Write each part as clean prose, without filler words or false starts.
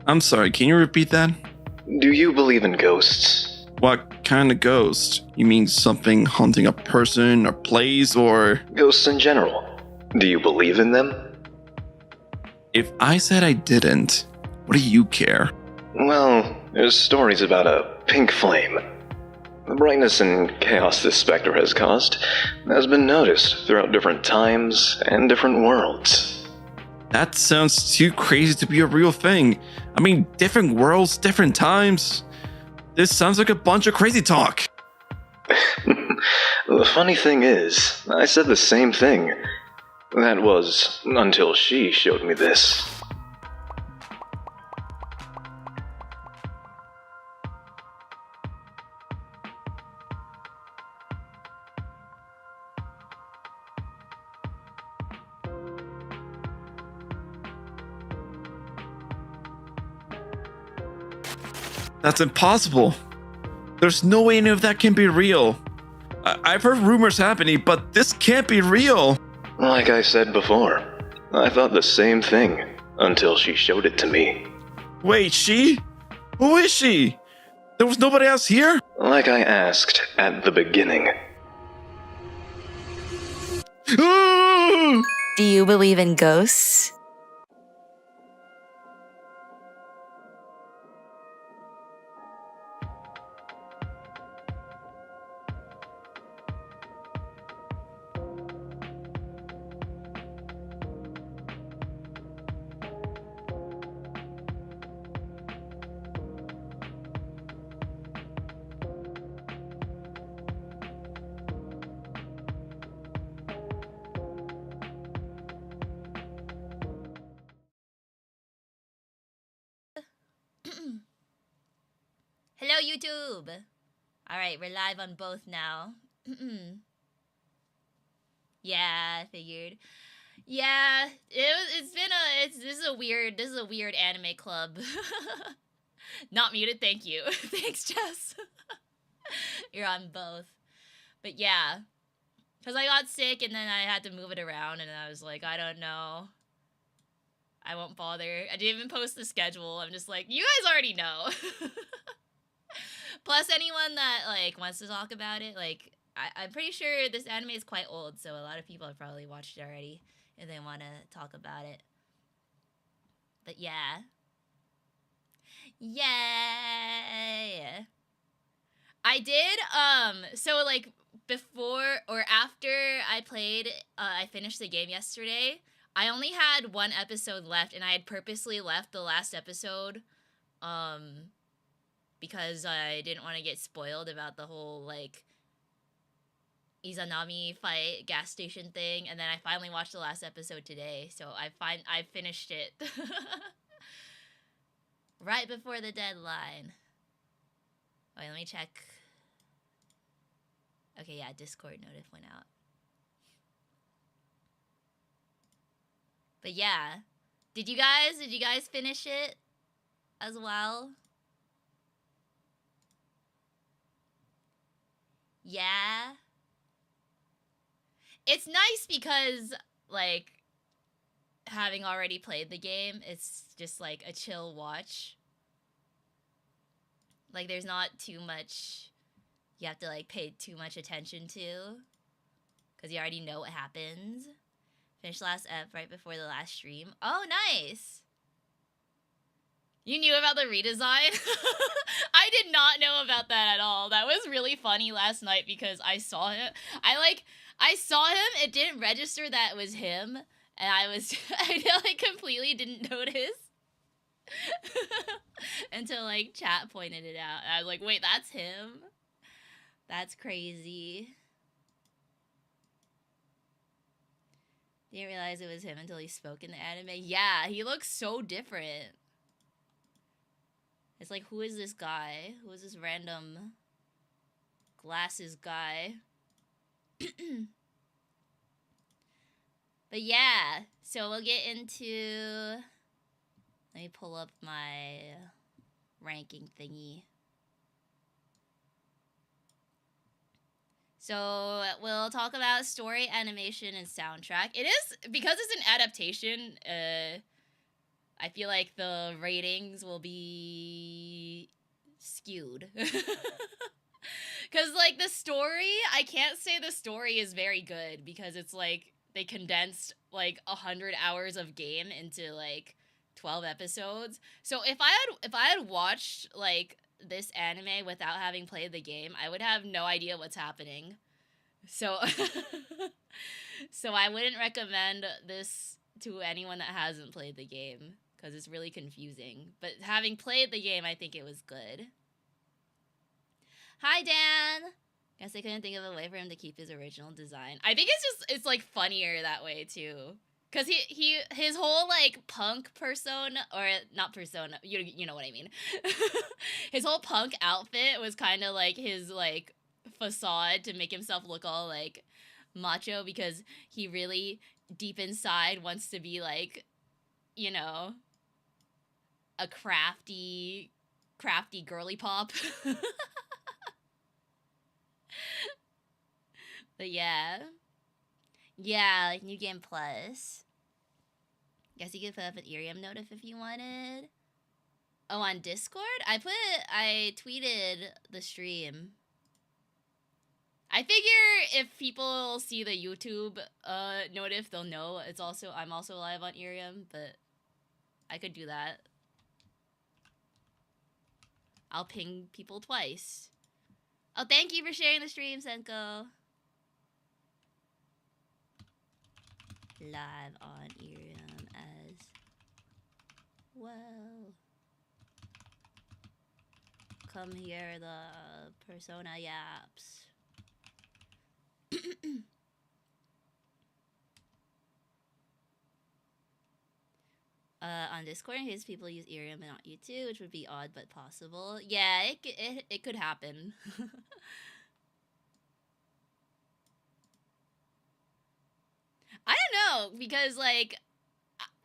I'm sorry, can you repeat that? Do you believe in ghosts? What kind of ghost? You mean something haunting a person or place, or... Ghosts in general. Do you believe in them? If I said I didn't, what do you care? Well, there's stories about a pink flame. The brightness and chaos this specter has caused has been noticed throughout different times and different worlds. That sounds too crazy to be a real thing. I mean, different worlds, different times. This sounds like a bunch of crazy talk. The funny thing is, I said the same thing. That was until she showed me this. That's impossible. There's no way any of that can be real. I've heard rumors happening, but this can't be real. Like I said before, I thought the same thing until she showed it to me. Wait, she? Who is she? There was nobody else here? Like I asked at the beginning. Ah! Do you believe in ghosts? Hello, YouTube! Alright, we're live on both now. Yeah, I figured. Yeah, this is a weird anime club. Not muted, thank you. Thanks, Jess. You're on both. But yeah, because I got sick and then I had to move it around and I was like, I don't know. I won't bother. I didn't even post the schedule. I'm just like, you guys already know. Plus, anyone that like wants to talk about it, like I'm pretty sure this anime is quite old, so a lot of people have probably watched it already if they want to talk about it. But yeah, yay! I did so like before or after I played, I finished the game yesterday. I only had one episode left, and I had purposely left the last episode, because I didn't want to get spoiled about the whole, like, Izanami fight gas station thing, and then I finally watched the last episode today, so I finished it. Right before the deadline. Wait, let me check. Okay, yeah, Discord notif went out. But yeah, did you guys finish it as well? Yeah. It's nice because, like, having already played the game, it's just like a chill watch. Like, there's not too much you have to like pay too much attention to, because you already know what happens. Finished last ep right before the last stream. Oh, nice. You knew about the redesign? I did not know about that at all. That was really funny last night because I saw him. I saw him, it didn't register that it was him, and I like completely didn't notice. Until like chat pointed it out. I was like, wait, that's him? That's crazy. Didn't realize it was him until he spoke in the anime. Yeah, he looks so different. It's like, who is this guy? Who is this random glasses guy? But yeah, so we'll get into... Let me pull up my ranking thingy. So we'll talk about story, animation, and soundtrack. It is, because it's an adaptation, I feel like the ratings will be skewed. Because, like, the story, I can't say the story is very good because it's like they condensed like 100 hours of game into like 12 episodes. So if I had watched like this anime without having played the game, I would have no idea what's happening. So so I wouldn't recommend this to anyone that hasn't played the game because it's really confusing. But having played the game, I think it was good. Hi, Dan. Guess I couldn't think of a way for him to keep his original design. I think it's like funnier that way too. Cause his whole like punk persona, or not persona, you know what I mean. His whole punk outfit was kind of like his like facade to make himself look all like macho, because he really deep inside wants to be like, you know, a crafty girly pop. But yeah, like New Game Plus. Guess you could put up an Irium notif if you wanted. Oh, on Discord? I tweeted the stream. I figure if people see the YouTube notif, they'll know I'm also live on Irium, but I could do that. I'll ping people twice. Oh, thank you for sharing the stream, Senko. Live on Irium as well. Come hear the persona yaps. On Discord, in case people use Irium and not YouTube, which would be odd but possible. Yeah, it could happen. I don't know, because like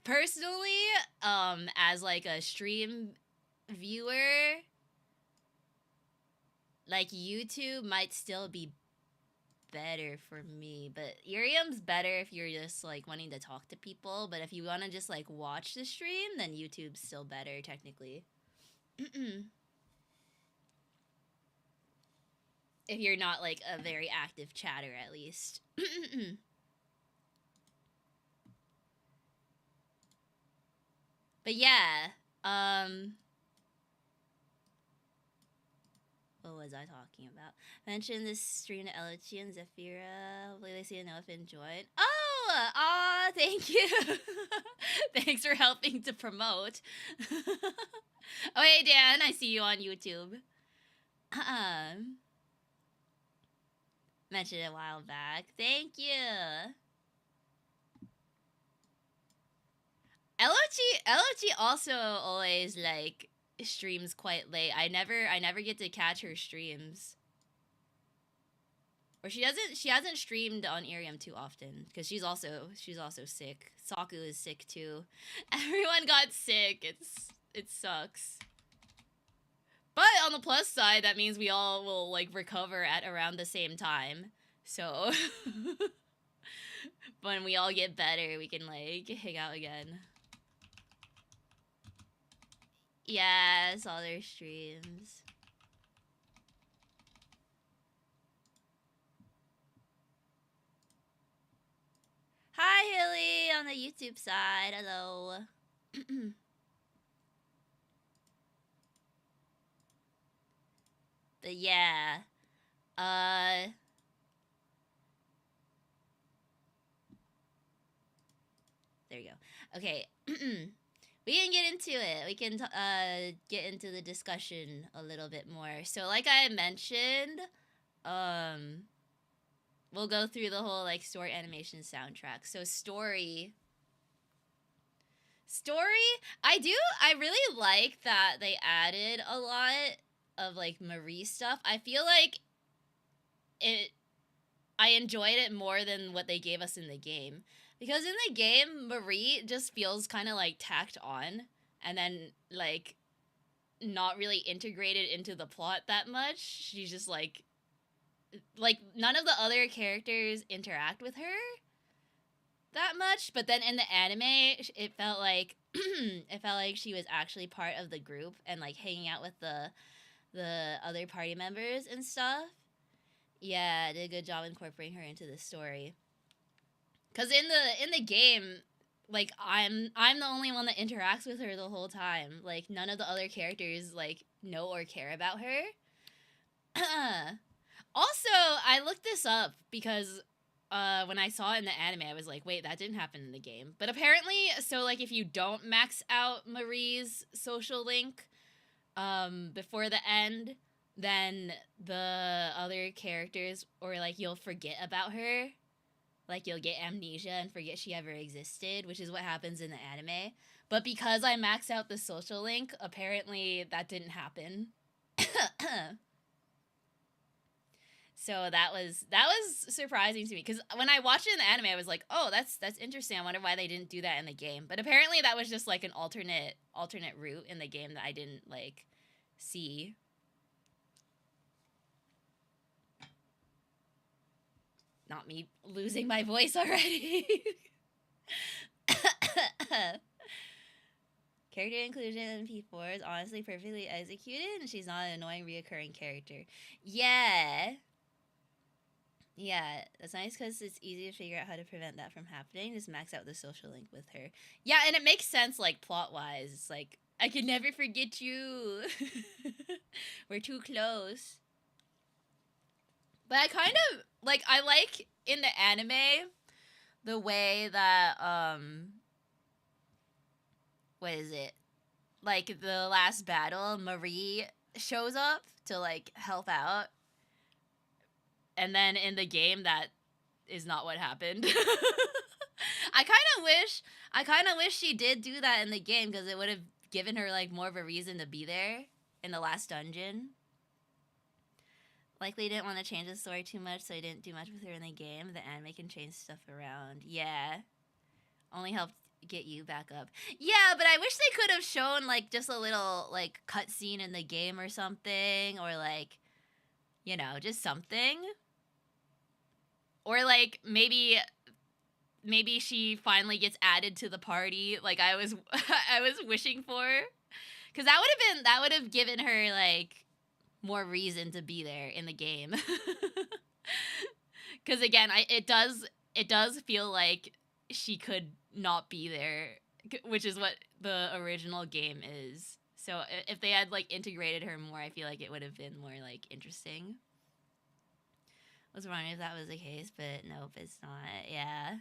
personally, as like a stream viewer, like YouTube might still be better for me, but Irium's better if you're just like wanting to talk to people, but if you want to just like watch the stream, then YouTube's still better technically. If you're not like a very active chatter, at least. But yeah, what was I talking about? Mention this stream to LG and Zephyra. Hopefully they see enough and enjoy. Oh, thank you. Thanks for helping to promote. Oh, hey, Dan, I see you on YouTube. Mentioned it a while back. Thank you. LOG also always like streams quite late. I never get to catch her streams. Or she hasn't streamed on Irium too often because she's also sick. Saku is sick too. Everyone got sick. It sucks. But on the plus side, that means we all will like recover at around the same time. So when we all get better, we can like hang out again. Yeah, I saw their streams. Hi, Hilly, on the YouTube side. Hello. But yeah. There you go. Okay. We can get into it. We can get into the discussion a little bit more. So like I mentioned, we'll go through the whole like story animation soundtrack. So story, I really like that they added a lot of like Marie stuff. I feel like I enjoyed it more than what they gave us in the game. Because in the game, Marie just feels kind of like tacked on and then like not really integrated into the plot that much. She's just like none of the other characters interact with her that much. But then in the anime, it felt like it felt like she was actually part of the group and like hanging out with the other party members and stuff. Yeah, did a good job incorporating her into the story. Cause in the game, like I'm the only one that interacts with her the whole time. Like none of the other characters like know or care about her. Also, I looked this up because when I saw it in the anime, I was like, wait, that didn't happen in the game. But apparently, so like if you don't max out Marie's social link before the end, then the other characters, or like you'll forget about her. Like you'll get amnesia and forget she ever existed, which is what happens in the anime. But because I maxed out the social link, apparently that didn't happen. So that was surprising to me, because when I watched it in the anime, I was like, oh, that's interesting. I wonder why they didn't do that in the game. But apparently that was just like an alternate route in the game that I didn't like see. Not me losing my voice already. Character inclusion in P4 is honestly perfectly executed, and she's not an annoying reoccurring character. Yeah. Yeah, that's nice because it's easy to figure out how to prevent that from happening. Just max out the social link with her. Yeah, and it makes sense, like, plot-wise. It's like, I can never forget you. We're too close. But I kind of, like, I like in the anime the way that, what is it? Like, the last battle, Marie shows up to, like, help out. And then in the game, that is not what happened. I kind of wish she did do that in the game, because it would have given her, like, more of a reason to be there in the last dungeon. Likely didn't want to change the story too much, so I didn't do much with her in the game. The anime can change stuff around. Yeah. Only helped get you back up. Yeah, but I wish they could have shown, like, just a little, like, cutscene in the game or something. Or, like, you know, just something. Or, like, maybe she finally gets added to the party, like I was I was wishing for. Because that would have given her, like, more reason to be there in the game. Because, again, it does feel like she could not be there, which is what the original game is. So if they had, like, integrated her more, I feel like it would have been more, like, interesting. Was wrong if that was the case, but nope, it's not. Yeah.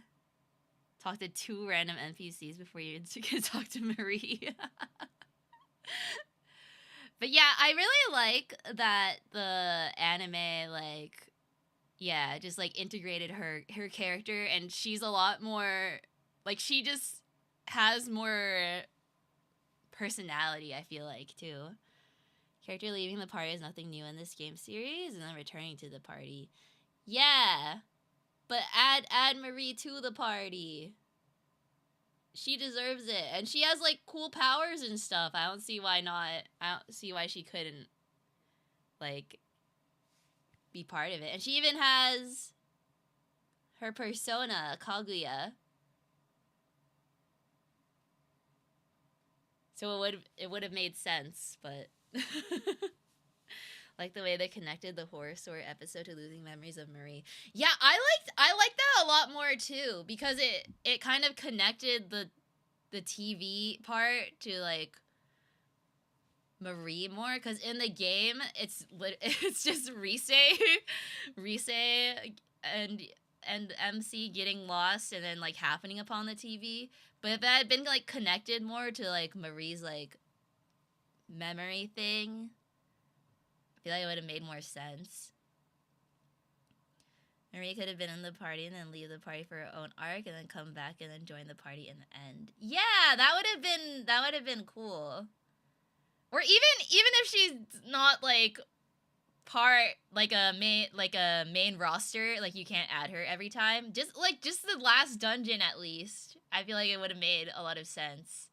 Talk to 2 random NPCs before you can talk to Marie. But yeah, I really like that the anime, like, yeah, just, like, integrated her character, and she's a lot more, like, she just has more personality, I feel like, too. Character leaving the party is nothing new in this game series, and then returning to the party. Yeah, but add Marie to the party. She deserves it, and she has, like, cool powers and stuff. I don't see why not. I don't see why she couldn't, like, be part of it. And she even has her persona, Kaguya. So it would have made sense, but like the way they connected the horror story episode to losing memories of Marie. Yeah, I liked that a lot more too, because it kind of connected the TV part to, like, Marie more, because in the game it's just Rise and MC getting lost and then, like, happening upon the TV. But if that had been, like, connected more to, like, Marie's, like, memory thing, I feel like it would have made more sense. Marie could have been in the party and then leave the party for her own arc and then come back and then join the party in the end. Yeah, that would have been cool. Or even if she's not, like, part, like a main roster, like, you can't add her every time. Just the last dungeon at least. I feel like it would have made a lot of sense.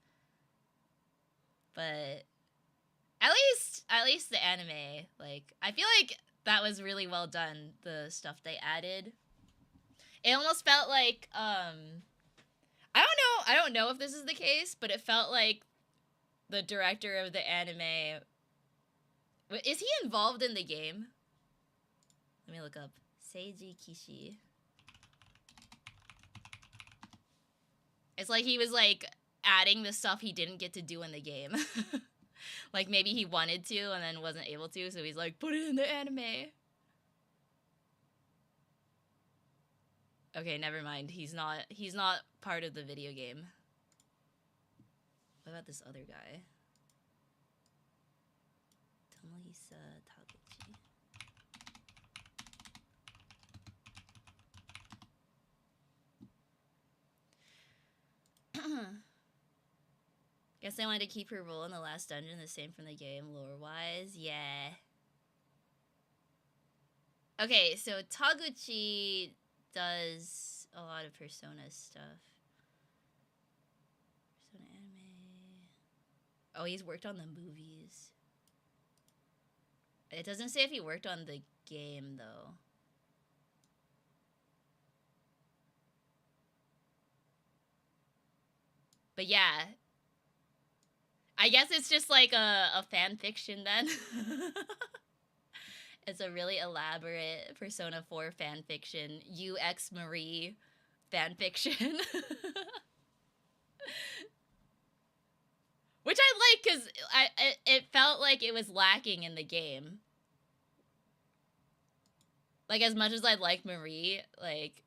But at least the anime, like, I feel like that was really well done, the stuff they added. It almost felt like I don't know. I don't know if this is the case, but it felt like the director of the anime, is he involved in the game? Let me look up Seiji Kishi. It's like he was like adding the stuff he didn't get to do in the game. Like maybe he wanted to and then wasn't able to, so he's like, put it in the anime. Okay, never mind. He's not part of the video game. What about this other guy? Tomohisa Taguchi. Guess they wanted to keep her role in the last dungeon the same from the game, lore-wise. Yeah. Okay, so Taguchi does a lot of Persona stuff. Persona anime. Oh, he's worked on the movies. It doesn't say if he worked on the game, though. But yeah. I guess it's just like a fan fiction then. It's a really elaborate Persona 4 fan fiction. UX Marie fan fiction. Which I like because it felt like it was lacking in the game. Like, as much as I like Marie, like,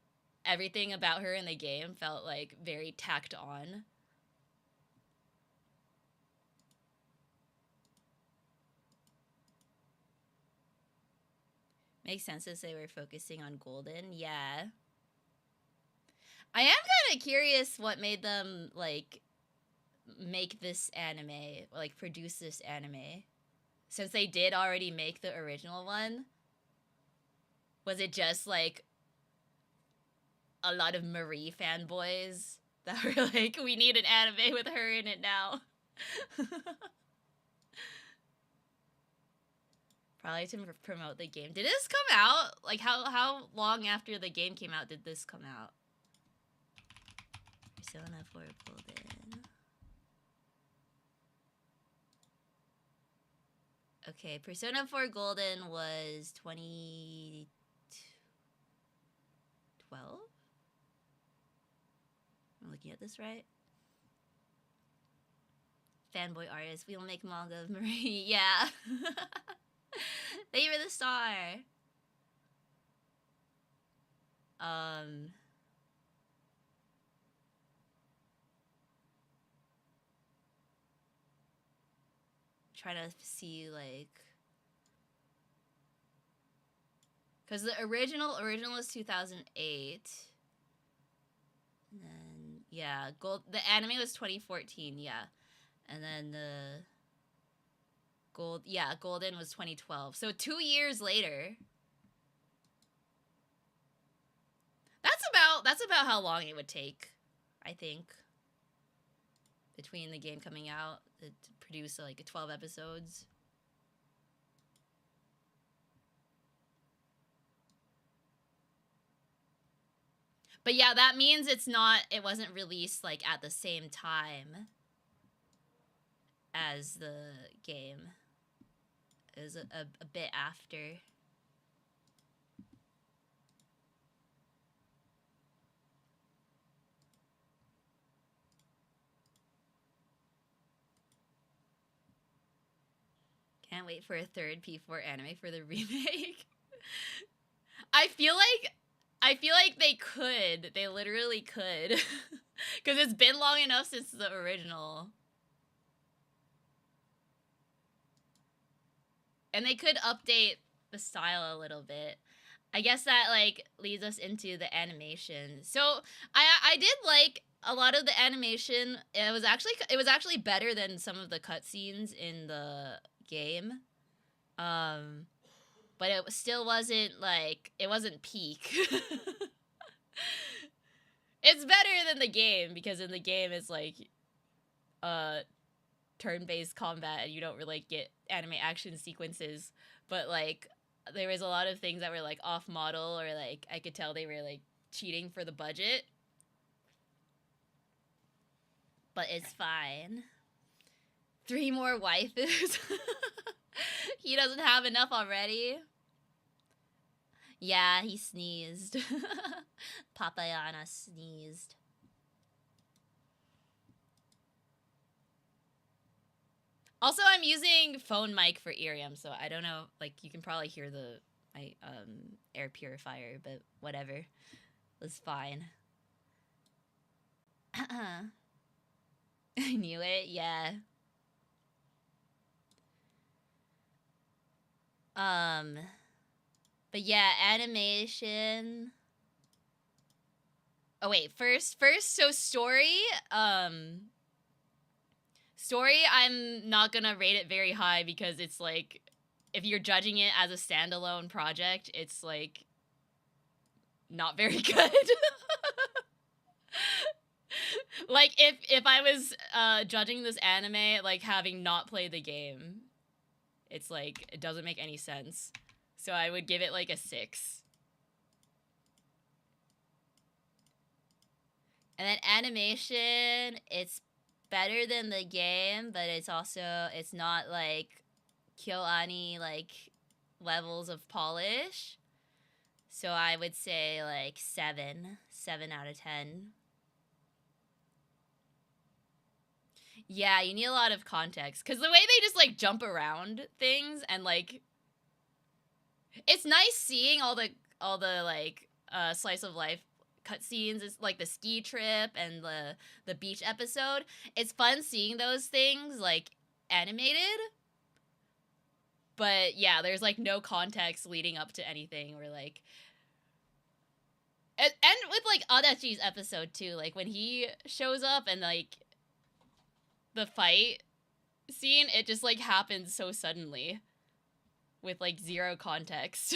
everything about her in the game felt, like, very tacked on. Makes sense as they were focusing on Golden, yeah. I am kind of curious what made them, like, make this anime, like, produce this anime. Since they did already make the original one. Was it just, like, a lot of Marie fanboys that were like, we need an anime with her in it now? Probably to promote the game. Did this come out? Like, how long after the game came out did this come out? Persona 4 Golden. Okay, Persona 4 Golden was 2012? I'm looking at this right. Fanboy artist, we will make manga of Marie. Yeah. They were the star. Trying to see, like, because the original is 2008. And then, yeah, the anime was 2014, yeah. And then the Golden was 2012. So 2 years later. That's about how long it would take, I think. Between the game coming out to produce like 12 episodes. But yeah, that means it wasn't released like at the same time as the game. It was a bit after. Can't wait for a third P4 anime for the remake. I feel like they could. They literally could. Because it's been long enough since the original. And they could update the style a little bit. I guess that, like, leads us into the animation. So, I did like a lot of the animation. It was actually better than some of the cutscenes in the game. But it still wasn't, like, it wasn't peak. It's better than the game, because in the game it's, like, turn-based combat, and you don't really get anime action sequences. But, like, there was a lot of things that were, like, off-model, or, like, I could tell they were, like, cheating for the budget. but it's fine. 3 more waifus. He doesn't have enough already. Yeah, he sneezed. Papayana sneezed. Also, I'm using phone mic for Irium, so I don't know, like, you can probably hear my air purifier, but whatever. It was fine. I knew it, yeah. But yeah, animation. Oh wait, first, so story, story, I'm not gonna rate it very high because it's like, if you're judging it as a standalone project, it's like not very good. Like if I was judging this anime like having not played the game, it's like it doesn't make any sense. So I would give it like a 6. And then animation, it's better than the game, but it's not like KyoAni like levels of polish. So I would say like 7 out of 10. Yeah, you need a lot of context because the way they just like jump around things and like, it's nice seeing all the like slice of life cutscenes. It's like the ski trip and the beach episode. It's fun seeing those things like animated. But yeah, there's like no context leading up to anything, or like, and with like Adachi's episode too, like when he shows up and like the fight scene, it just like happens so suddenly with like 0 context.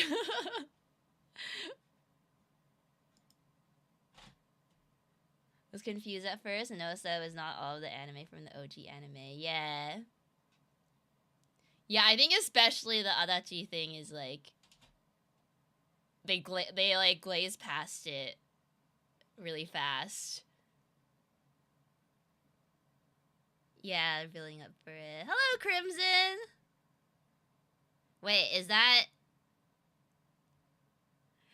Was confused at first and noticed that it was not all of the anime from the OG anime. Yeah. Yeah, I think especially the Adachi thing is like, they like glaze past it really fast. Yeah, they're building up for it. Hello, Crimson! Wait, is that...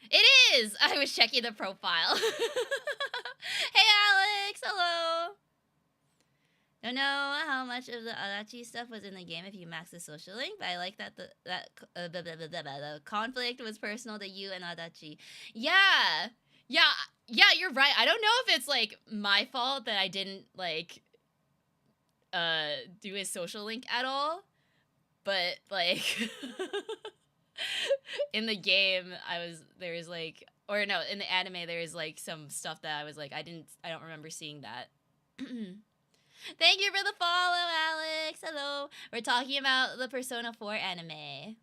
It is! I was checking the profile. Hey, Alex! Hello! Don't know how much of the Adachi stuff was in the game if you max the social link, but I like that the conflict was personal to you and Adachi. Yeah! Yeah, you're right. I don't know if it's, like, my fault that I didn't, like, do his social link at all, but, like, in the game, there was, like, or no, in the anime, there is, like, some stuff that I was, like, I don't remember seeing that. Thank you for the follow, Alex. Hello. We're talking about the Persona 4 anime.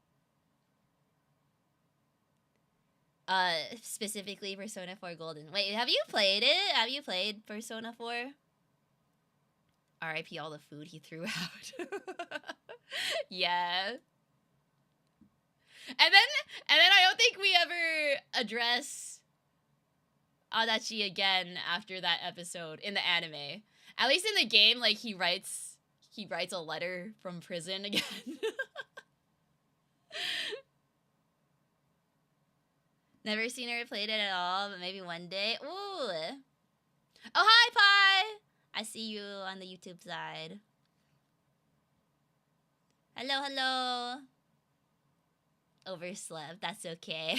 Specifically Persona 4 Golden. Wait, have you played it? Have you played Persona 4? R.I.P. all the food he threw out. Yeah. And then I don't think we ever address Adachi again after that episode in the anime. At least in the game, like, he writes a letter from prison again. Never seen her played it at all, but maybe one day. Ooh. Oh, hi, Pi! I see you on the YouTube side. Hello, hello. Overslept. That's okay.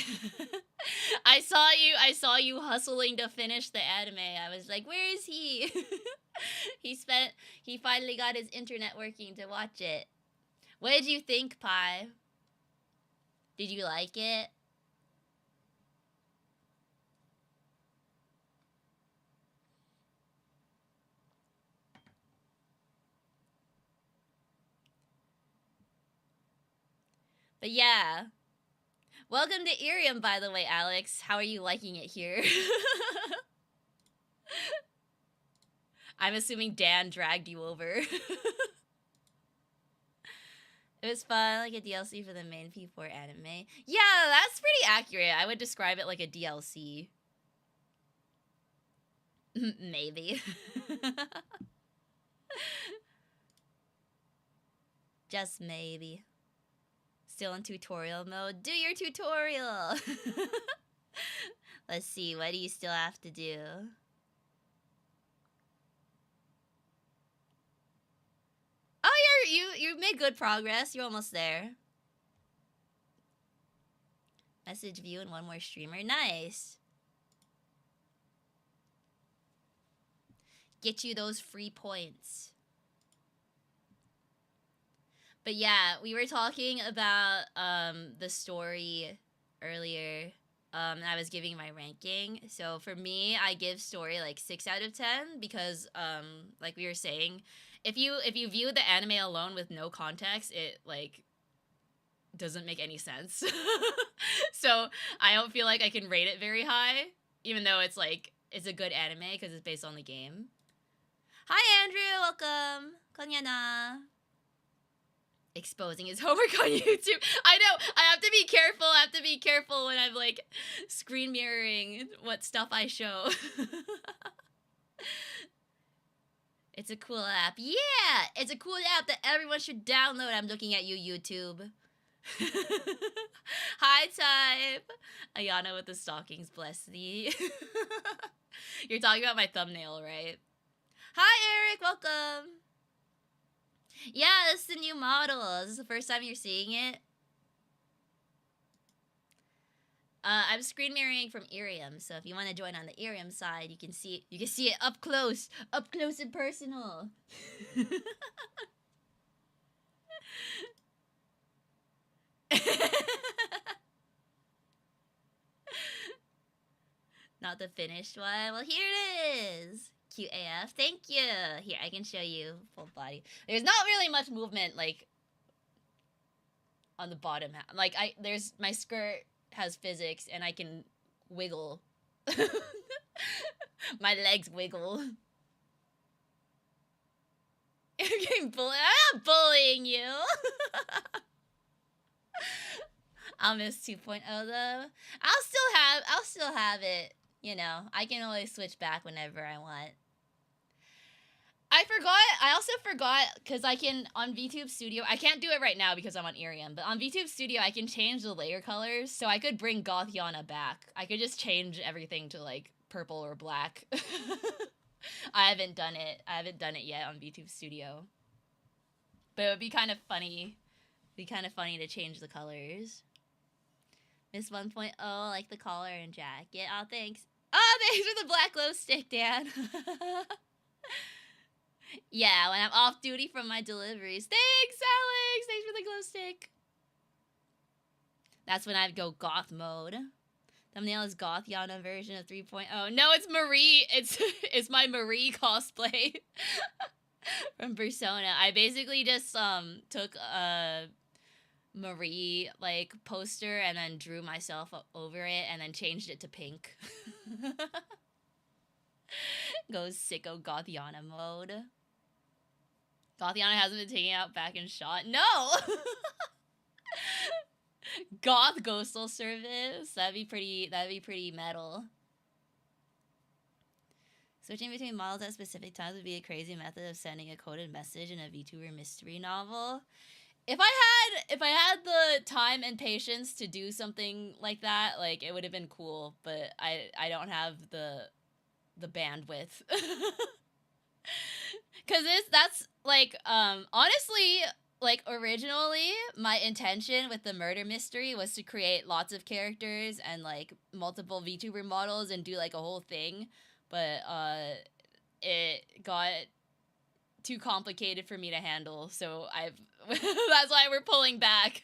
I saw you hustling to finish the anime. I was like, where is he? He finally got his internet working to watch it. What did you think, Pi? Did you like it? But yeah. Welcome to Irium, by the way, Alex. How are you liking it here? I'm assuming Dan dragged you over. It was fun, like a DLC for the main P4 anime. Yeah, that's pretty accurate. I would describe it like a DLC. Maybe. Just maybe. Still in tutorial mode. Do your tutorial! Let's see, what do you still have to do? Oh, you made good progress. You're almost there. Message view and one more streamer. Nice. Get you those free points. But yeah, we were talking about the story earlier. I was giving my ranking. So for me, I give story like 6 out of 10 because like we were saying, if you view the anime alone with no context, it like doesn't make any sense. So I don't feel like I can rate it very high, even though it's like it's a good anime because it's based on the game. Hi Andrew, welcome. Konyana. Exposing his homework on YouTube. I know. I have to be careful. I have to be careful when I'm like screen mirroring what stuff I show. It's a cool app. Yeah, it's a cool app that everyone should download. I'm looking at you, YouTube. Hi, Type. Ayana with the stockings, bless thee. You're talking about my thumbnail, right? Hi, Eric. Welcome. Yeah, this is the new model. Is this the first time you're seeing it? I'm screen mirroring from Irium, so if you want to join on the Irium side, you can see it up close and personal. Not the finished one. Well, here it is. Cute AF. Thank you. Here, I can show you full body. There's not really much movement, like, on the bottom half. Like, there's, my skirt has physics, and I can wiggle. My legs wiggle. I'm getting bullied. I'm not bullying you. I'll miss 2.0 though. I'll still have it. You know, I can always switch back whenever I want. I also forgot, because I can, on VTube Studio, I can't do it right now because I'm on Irium, but on VTube Studio, I can change the layer colors, so I could bring Goth Yana back. I could just change everything to, like, purple or black. I haven't done it. I haven't done it yet on VTube Studio. But it would be kind of funny. It'd be kind of funny to change the colors. Miss 1.0, like the collar and jacket. Oh, thanks. Oh, thanks for the black glow stick, Dan. Yeah, when I'm off duty from my deliveries. Thanks, Alex. Thanks for the glow stick. That's when I'd go goth mode. Thumbnail is Goth Yana version of 3.0. No, it's Marie. It's my Marie cosplay from Persona. I basically just took a Marie like poster and then drew myself over it and then changed it to pink. Goes sicko Goth Yana mode. Goth Yana hasn't been taken out back in shot. No. Goth Ghostal service. That'd be pretty metal. Switching between models at specific times would be a crazy method of sending a coded message in a VTuber mystery novel. If I had the time and patience to do something like that, like it would have been cool, but I don't have the bandwidth. Cause that's like honestly, like originally my intention with the murder mystery was to create lots of characters and like multiple VTuber models and do like a whole thing, but it got too complicated for me to handle, so that's why we're pulling back.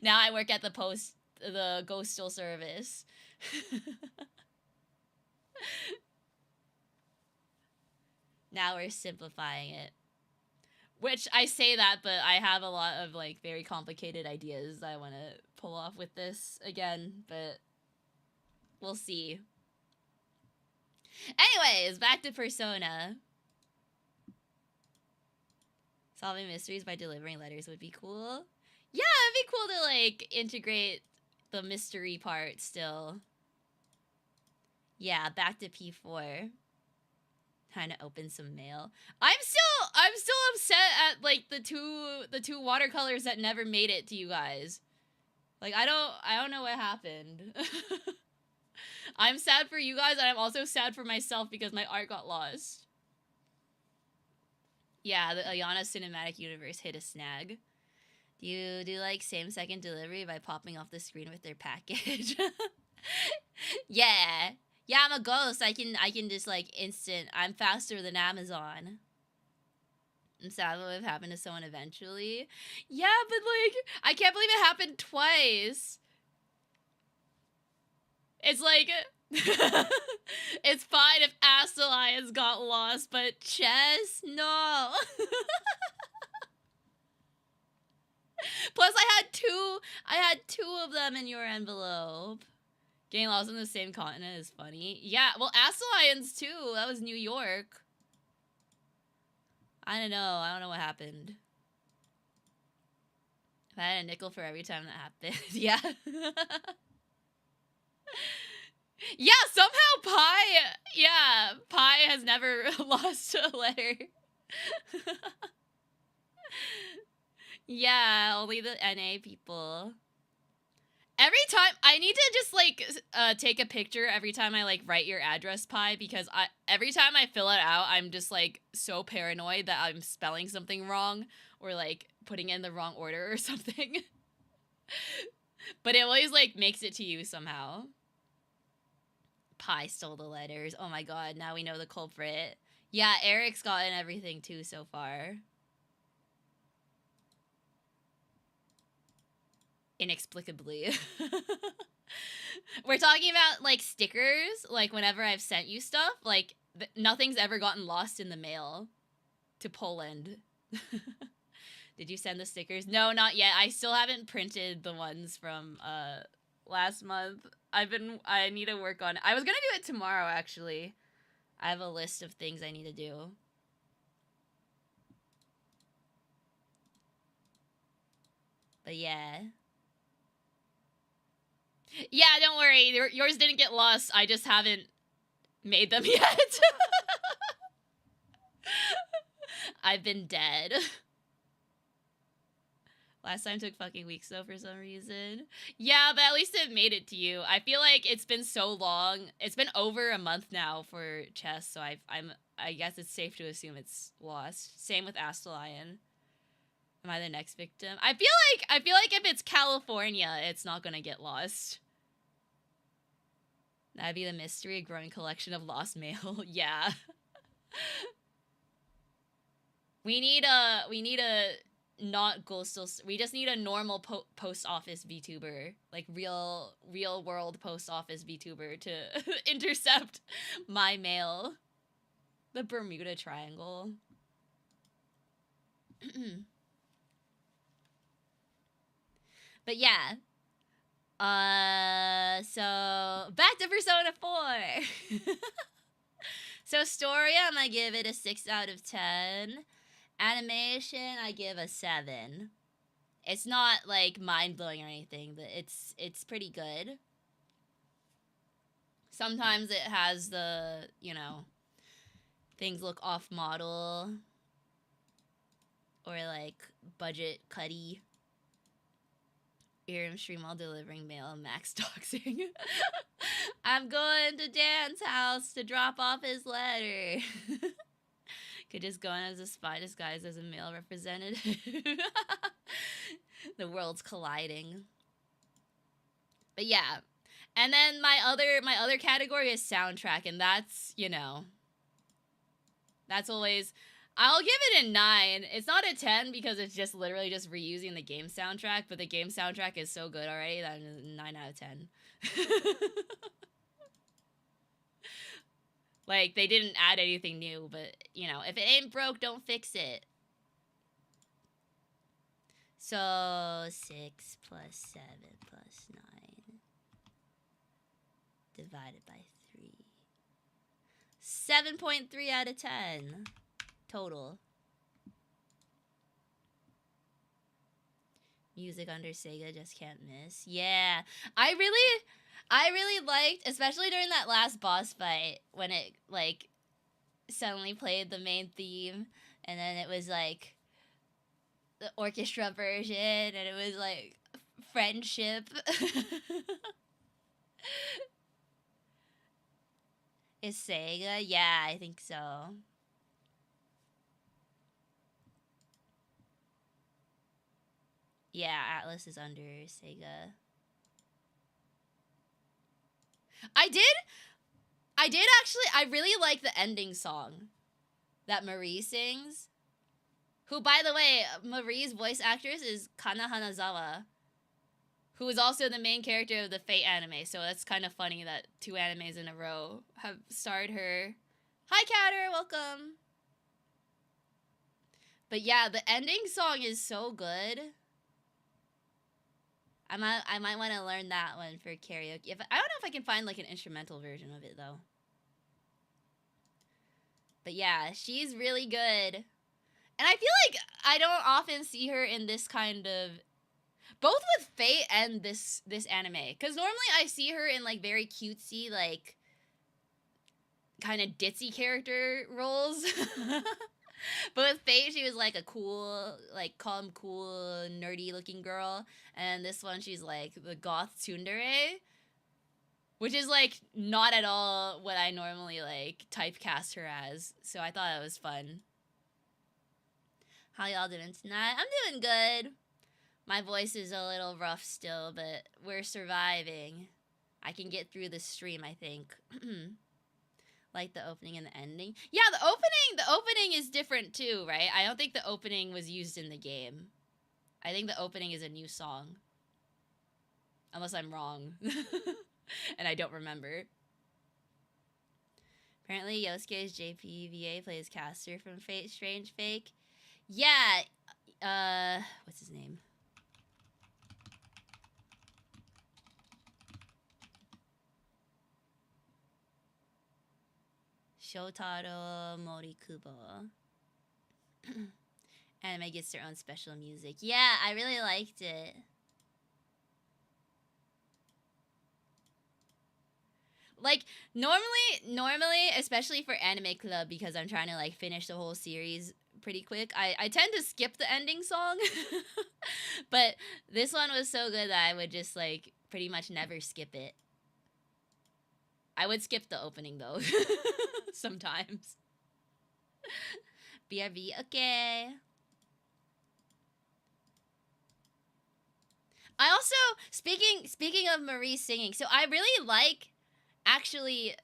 Now I work at the Ghostal service. Now we're simplifying it. Which I say that, but I have a lot of like very complicated ideas I want to pull off with this again, but we'll see. Anyways, back to Persona. Solving mysteries by delivering letters would be cool. Yeah, it'd be cool to like integrate the mystery part still. Yeah, back to P4. Trying to open some mail. I'm I'm still upset at like the two watercolors that never made it to you guys. Like I don't know what happened. I'm sad for you guys, and I'm also sad for myself because my art got lost. Yeah, the Ayana cinematic universe hit a snag. Do you do like same-second delivery by popping off the screen with their package? Yeah. Yeah, I'm a ghost. I can just like instant. I'm faster than Amazon. I'm sad what would have happened to someone eventually. Yeah, but like I can't believe it happened twice. It's like it's fine if Ass Alliance got lost, but chess? No. Plus I had two of them in your envelope. Getting lost on the same continent is funny. Yeah, well Ass Alliance too. That was New York. I don't know what happened. If I had a nickel for every time that happened. Yeah. Yeah, somehow Pi has never lost a letter. Yeah, only the NA people. Every time, I need to just, like, take a picture every time I, like, write your address, Pi, because every time I fill it out, I'm just, like, so paranoid that I'm spelling something wrong or, like, putting it in the wrong order or something. But it always, like, makes it to you somehow. Pi stole the letters. Oh my god, now we know the culprit. Yeah, Eric's gotten everything too so far. Inexplicably. We're talking about, like, stickers. Like, whenever I've sent you stuff, like, nothing's ever gotten lost in the mail to Poland. Did you send the stickers? No, not yet. I still haven't printed the ones from, last month. I need to work on it. I was gonna do it tomorrow, actually. I have a list of things I need to do. But yeah. Yeah, don't worry. Yours didn't get lost. I just haven't made them yet. I've been dead. Last time took fucking weeks though for some reason. Yeah, but at least it made it to you. I feel like it's been so long. It's been over a month now for chess, so I guess it's safe to assume it's lost. Same with Astalion. Am I the next victim? I feel like if it's California, it's not gonna get lost. That'd be the mystery, a growing collection of lost mail. Yeah. We need a not ghostal. We just need a normal post office VTuber, like real world post office VTuber to intercept my mail. The Bermuda Triangle. But yeah. So back to Persona 4. So story, I'm gonna give it a 6 out of 10. Animation, I give a 7. It's not like mind-blowing or anything, but it's pretty good. Sometimes it has the, you know, things look off model or like budget cutty. Hear him stream while delivering mail and max doxing. I'm going to Dan's house to drop off his letter. Could just go in as a spy disguised as a male representative. The world's colliding. But yeah. And then my other category is soundtrack, and that's, you know, that's always, I'll give it a 9. It's not a 10 because it's just literally just reusing the game soundtrack, but the game soundtrack is so good already that it's a 9 out of 10. Like, they didn't add anything new, but, you know, if it ain't broke, don't fix it. So, 6 plus 7 plus 9 divided by 3. 7.3 out of 10 total. Music under Sega just can't miss. Yeah, I really liked, especially during that last boss fight when it like suddenly played the main theme and then it was like the orchestra version, and it was like friendship. Is Sega? Yeah, I think so. Yeah, Atlas is under Sega. I did actually, I really like the ending song that Marie sings. Who, by the way, Marie's voice actress is Kana Hanazawa, who is also the main character of the Fate anime, so that's kind of funny that 2 animes in a row have starred her. Hi, Catter, welcome. But yeah, the ending song is so good. I might want to learn that one for karaoke. I don't know if I can find like an instrumental version of it though. But yeah, she's really good. And I feel like I don't often see her in this kind of, both with Fate and this anime, because normally I see her in like very cutesy, like kind of ditzy character roles. But with Fate, she was like a cool, like calm, cool, nerdy looking girl, and this one she's like the goth tsundere, which is like not at all what I normally like typecast her as. So I thought it was fun. How y'all doing tonight? I'm doing good. My voice is a little rough still, but we're surviving. I can get through this stream, I think. Like the opening and the ending. Yeah, the opening is different too, right? I don't think the opening was used in the game. I think the opening is a new song. Unless I'm wrong. And I don't remember. Apparently Yosuke's JPVA plays Caster from Fate Strange Fake. Yeah, what's his name? Shotaro Morikubo. Anime gets their own special music. Yeah, I really liked it. Like, normally, especially for Anime Club, because I'm trying to, like, finish the whole series pretty quick, I tend to skip the ending song. But this one was so good that I would just, like, pretty much never skip it. I would skip the opening, though. Sometimes. BRB, okay. I also, speaking of Marie singing, so I really like, actually,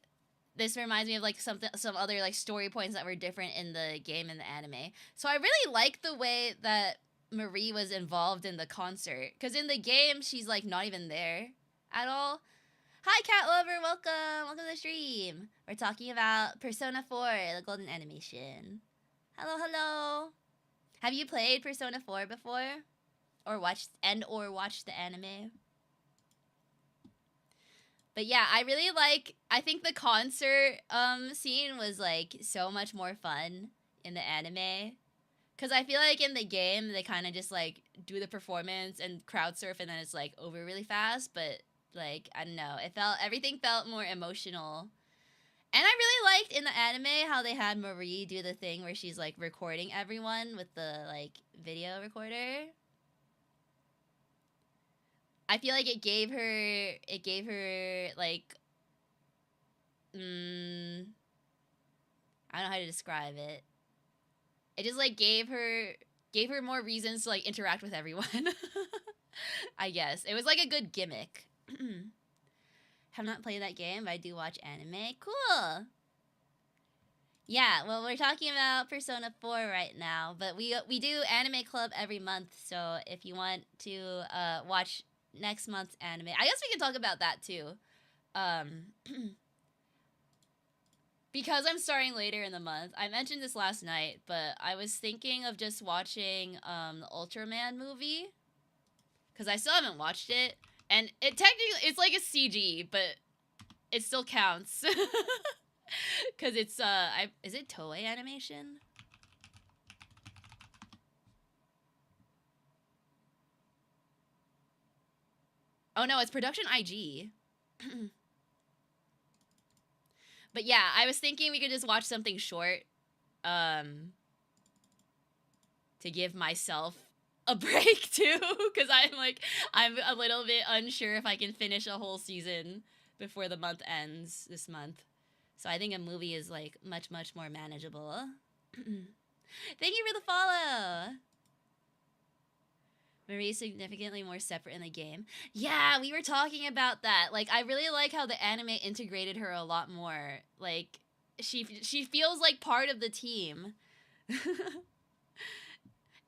this reminds me of like some other like story points that were different in the game and the anime. So I really like the way that Marie was involved in the concert, because in the game she's like not even there at all. Hi, Cat Lover, welcome to the stream. We're talking about Persona 4, the Golden Animation. Hello. Have you played Persona 4 before? Or watched the anime? But yeah, I think the concert scene was like so much more fun in the anime. Cause I feel like in the game they kind of just like do the performance and crowd surf and then it's like over really fast, but like I don't know, everything felt more emotional. And I really liked in the anime how they had Marie do the thing where she's like recording everyone with the like video recorder. I feel like it gave her like I don't know how to describe it. It just like gave her more reasons to like interact with everyone. I guess. It was like a good gimmick. Have not played that game, but I do watch anime. Cool. Yeah, well, we're talking about Persona 4 right now, but we do Anime Club every month, so if you want to watch next month's anime, I guess we can talk about that too. Because I'm starting later in the month. I mentioned this last night, but I was thinking of just watching the Ultraman movie, because I still haven't watched it, and it technically it's like a CG, but it still counts. Because it's is it Toei Animation? Oh no, it's Production IG. But yeah, I was thinking we could just watch something short. to give myself a break too, because I'm a little bit unsure if I can finish a whole season before the month ends this month. So I think a movie is like much more manageable. Thank you for the follow. Marie's significantly more separate in the game. Yeah, we were talking about that. Like, I really like how the anime integrated her a lot more. Like, she feels like part of the team.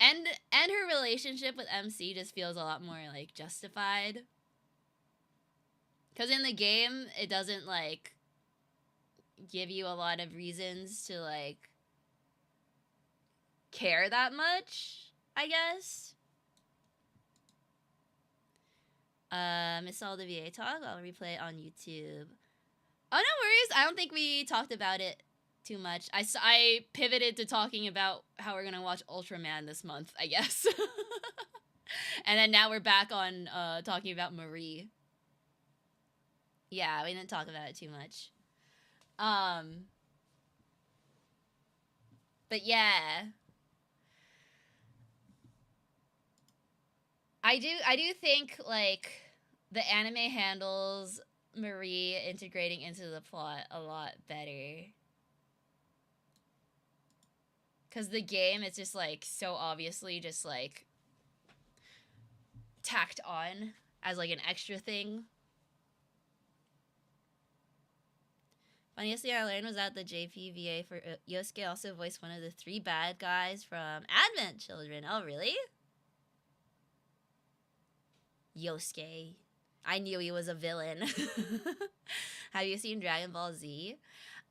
and her relationship with MC just feels a lot more like justified. Cuz in the game, it doesn't like give you a lot of reasons to like care that much, I guess. Miss all the VA talk. I'll replay it on YouTube. Oh, no worries. I don't think we talked about it too much. I pivoted to talking about how we're gonna watch Ultraman this month, I guess. And then now we're back on talking about Marie. Yeah, we didn't talk about it too much. But yeah. I do think like the anime handles Marie integrating into the plot a lot better. Cause the game is just like so obviously just like tacked on as like an extra thing. Funniest thing I learned was that the JPVA for Yosuke also voiced one of the 3 bad guys from Advent Children. Oh, really? Yosuke. I knew he was a villain. Have you seen Dragon Ball Z?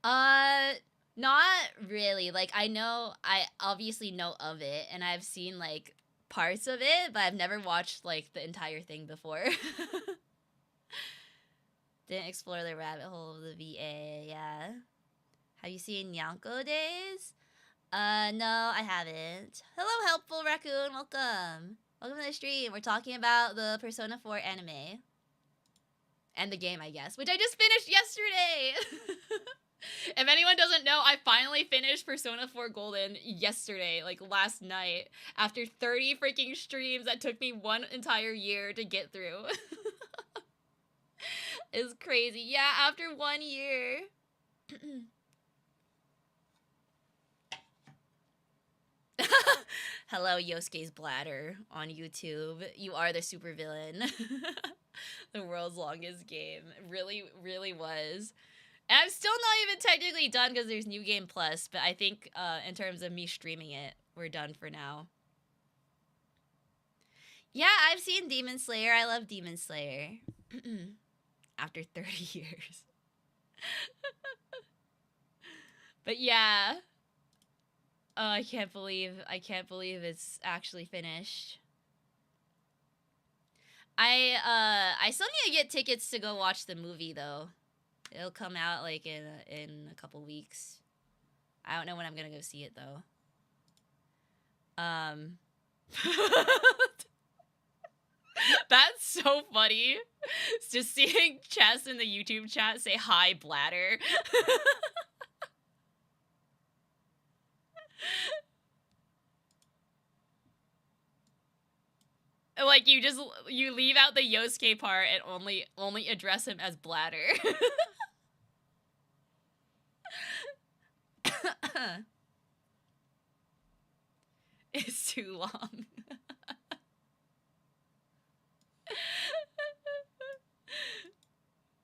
Not really. Like, I obviously know of it, and I've seen, like, parts of it, but I've never watched, like, the entire thing before. Didn't explore the rabbit hole of the VA, yeah. Have you seen Nyanko Days? No, I haven't. Hello, Helpful Raccoon, welcome. Welcome to the stream. We're talking about the Persona 4 anime. And the game, I guess, which I just finished yesterday. If anyone doesn't know, I finally finished Persona 4 Golden yesterday, like last night, after 30 freaking streams that took me 1 entire year to get through. It's crazy. Yeah, after 1 year. Hello, Yosuke's bladder on YouTube. You are the supervillain. The world's longest game. Really, really was. And I'm still not even technically done because there's New Game Plus, but I think in terms of me streaming it, we're done for now. Yeah, I've seen Demon Slayer. I love Demon Slayer. After 30 years. But yeah. Oh, I can't believe it's actually finished. I still need to get tickets to go watch the movie though. It'll come out like in a couple weeks. I don't know when I'm gonna go see it though. That's so funny. It's just seeing Chess in the YouTube chat say hi bladder. Like you leave out the Yosuke part and only address him as bladder. It's too long.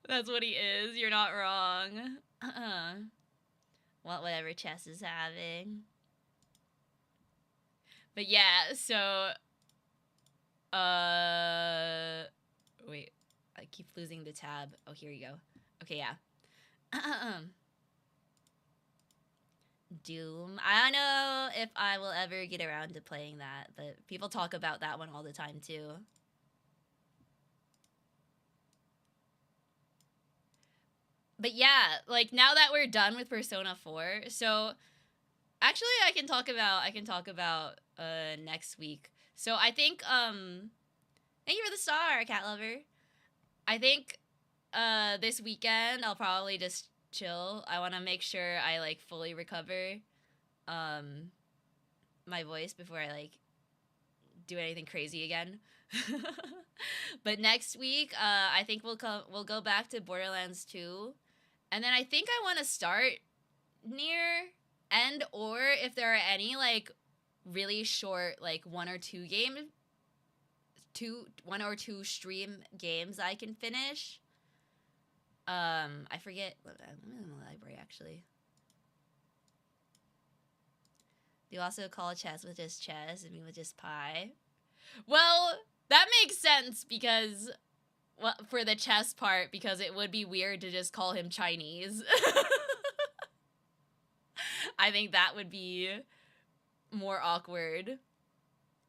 That's what he is. You're not wrong. Whatever Chess is having. But yeah, so wait, I keep losing the tab. Oh, here you go. Okay, yeah. Doom. I don't know if I will ever get around to playing that, but people talk about that one all the time too. But yeah, like now that we're done with Persona 4, so actually I can talk about next week. So I think thank you for the star, cat lover. I think this weekend I'll probably just chill. I want to make sure I like fully recover my voice before I like do anything crazy again. But next week, I think we'll go back to Borderlands 2, and then I think I want to start near end, or if there are any like really short like one or two stream games I can finish. I forget. I'm in the library actually. Do you also call chess with just chess and me with just pie? Well, that makes sense because, well, for the chess part, because it would be weird to just call him Chinese. I think that would be more awkward.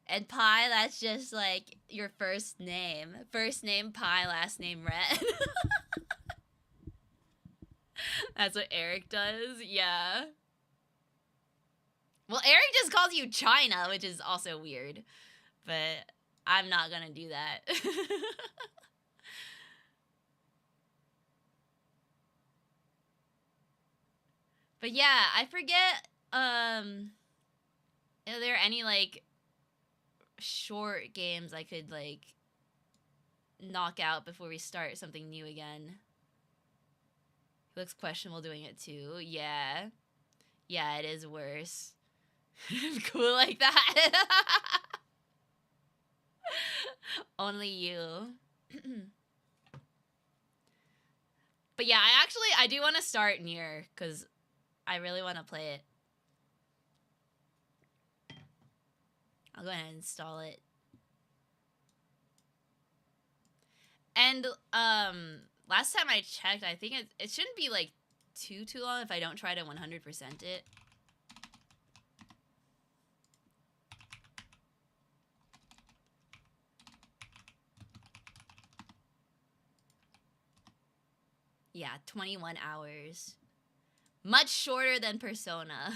And pie, that's just like your first name. First name Pie, last name Red. That's what Eric does, yeah. Well, Eric just calls you China, which is also weird. But I'm not gonna do that. But yeah, I forget, are there any, like, short games I could, like, knock out before we start something new again? It looks questionable doing it too. Yeah. Yeah, it is worse. Cool like that. Only you. But yeah, I do want to start near, because I really want to play it. I'll go ahead and install it. And last time I checked, I think it shouldn't be like too long if I don't try to 100% it. Yeah, 21 hours. Much shorter than Persona.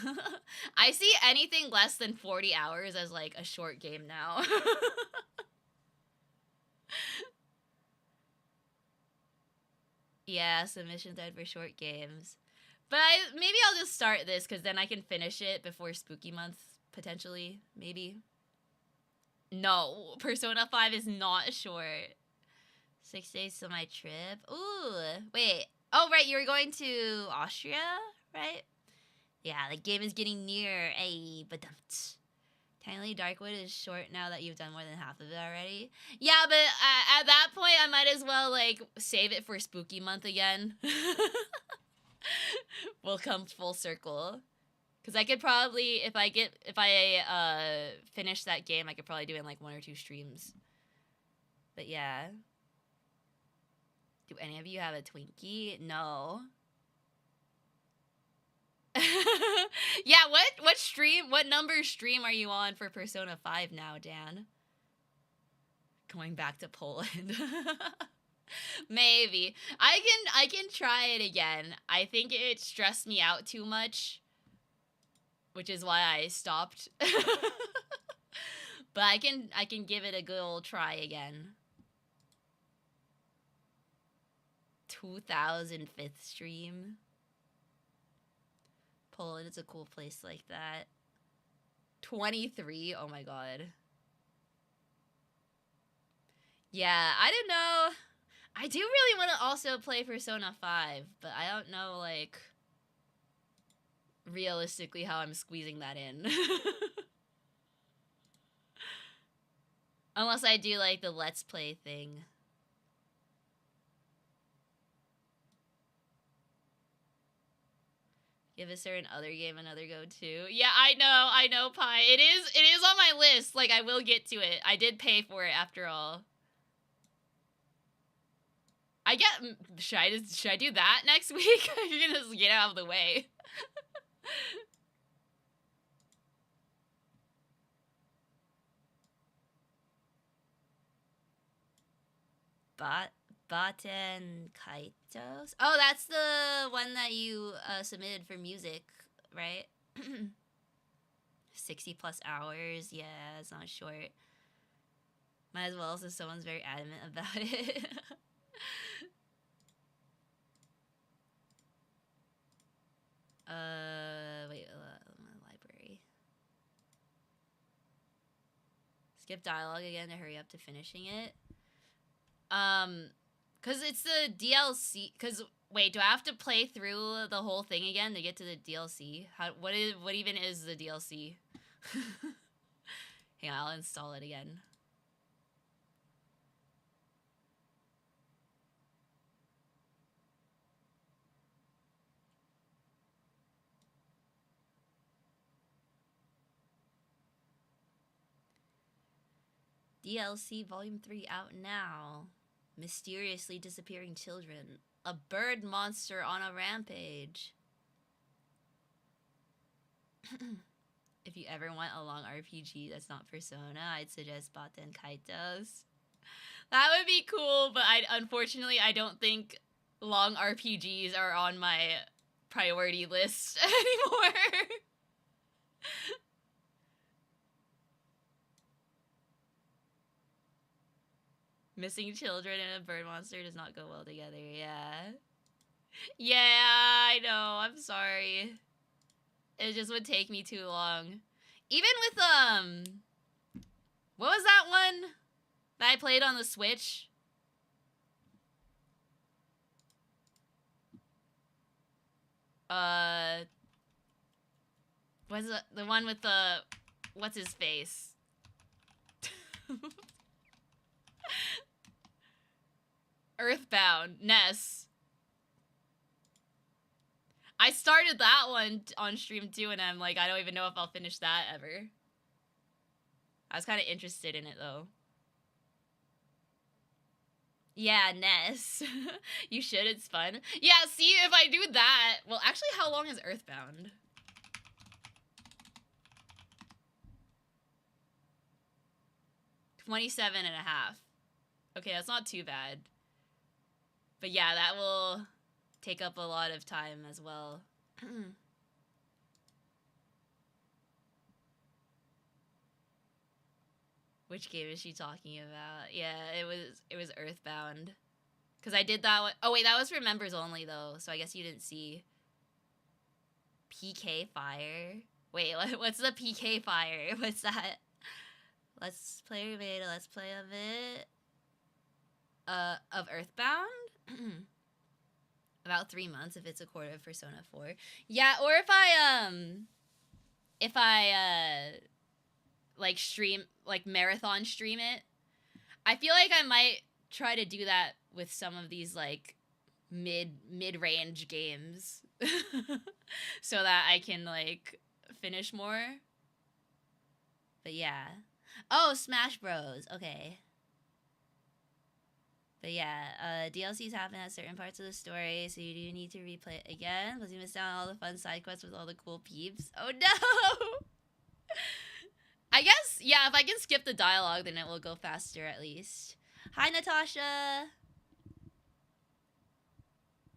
I see anything less than 40 hours as like a short game now. Yeah, submission time for short games. But maybe I'll just start this, because then I can finish it before Spooky Month, potentially. Maybe. No, Persona 5 is not short. 6 days to my trip. Ooh, wait. Oh, right, you were going to Austria, right? Yeah, the game is getting near. Ay, but technically Darkwood is short now that you've done more than half of it already. Yeah, but at that point, I might as well, like, save it for Spooky Month again. We'll come full circle. Because I could probably, if I finish that game, I could probably do it in, like, 1 or 2 streams. But yeah. Do any of you have a Twinkie? No. Yeah, what number stream are you on for Persona 5 now, Dan? Going back to Poland. Maybe. I can try it again. I think it stressed me out too much, which is why I stopped. But I can give it a good old try again. 2005th stream. Poland is a cool place like that. 23? Oh my god. Yeah, I don't know. I do really want to also play Persona 5, but I don't know, like, realistically how I'm squeezing that in. Unless I do, like, the Let's Play thing. Give a certain other game another go too. Yeah, I know, Pi. It is on my list. Like, I will get to it. I did pay for it after all. Should I do that next week? You're gonna just get out of the way. Baten Kaitos? Oh, that's the one that you submitted for music, right? 60 plus hours. Yeah, it's not short. Might as well, since someone's very adamant about it. Wait, my library. Skip dialogue again to hurry up to finishing it. Cause it's the DLC. Cause wait, do I have to play through the whole thing again to get to the DLC? What even is the DLC? Hang on, I'll install it again. DLC Volume 3 out now. Mysteriously disappearing children. A bird monster on a rampage. If you ever want a long RPG that's not Persona, I'd suggest Baten Kaitos. That would be cool, but unfortunately I don't think long RPGs are on my priority list anymore. Missing children and a bird monster does not go well together, yeah. Yeah, I know, I'm sorry. It just would take me too long. Even with, what was that one that I played on the Switch? Was it the one with the, what's his face? Earthbound, Ness. I started that one on stream too, and I'm like, I don't even know if I'll finish that ever. I was kind of interested in it though. Yeah, Ness. You should, it's fun. Yeah, see, if I do that... Well, actually, how long is Earthbound? $27.5. Okay, that's not too bad. But yeah, that will take up a lot of time as well. Which game is she talking about? Yeah, it was Earthbound. Cause I did that one. Oh wait, that was for members only though, so I guess you didn't see. PK Fire. Wait, what's the PK Fire? What's that? Let's play made a let's play of it. Of Earthbound. About 3 months if it's a quarter of Persona 4. Yeah, or if I like stream, like marathon stream it. I feel like I might try to do that with some of these like mid-range games so that I can like finish more. But yeah. Oh, Smash Bros. Okay. But yeah, DLCs happen at certain parts of the story, so you do need to replay it again, plus you miss out on all the fun side quests with all the cool peeps. Oh no! I guess, yeah, if I can skip the dialogue, then it will go faster at least. Hi, Natasha!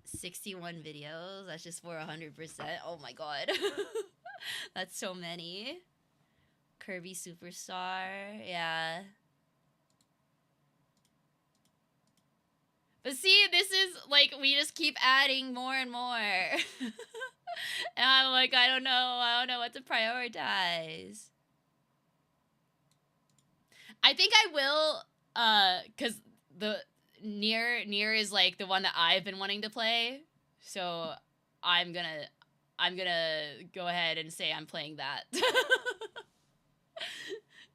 61 videos, that's just for 100%. Oh my god. That's so many. Kirby Superstar, yeah. But see, this is, like, we just keep adding more and more. And I'm like, I don't know what to prioritize. I think I will, because the Nier is, like, the one that I've been wanting to play. So I'm gonna go ahead and say I'm playing that.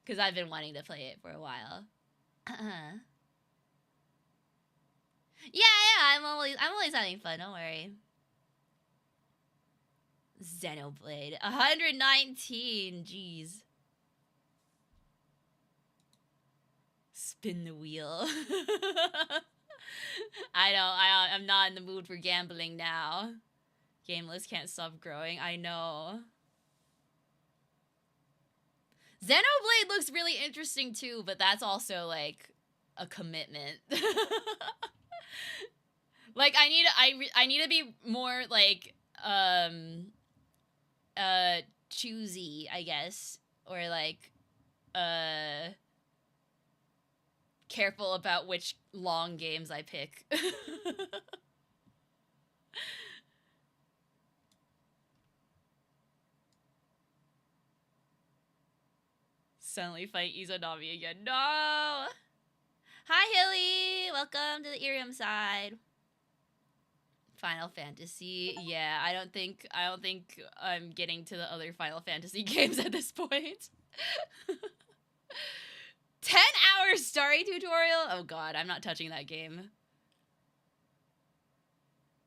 Because I've been wanting to play it for a while. Yeah, I'm always having fun, don't worry. Xenoblade. 119, jeez. Spin the wheel. I'm not in the mood for gambling now. Gameless can't stop growing, I know. Xenoblade looks really interesting too, but that's also like a commitment. Like I need to be more like choosy, I guess, or like careful about which long games I pick. Suddenly fight Izanami again. No! Hi, Hilly! Welcome to the Irium side. Final Fantasy. Yeah, I don't think I'm getting to the other Final Fantasy games at this point. 10-hour story tutorial? Oh god, I'm not touching that game.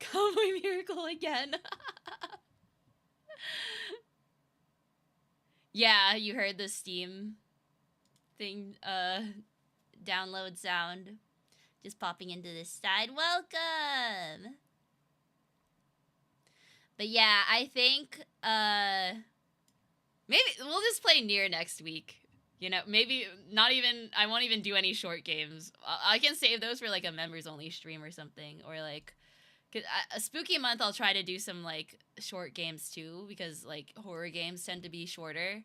Cowboy Miracle again. Yeah, you heard the Steam thing, download sound. Just popping into this side. Welcome! But yeah, I think, maybe we'll just play Nier next week. You know, maybe not even, I won't even do any short games. I can save those for, like, a members-only stream or something. Or, like, a spooky month, I'll try to do some, like, short games, too. Because, like, horror games tend to be shorter.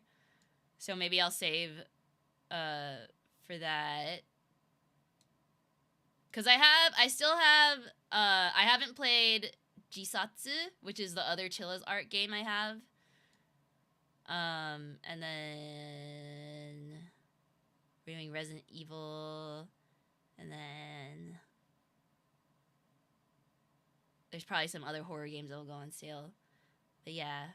So maybe I'll save, for that. Because I still have, I haven't played Jisatsu, which is the other Chilla's art game I have. And then we're doing Resident Evil, and then there's probably some other horror games that will go on sale. But yeah.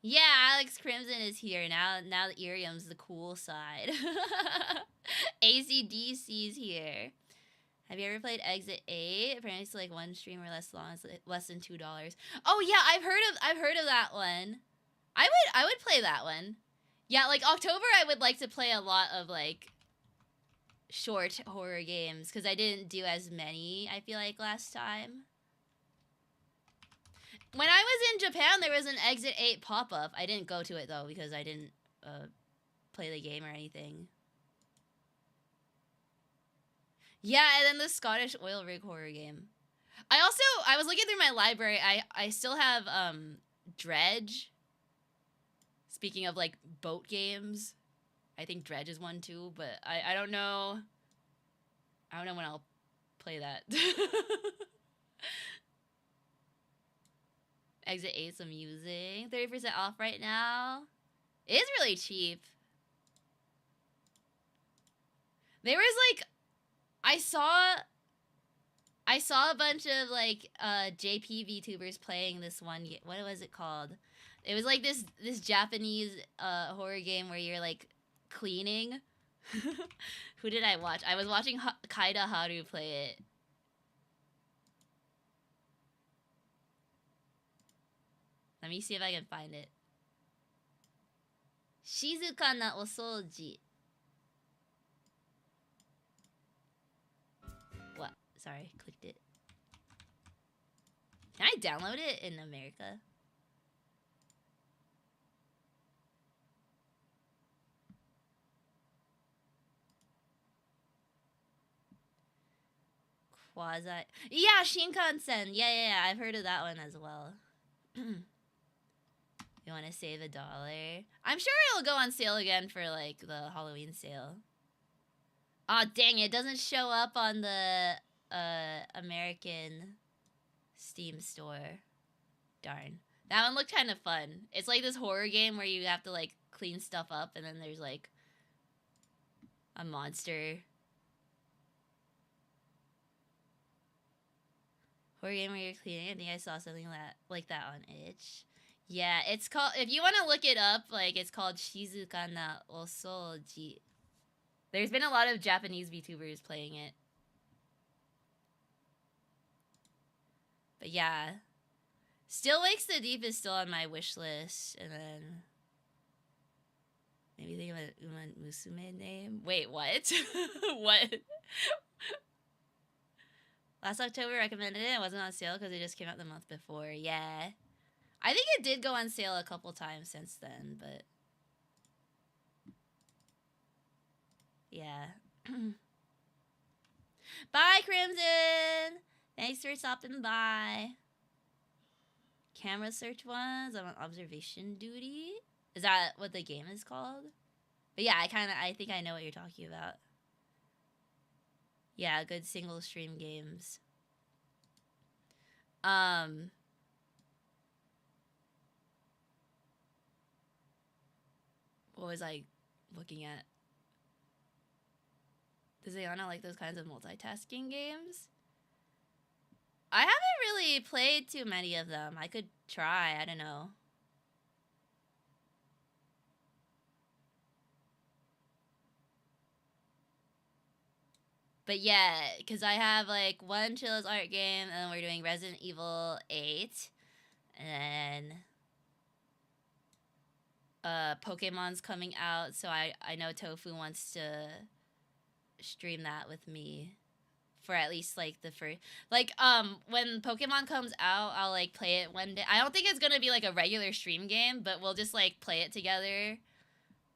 Yeah, Alex Crimson is here now. Now the Irium's the cool side. ACDC's here. Have you ever played Exit 8? Apparently it's like one stream or less long. It's less than $2. Oh yeah, I've heard of that one. I would play that one. Yeah, like October I would like to play a lot of like short horror games because I didn't do as many, I feel like, last time. When I was in Japan, there was an Exit 8 pop-up. I didn't go to it though because I didn't play the game or anything. Yeah, and then the Scottish oil rig horror game. I was looking through my library. I still have Dredge. Speaking of like boat games, I think Dredge is one too, but I don't know. I don't know when I'll play that. Exit 8's amusing. 30% off right now. It is really cheap. There was like I saw a bunch of like JP VTubers playing this one. What was it called? It was like this Japanese horror game where you're like cleaning. Who did I watch? I was watching Kaida Haru play it. Let me see if I can find it. Shizuka na Osouji. What? Sorry, clicked it. Can I download it in America? Quasi. Yeah, Shinkansen. Yeah. I've heard of that one as well. You want to save $1? I'm sure it'll go on sale again for like the Halloween sale. Aw, dang it. It doesn't show up on the American Steam store. Darn. That one looked kind of fun. It's like this horror game where you have to like clean stuff up and then there's like a monster. Horror game where you're cleaning. I think I saw something like that on Itch. Yeah, it's called, if you want to look it up, like, it's called Shizuka na Osouji. There's been a lot of Japanese VTubers playing it. But yeah. Still Wakes the Deep is still on my wish list. And then maybe think of an Uma Musume name. Wait, what? What? Last October recommended it. It wasn't on sale because it just came out the month before. Yeah. I think it did go on sale a couple times since then, but yeah. Bye, Crimson! Thanks for stopping by. Camera search ones. I'm on observation duty. Is that what the game is called? But yeah, I think I know what you're talking about. Yeah, good single stream games. What was I looking at? Does Ayana like those kinds of multitasking games? I haven't really played too many of them. I could try. I don't know. But yeah, because I have like one Chill's art game, and then we're doing Resident Evil 8. And then Pokemon's coming out, so I know Tofu wants to stream that with me for at least like the first, like when Pokemon comes out, I'll like play it one day. I don't think it's gonna be like a regular stream game, but we'll just like play it together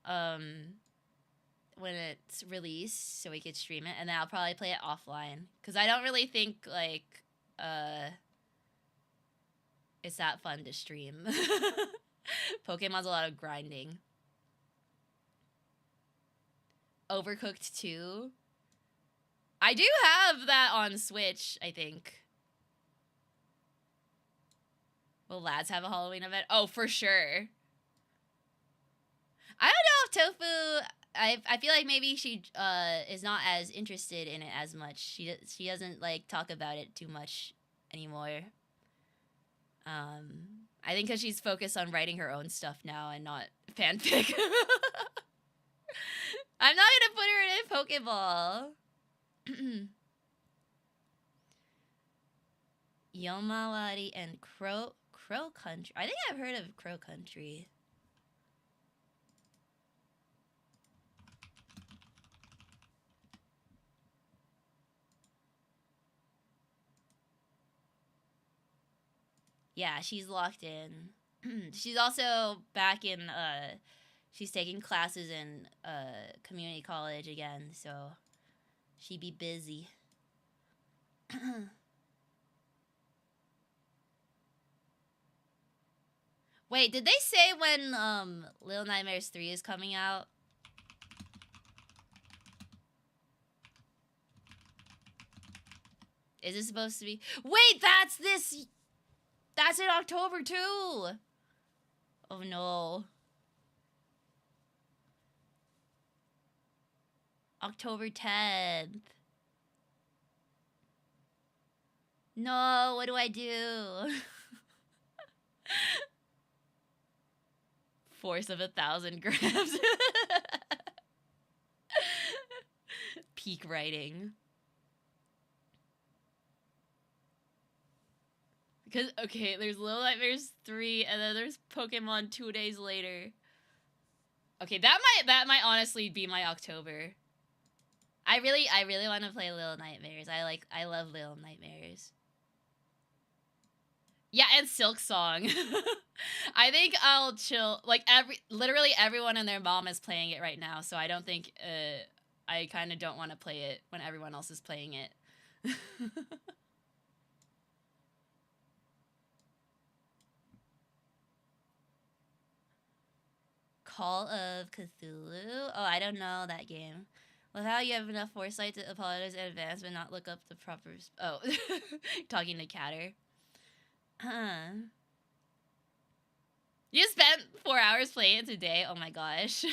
when it's released, so we could stream it, and then I'll probably play it offline because I don't really think like it's that fun to stream. Pokemon's a lot of grinding. Overcooked 2. I do have that on Switch, I think. Will lads have a Halloween event? Oh, for sure. I don't know if Tofu... I feel like maybe she is not as interested in it as much. She doesn't, like, talk about it too much anymore. I think because she's focused on writing her own stuff now and not fanfic. I'm not gonna put her in Pokeball. Yomawari and Crow Country. I think I've heard of Crow Country. Yeah, she's locked in. She's also back in she's taking classes in community college again, so she be busy. Wait, did they say when Little Nightmares 3 is coming out? Is it supposed to be? Wait, that's in October too. Oh no. October 10th. No, what do I do? Force of 1,000 grams. Peak writing. Because, okay, there's Little Nightmares 3, and then there's Pokemon 2 days later. Okay, that might honestly be my October. I really want to play Little Nightmares. I love Little Nightmares. Yeah, and Silk Song. I think I'll chill. Like literally everyone and their mom is playing it right now, so I don't think I kind of don't want to play it when everyone else is playing it. Call of Cthulhu? Oh, I don't know that game. Well, how you have enough foresight to apologize in advance but not look up the proper... Oh, talking to Catter. You spent 4 hours playing it today? Oh my gosh.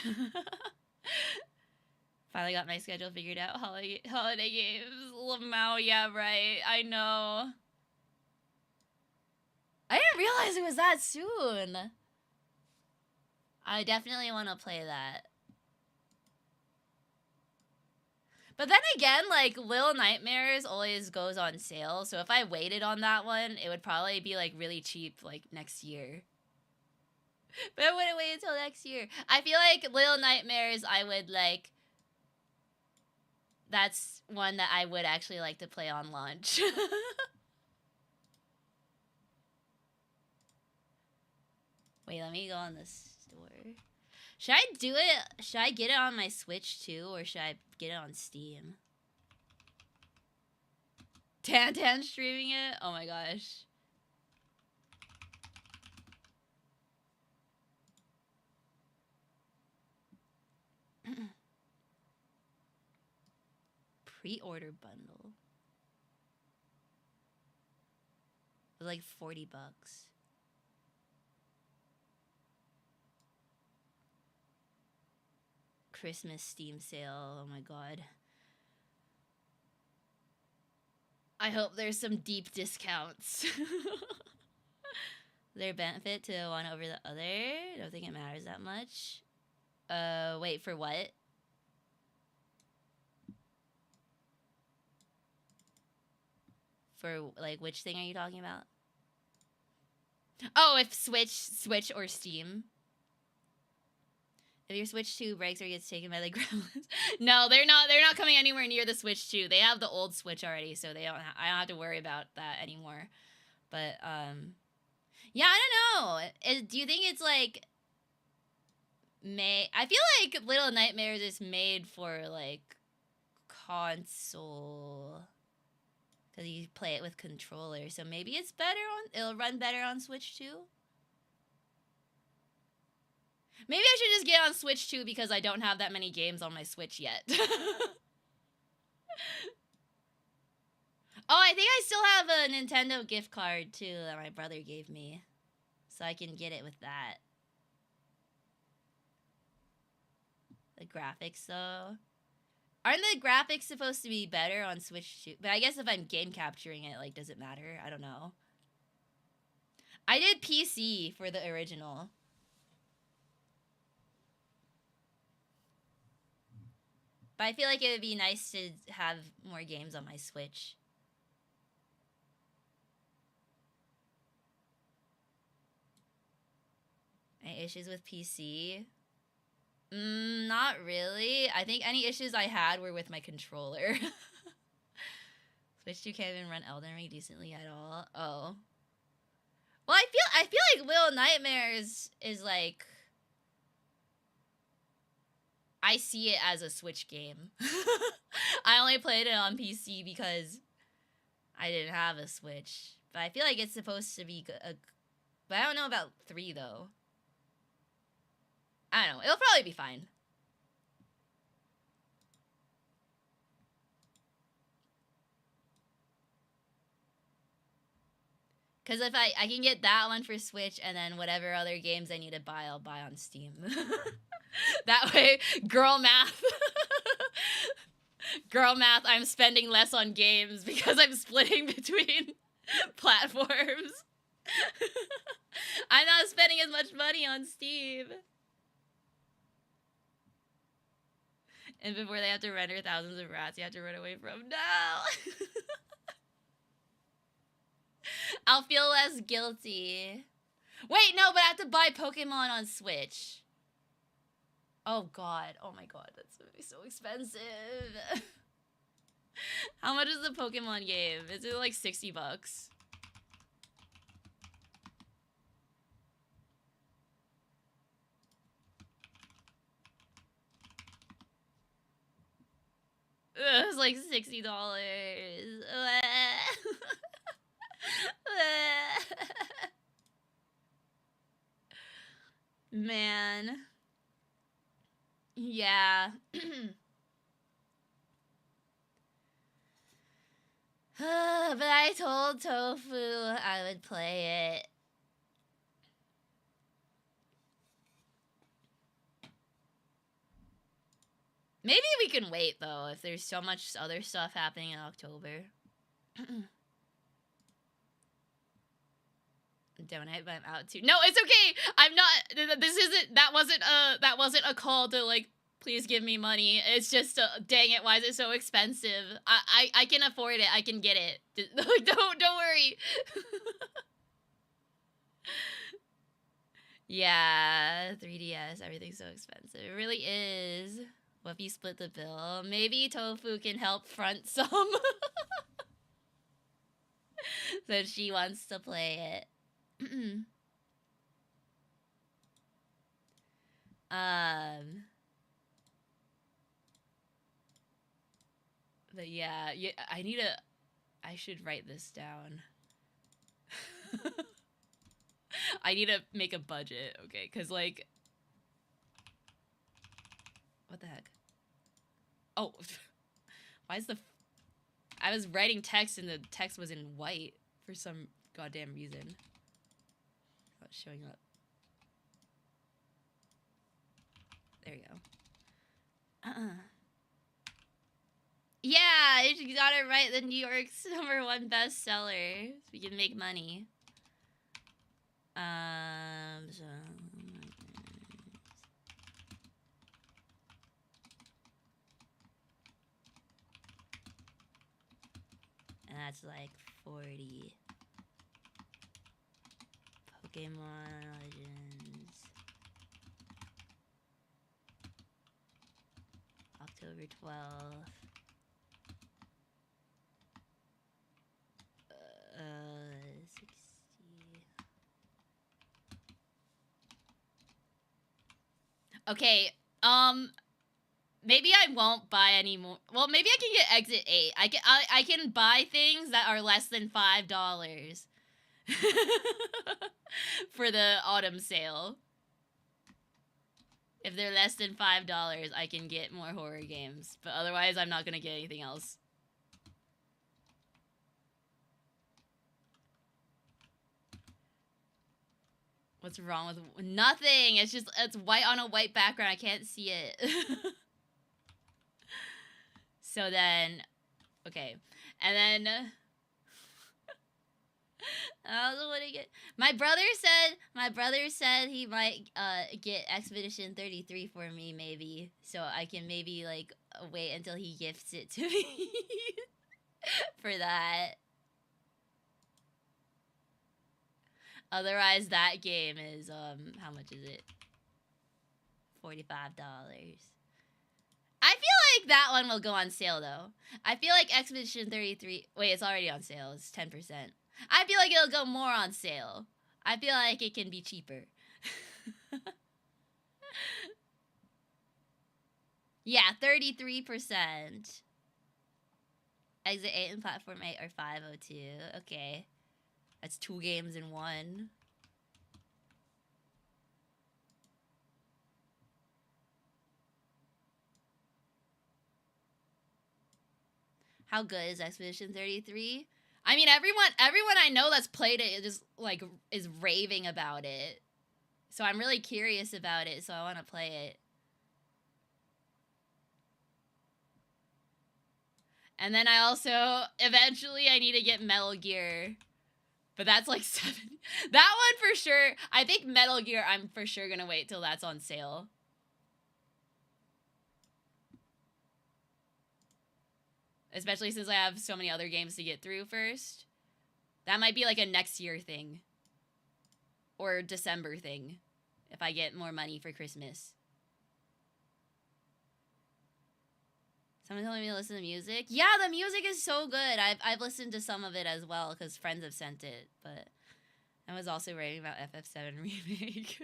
Finally got my schedule figured out. Holiday games. Lamau, yeah, right. I know. I didn't realize it was that soon. I definitely want to play that. But then again, like, Little Nightmares always goes on sale, so if I waited on that one, it would probably be, like, really cheap, like, next year. But I wouldn't wait until next year. I feel like Little Nightmares, I would, like... That's one that I would actually like to play on launch. Wait, let me go on the store. Should I do it? Should I get it on my Switch too, or should I get it on Steam? Tan streaming it? Oh my gosh. Pre-order bundle. It was like $40. Christmas Steam sale. Oh my god. I hope there's some deep discounts. Is there a benefit to one over the other? I don't think it matters that much. Wait, for what? For, like, which thing are you talking about? Oh, if Switch or Steam. If your Switch 2 breaks or gets taken by the gremlins. No, they're not coming anywhere near the Switch 2. They have the old Switch already, so I don't have to worry about that anymore. But yeah, I don't know. Do you think it's like I feel like Little Nightmares is made for like console, cuz you play it with controller. So maybe it's it'll run better on Switch 2. Maybe I should just get on Switch 2 because I don't have that many games on my Switch yet. Oh, I think I still have a Nintendo gift card too that my brother gave me. So I can get it with that. The graphics though. Aren't the graphics supposed to be better on Switch 2? But I guess if I'm game capturing it, like, does it matter? I don't know. I did PC for the original. But I feel like it would be nice to have more games on my Switch. Any issues with PC? Not really. I think any issues I had were with my controller. Switch 2 can't even run Elden Ring decently at all. Oh. Well, I feel like Little Nightmares is like, I see it as a Switch game. I only played it on PC because I didn't have a Switch. But I feel like it's supposed to be good. But I don't know about 3 though. I don't know. It'll probably be fine. Because if I can get that one for Switch, and then whatever other games I need to buy, I'll buy on Steam. That way, girl math. Girl math, I'm spending less on games because I'm splitting between platforms. I'm not spending as much money on Steam. And before they have to render thousands of rats you have to run away from. No! I'll feel less guilty. Wait, no, but I have to buy Pokemon on Switch. Oh god. Oh my god, that's gonna be so expensive. How much is the Pokemon game? Is it like $60? It's like $60. Man. Yeah. But I told Tofu I would play it. Maybe we can wait, though, if there's so much other stuff happening in October. Donate, but I'm out too. No, it's okay. I'm not. This isn't. That wasn't a call to like. Please give me money. It's just, dang it. Why is it so expensive? I can afford it. I can get it. Don't worry. Yeah, 3DS. Everything's so expensive. It really is. What if you split the bill? Maybe Tofu can help front some. So she wants to play it. But yeah, I should write this down. I need to make a budget, okay? Because, like, what the heck? Oh, why is I was writing text and the text was in white for some goddamn reason. Not showing up. There you go. Yeah, you gotta write the New York's #1 bestseller so we can make money. So... And that's like 40. Pokemon Legends. October 12th. 60. Okay, maybe I won't buy any more. Well, maybe I can get Exit 8. I can buy things that are less than $5 for the autumn sale. If they're less than $5, I can get more horror games. But otherwise, I'm not gonna get anything else. What's wrong with nothing? It's just it's white on a white background. I can't see it. So then, okay, and then I also want to get. My brother said he might get Expedition 33 for me maybe, so I can maybe like wait until he gifts it to me for that. Otherwise, that game is, how much is it? $45. I feel like that one will go on sale, though. I feel like Expedition 33... Wait, it's already on sale. It's 10%. I feel like it'll go more on sale. I feel like it can be cheaper. Yeah, 33%. Exit 8 and Platform 8 are 502. Okay. That's 2 games in 1. How good is Expedition 33? I mean, everyone I know that's played it just like is raving about it. So I'm really curious about it, so I want to play it. And then I also eventually I need to get Metal Gear. But that's like 7. That one for sure. I think Metal Gear, I'm for sure gonna wait till that's on sale. Especially since I have so many other games to get through first. That might be like a next year thing. Or December thing. If I get more money for Christmas. Someone telling me to listen to music? Yeah, the music is so good. I've listened to some of it as well because friends have sent it. But I was also writing about FF7 Remake.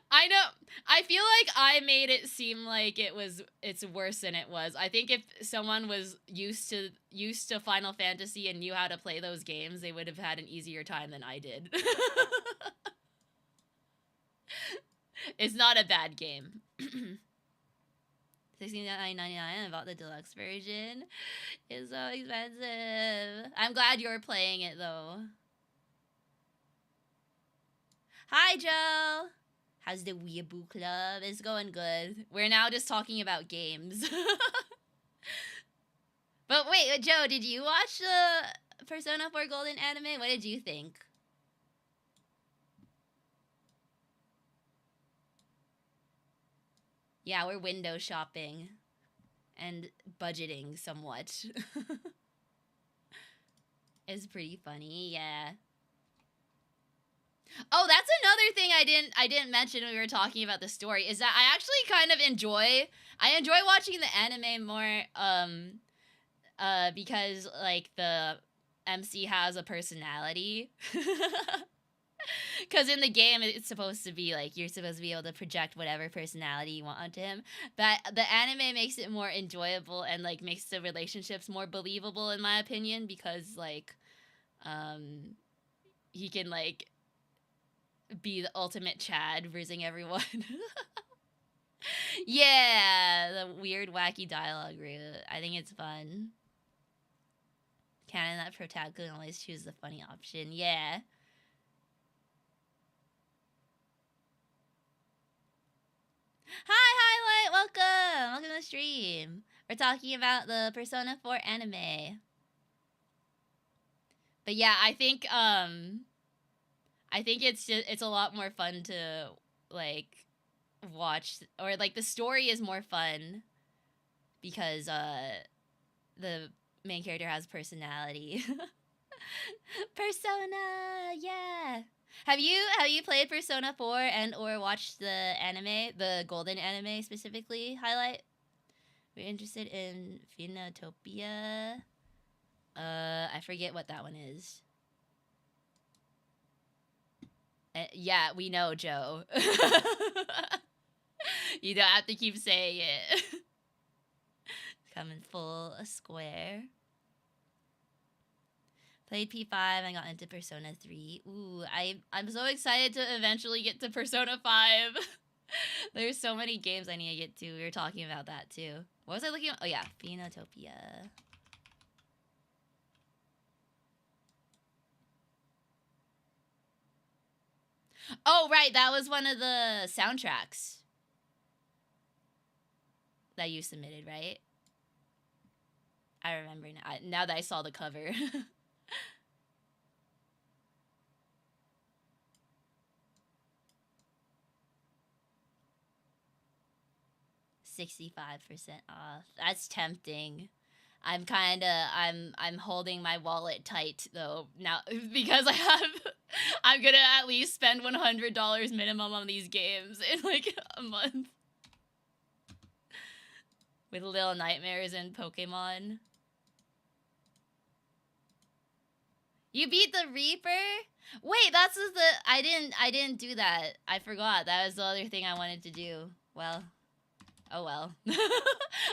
I know. I feel like I made it seem like it's worse than it was. I think if someone was used to Final Fantasy and knew how to play those games, they would have had an easier time than I did. It's not a bad game. $69.99. I bought the deluxe version. It's so expensive. I'm glad you're playing it though. Hi, Joe. How's the Weeaboo Club? It's going good. We're now just talking about games. But wait, Joe, did you watch the Persona 4 Golden anime? What did you think? Yeah, we're window shopping and budgeting somewhat. It's pretty funny, yeah. Oh, that's another thing I didn't mention when we were talking about the story is that I actually kind of enjoy watching the anime more because like the MC has a personality. Because in the game, it's supposed to be like you're supposed to be able to project whatever personality you want onto him. But the anime makes it more enjoyable and like makes the relationships more believable, in my opinion, because like he can like be the ultimate Chad versus everyone. Yeah, the weird, wacky dialogue route. I think it's fun. Canon that protagonist can always choose the funny option. Yeah. Highlight. Welcome to the stream. We're talking about the Persona 4 anime. But yeah, I think it's a lot more fun to like watch, or like the story is more fun because the main character has personality. Persona, yeah. Have you played Persona 4 and or watched the anime, the golden anime specifically? Highlight. We're interested in Phenotopia. I forget what that one is. Yeah, we know, Joe. You don't have to keep saying it. Coming full square. Played P5 and got into Persona 3. Ooh, I'm so excited to eventually get to Persona 5. There's so many games I need to get to. We were talking about that too. What was I looking at? Oh yeah, Phenotopia. Oh right, that was one of the soundtracks that you submitted, right? I remember now that I saw the cover. 65% off. That's tempting. I'm holding my wallet tight though now because I'm gonna at least spend $100 minimum on these games in like a month. With Little Nightmares and Pokemon. You beat the Reaper? Wait, that's the I didn't do that. I forgot. That was the other thing I wanted to do. Well, oh well.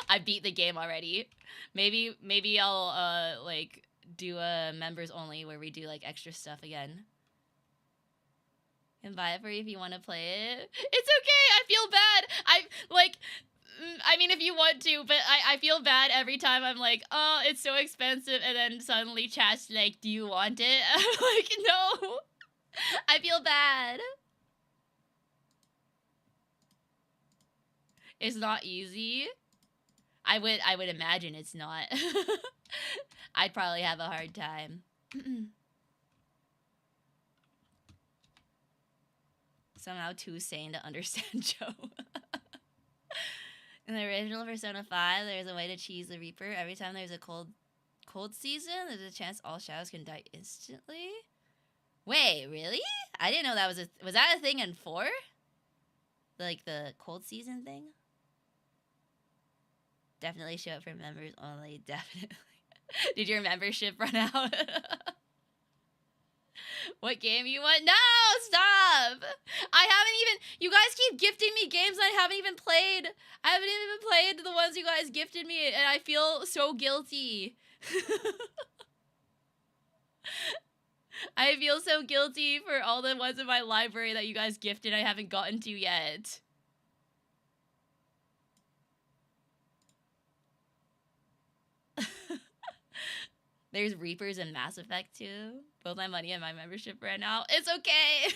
I beat the game already. Maybe I'll like do a members only where we do like extra stuff again. Can buy it for you if you want to play it. It's okay. I feel bad. I mean, if you want to, but I feel bad every time I'm like, oh, it's so expensive, and then suddenly chat's like, do you want it? I'm like, no. I feel bad. It's not easy. I would imagine it's not. I'd probably have a hard time. Somehow too sane to understand Joe. In the original Persona 5, there's a way to cheese the Reaper. Every time there's a cold season, there's a chance all shadows can die instantly. Wait, really? I didn't know that was that a thing in 4? Like the cold season thing? Definitely show up for members only, definitely. Did your membership run out? What game you want? No, stop! I haven't even... You guys keep gifting me games I haven't even played. I haven't even played the ones you guys gifted me, and I feel so guilty. I feel so guilty for all the ones in my library that you guys gifted I haven't gotten to yet. There's Reapers and Mass Effect too. Both my money and my membership ran out. It's okay.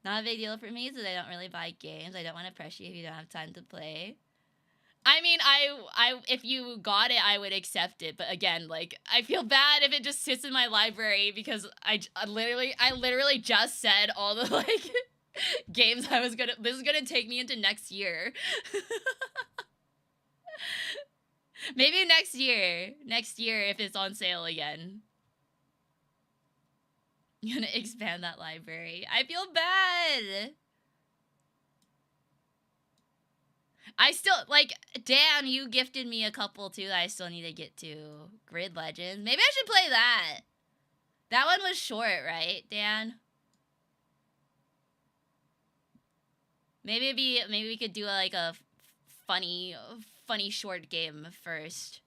Not a big deal for me, so I don't really buy games. I don't want to pressure you if you don't have time to play. I mean, I if you got it, I would accept it. But again, like, I feel bad if it just sits in my library because I literally just said all the like games I was gonna. This is gonna take me into next year. Maybe next year if it's on sale again. I'm gonna expand that library. I feel bad. I still, like, Dan, you gifted me a couple too that I still need to get to. Grid Legends. Maybe I should play that. That one was short, right, Dan? Maybe we could do like a funny short game first.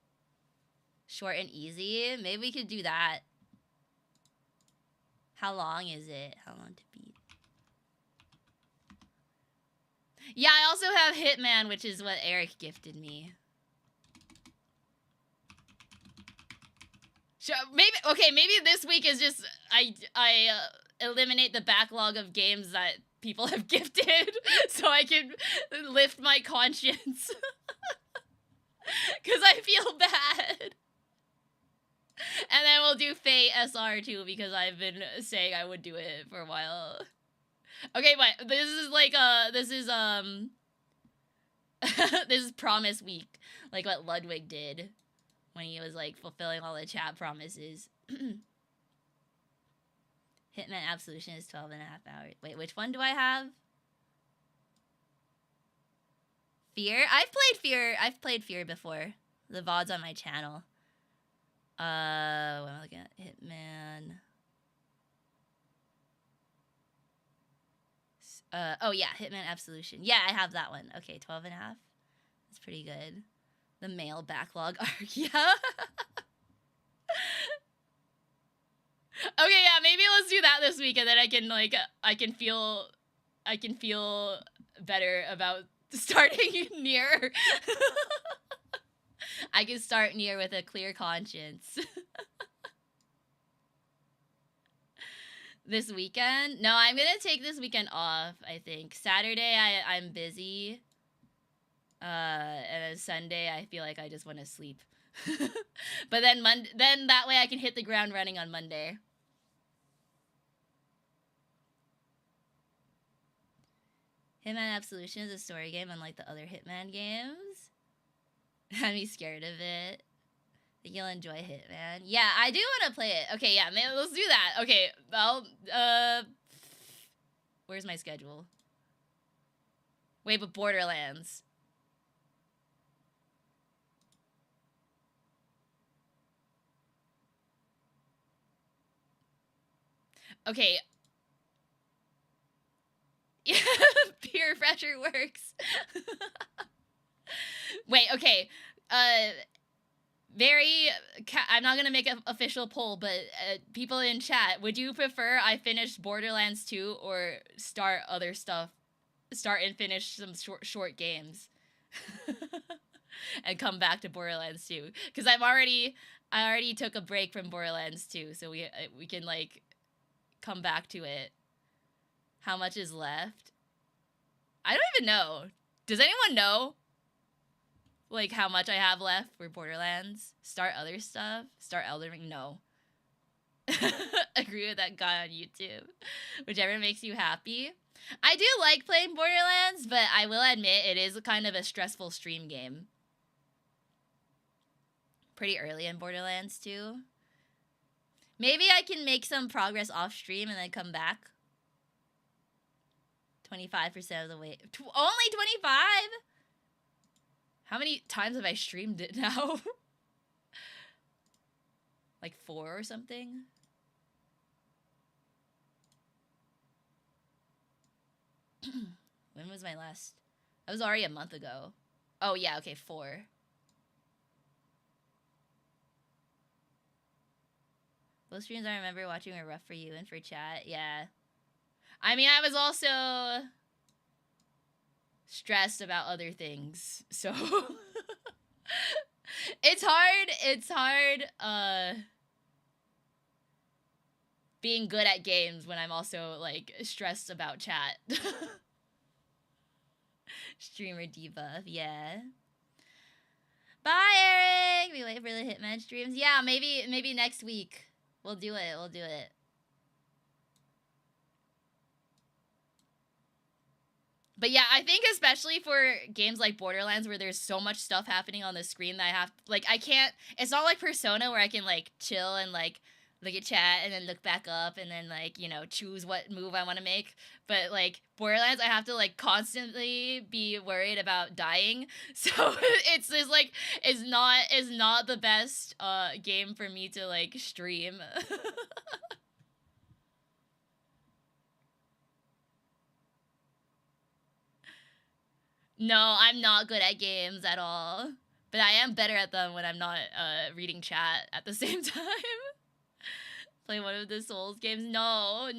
Short and easy. Maybe we could do that. How long is it? How long to beat? Yeah, I also have Hitman, which is what Eric gifted me. Sure, maybe this week is just I eliminate the backlog of games that people have gifted so I can lift my conscience. Because I feel bad. And then we'll do Fate SR too, because I've been saying I would do it for a while. Okay, but this is like, this is promise week, like what Ludwig did when he was like fulfilling all the chat promises. Hitman Absolution is 12 and a half hours. Wait, which one do I have? Fear? I've played Fear before. The VOD's on my channel. What am I looking at? Hitman. Oh yeah, Hitman Absolution. Yeah, I have that one. Okay, 12 and a half. That's pretty good. The male backlog arc, yeah. Okay, yeah, maybe let's do that this week, and then I can feel better about starting near. I can start near with a clear conscience. This weekend? No, I'm gonna take this weekend off, I think. Saturday, I'm busy. And then Sunday, I feel like I just want to sleep. But then then that way I can hit the ground running on Monday. Hitman Absolution is a story game unlike the other Hitman games. I'd be scared of it. I think you'll enjoy Hitman. Yeah, I do want to play it. Okay, yeah, maybe let's do that. Okay, where's my schedule? Wait, but Borderlands. Okay. Yeah, peer pressure works. Wait, okay. I'm not gonna make an official poll, but people in chat, would you prefer I finish Borderlands 2 or start other stuff? Start and finish some short games. And come back to Borderlands 2. Because I already took a break from Borderlands 2, so we can, like, come back to it. How much is left? I don't even know. Does anyone know? Like, how much I have left for Borderlands? Start other stuff? Start Elden Ring? No. Agree with that guy on YouTube. Whichever makes you happy. I do like playing Borderlands, but I will admit it is kind of a stressful stream game. Pretty early in Borderlands, too. Maybe I can make some progress off stream and then come back. 25% of the way. Only 25? How many times have I streamed it now? Like 4 or something? When was my last? That was already a month ago. Oh, yeah, okay, 4. Those streams I remember watching were rough for you and for chat. Yeah. I mean, I was also stressed about other things. So it's hard being good at games when I'm also like stressed about chat. Streamer debuff, yeah. Bye, Eric. We wait for the Hitman streams. Yeah, maybe next week. We'll do it. But yeah, I think especially for games like Borderlands where there's so much stuff happening on the screen that I have, like, I can't, it's not like Persona where I can, like, chill and, like, look at chat and then look back up and then, like, you know, choose what move I want to make. But, like, Borderlands, I have to, like, constantly be worried about dying. So it's just, like, it's not the best game for me to, like, stream. No, I'm not good at games at all. But I am better at them when I'm not reading chat at the same time. Play one of the Souls games? No.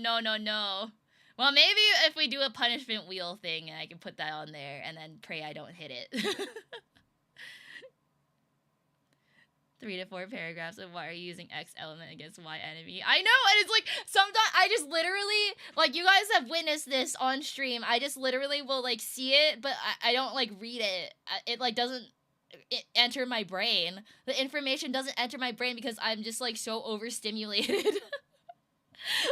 Well, maybe if we do a punishment wheel thing, I can put that on there and then pray I don't hit it. 3 to 4 paragraphs of why are you using X element against Y enemy. I know, and it's like, sometimes I just literally, like, you guys have witnessed this on stream. I just literally will, like, see it, but I don't, like, read it. It, like, doesn't enter my brain. The information doesn't enter my brain because I'm just, like, so overstimulated.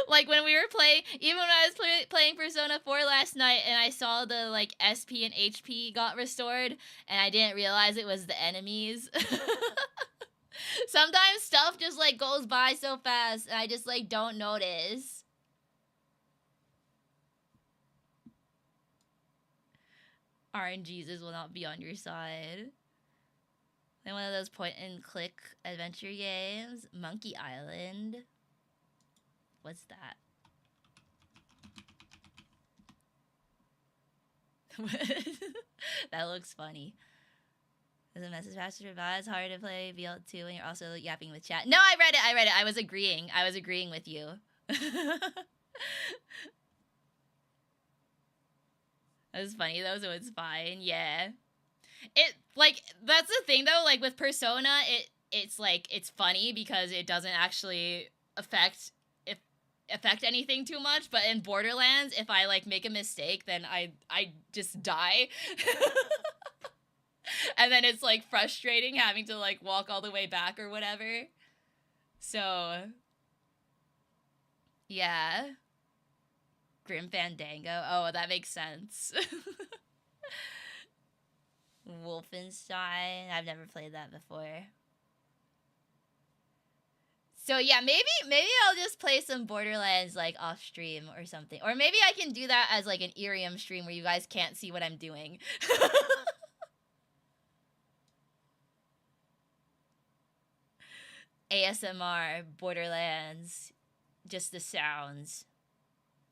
Like, when we were playing, even when I was playing Persona 4 last night, and I saw the, like, SP and HP got restored, and I didn't realize it was the enemies. Sometimes stuff just, like, goes by so fast, and I just, like, don't notice. RNGesus will not be on your side. Then one of those point-and-click adventure games. Monkey Island. What's that? That looks funny. There's a message faster to buy. It's hard to play BL2 when you're also yapping with chat. No, I read it. I was agreeing with you. That was funny though, so it's fine. Yeah. It, like, that's the thing though, like with Persona, it's like, it's funny because it doesn't actually affect anything too much, but in Borderlands, if I, like, make a mistake, then I just die. And then it's, like, frustrating having to, like, walk all the way back or whatever. So, yeah. Grim Fandango. Oh, that makes sense. Wolfenstein. I've never played that before. So yeah, maybe I'll just play some Borderlands, like, off stream or something. Or maybe I can do that as, like, an Irium stream where you guys can't see what I'm doing. ASMR, Borderlands, just the sounds.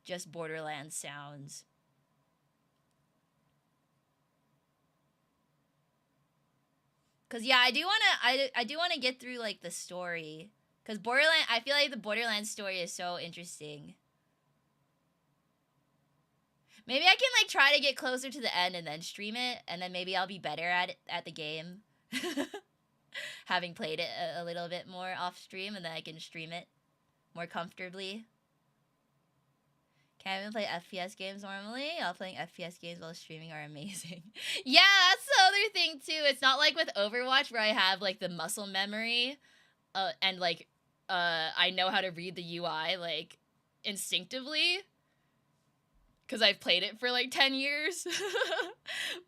Just Borderlands sounds. Cause yeah, I do wanna get through, like, the story. Cause I feel like the Borderlands story is so interesting. Maybe I can, like, try to get closer to the end and then stream it, and then maybe I'll be better at the game. Having played it a little bit more off stream, and then I can stream it more comfortably. Can't even play FPS games normally. All playing FPS games while streaming are amazing. Yeah, that's the other thing too. It's not like with Overwatch where I have, like, the muscle memory, and, like, I know how to read the UI, like, instinctively. Because I've played it for, like, 10 years.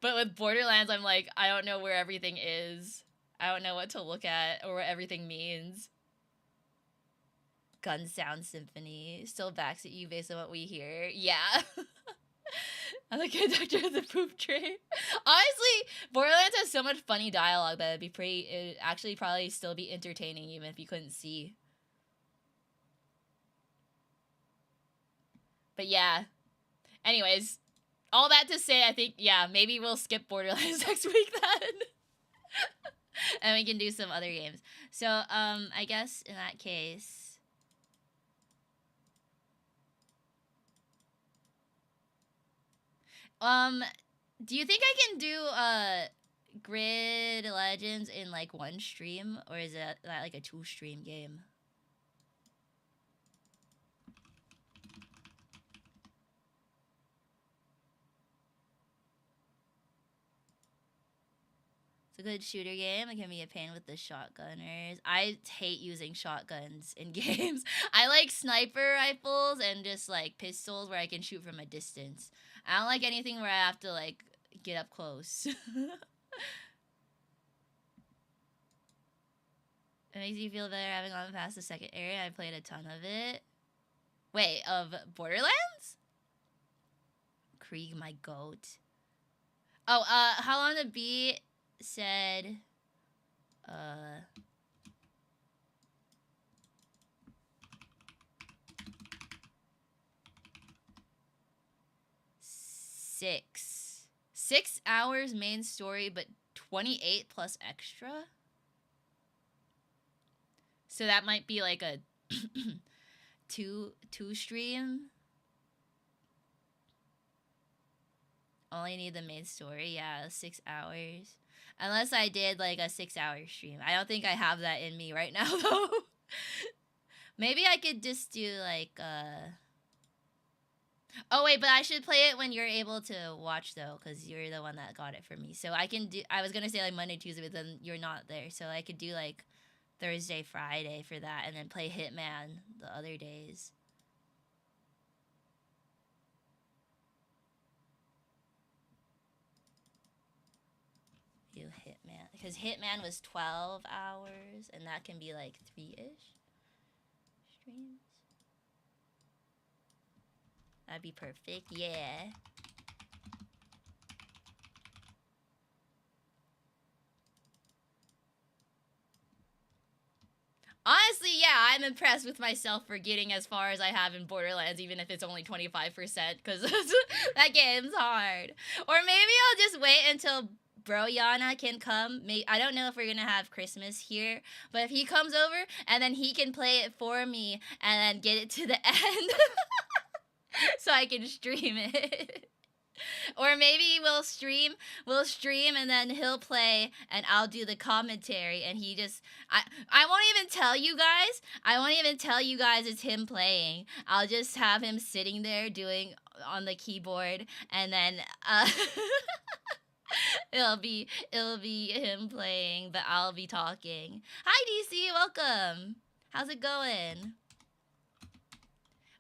But with Borderlands, I'm like, I don't know where everything is. I don't know what to look at or what everything means. Gun Sound Symphony. Still backs at you based on what we hear. Yeah. I'm the conductor of the poop train. Honestly, Borderlands has so much funny dialogue that it'd actually probably still be entertaining even if you couldn't see. But yeah. Anyways, all that to say, I think, yeah, maybe we'll skip Borderlands next week then. And we can do some other games. So, I guess in that case... do you think I can do, Grid Legends in, like, one stream? Or is that like, a 2-stream game? It's a good shooter game. It can be a pain with the shotgunners. I hate using shotguns in games. I like sniper rifles and just, like, pistols where I can shoot from a distance. I don't like anything where I have to, like, get up close. It makes you feel better having gone past the second area. I played a ton of it. Wait, of Borderlands? Krieg, my goat. Oh, How Long to Beat said, 6 hours main story, but 28 plus extra? So that might be like a two stream. Only need the main story. Yeah, 6 hours. Unless I did like a 6-hour stream. I don't think I have that in me right now though. Maybe I could just do like oh wait, but I should play it when you're able to watch though, because you're the one that got it for me. So I can do, I was gonna say like Monday, Tuesday, but then you're not there. So I could do like Thursday, Friday for that, and then play Hitman the other days. Do Hitman, because Hitman was 12 hours, and that can be like 3-ish streams. That'd be perfect, yeah. Honestly, yeah, I'm impressed with myself for getting as far as I have in Borderlands, even if it's only 25%, because that game's hard. Or maybe I'll just wait until Bro Yana can come. I don't know if we're gonna have Christmas here, but if he comes over and then he can play it for me and then get it to the end so I can stream it. Or maybe we'll stream and then he'll play and I'll do the commentary and he just I won't even tell you guys. I won't even tell you guys it's him playing. I'll just have him sitting there doing on the keyboard and then it'll be him playing, but I'll be talking. Hi DC, welcome. How's it going?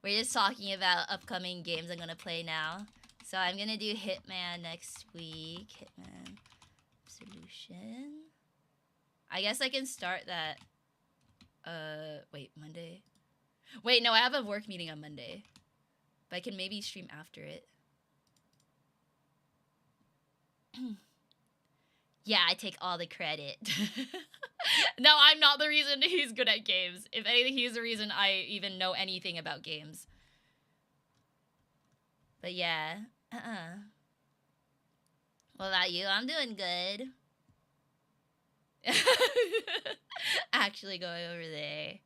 We're just talking about upcoming games I'm gonna play now. So I'm gonna do Hitman next week. Hitman Solution. I guess I can start that. Wait, Monday. Wait, no, I have a work meeting on Monday, but I can maybe stream after it. Yeah, I take all the credit. No, I'm not the reason he's good at games. If anything, he's the reason I even know anything about games. But yeah. What about you? I'm doing good. Actually going over there.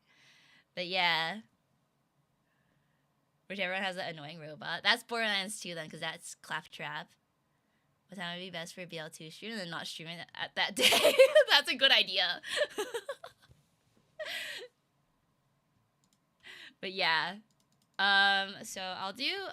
But yeah. Whichever one has that annoying robot. That's Borderlands 2 then, because that's Claptrap. What time would be best for BL2 stream and then not streaming at that day? That's a good idea. But yeah. So I'll do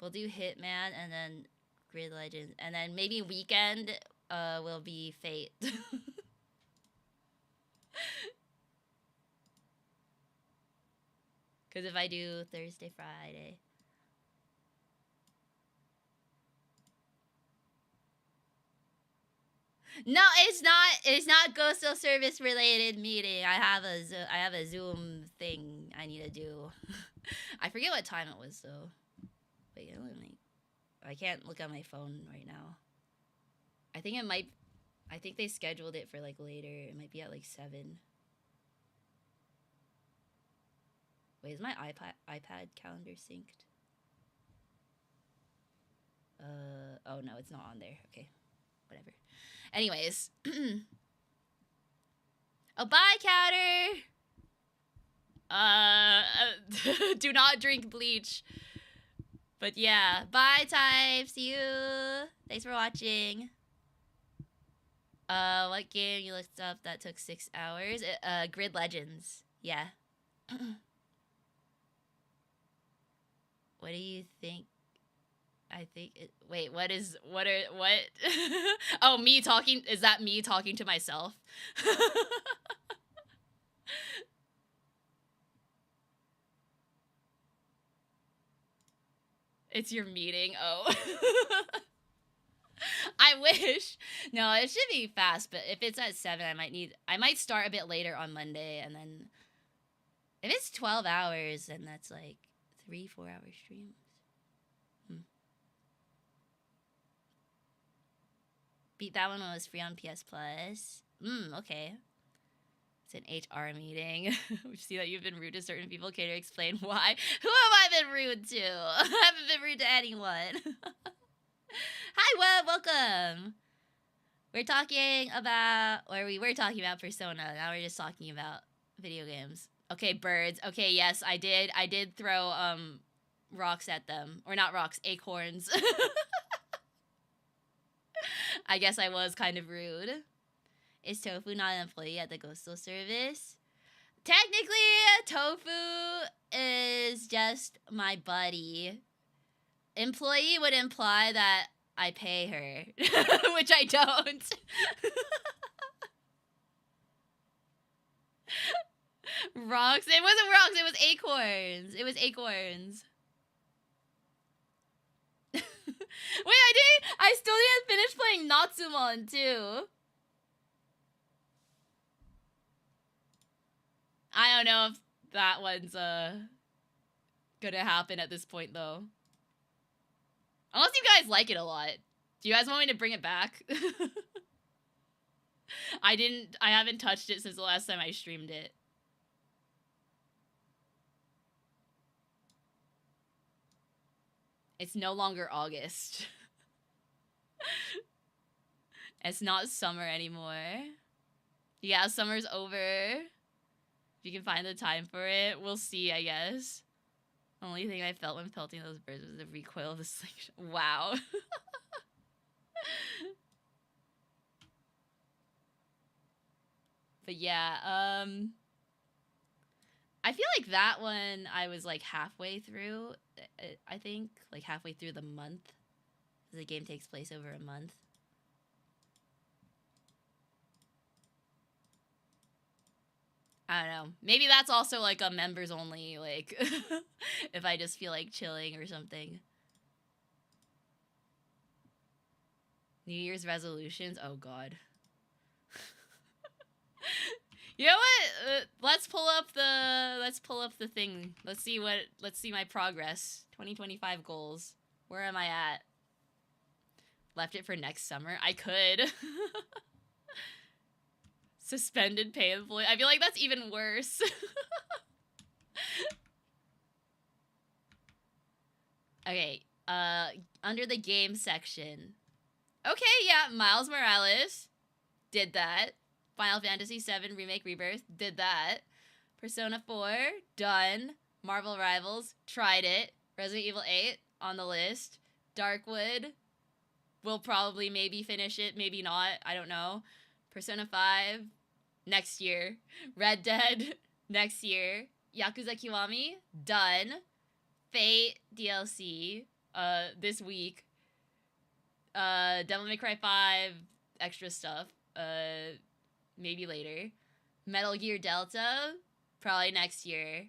we'll do Hitman and then Grid Legends and then maybe weekend will be Fate. Because if I do Thursday, Friday. No, it's not Ghostal service related meeting. I have a Zoom thing I need to do. I forget what time it was though. Wait, I can't look at my phone right now. I think they scheduled it for like later. It might be at like 7. Wait, is my iPad calendar synced? Oh no, it's not on there. Okay, whatever. Anyways. Oh, bye, Counter! Do not drink bleach. But yeah, bye, Type. See you. Thanks for watching. What game you looked up that took 6 hours? Grid Legends. Yeah. What do you think? I think wait, what? Oh, me talking, is that me talking to myself? It's your meeting. Oh. I wish. No, it should be fast, but if it's at 7, I might start a bit later on Monday, and then if it's 12 hours, then that's like 3-4 hour streams. Beat that one when it was free on PS Plus. Okay. It's an HR meeting. We see that you've been rude to certain people. Can you explain why? Who have I been rude to? I haven't been rude to anyone. Hi, Web. Welcome. We were talking about Persona. Now we're just talking about video games. Okay, birds. Okay, yes, I did throw rocks at them. Or not rocks, acorns. I guess I was kind of rude. Is Tofu not an employee at the Ghostal service? Technically, Tofu is just my buddy. Employee would imply that I pay her, which I don't. Rocks? It wasn't rocks, it was acorns. It was acorns. Wait, I still didn't finish playing Natsumon too. I don't know if that one's gonna happen at this point though. Unless you guys like it a lot. Do you guys want me to bring it back? I haven't touched it since the last time I streamed it. It's no longer August. It's not summer anymore. Yeah, summer's over. If you can find the time for it, we'll see, I guess. Only thing I felt when pelting those birds was the recoil of the slingshot. Wow. But yeah, I feel like that one I was like halfway through, I think. Like halfway through the month. The game takes place over a month. I don't know. Maybe that's also like a members only, like, if I just feel like chilling or something. New Year's resolutions? Oh god. You know what? Let's pull up the thing. Let's see my progress. 2025 goals. Where am I at? Left it for next summer? I could. Suspended pay employee. I feel like that's even worse. Okay, under the game section. Okay, yeah, Miles Morales did that. Final Fantasy VII Remake Rebirth did that. Persona 4 done. Marvel Rivals tried it. Resident Evil 8 on the list. Darkwood will probably maybe finish it, maybe not. I don't know. Persona 5 next year. Red Dead next year. Yakuza Kiwami done. Fate DLC this week. Devil May Cry 5 extra stuff maybe later. Metal Gear Delta probably next year.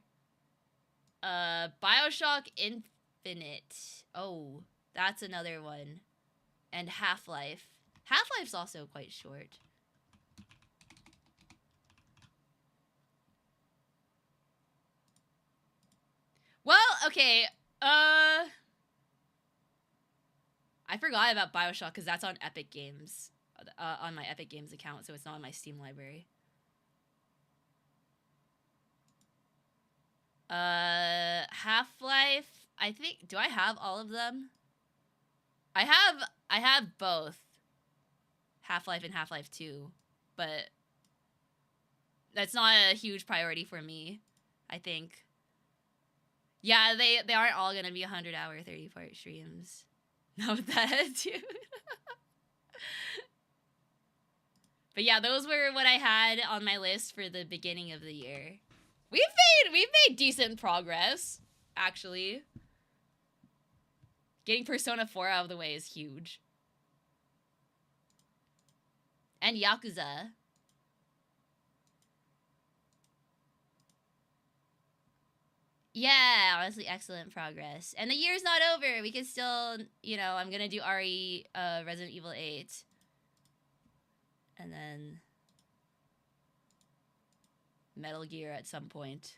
BioShock Infinite. Oh, that's another one. And Half-Life. Half-Life's also quite short. Well, okay. I forgot about BioShock because that's on Epic Games. On my Epic Games account, so it's not on my Steam library. Half-Life. I think. Do I have all of them? I have both. Half-Life and Half-Life 2, but that's not a huge priority for me, I think. Yeah, they aren't all gonna be 100-hour, 30-part streams. Not with that attitude. But yeah, those were what I had on my list for the beginning of the year. We've made decent progress, actually. Getting Persona 4 out of the way is huge. And Yakuza. Yeah, honestly, excellent progress. And the year's not over. We can still, you know, I'm gonna do RE, Resident Evil 8. And then Metal Gear at some point.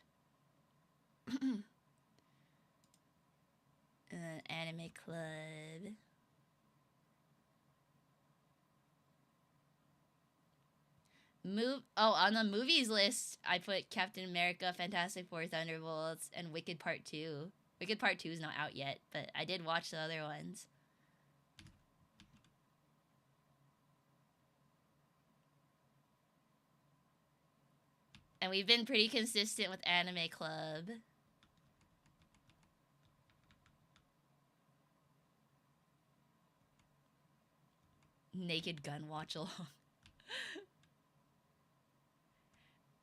And then Anime Club. On the movies list, I put Captain America, Fantastic Four, Thunderbolts, and Wicked Part 2. Wicked Part 2 is not out yet, but I did watch the other ones. And we've been pretty consistent with Anime Club. Naked Gun watch along.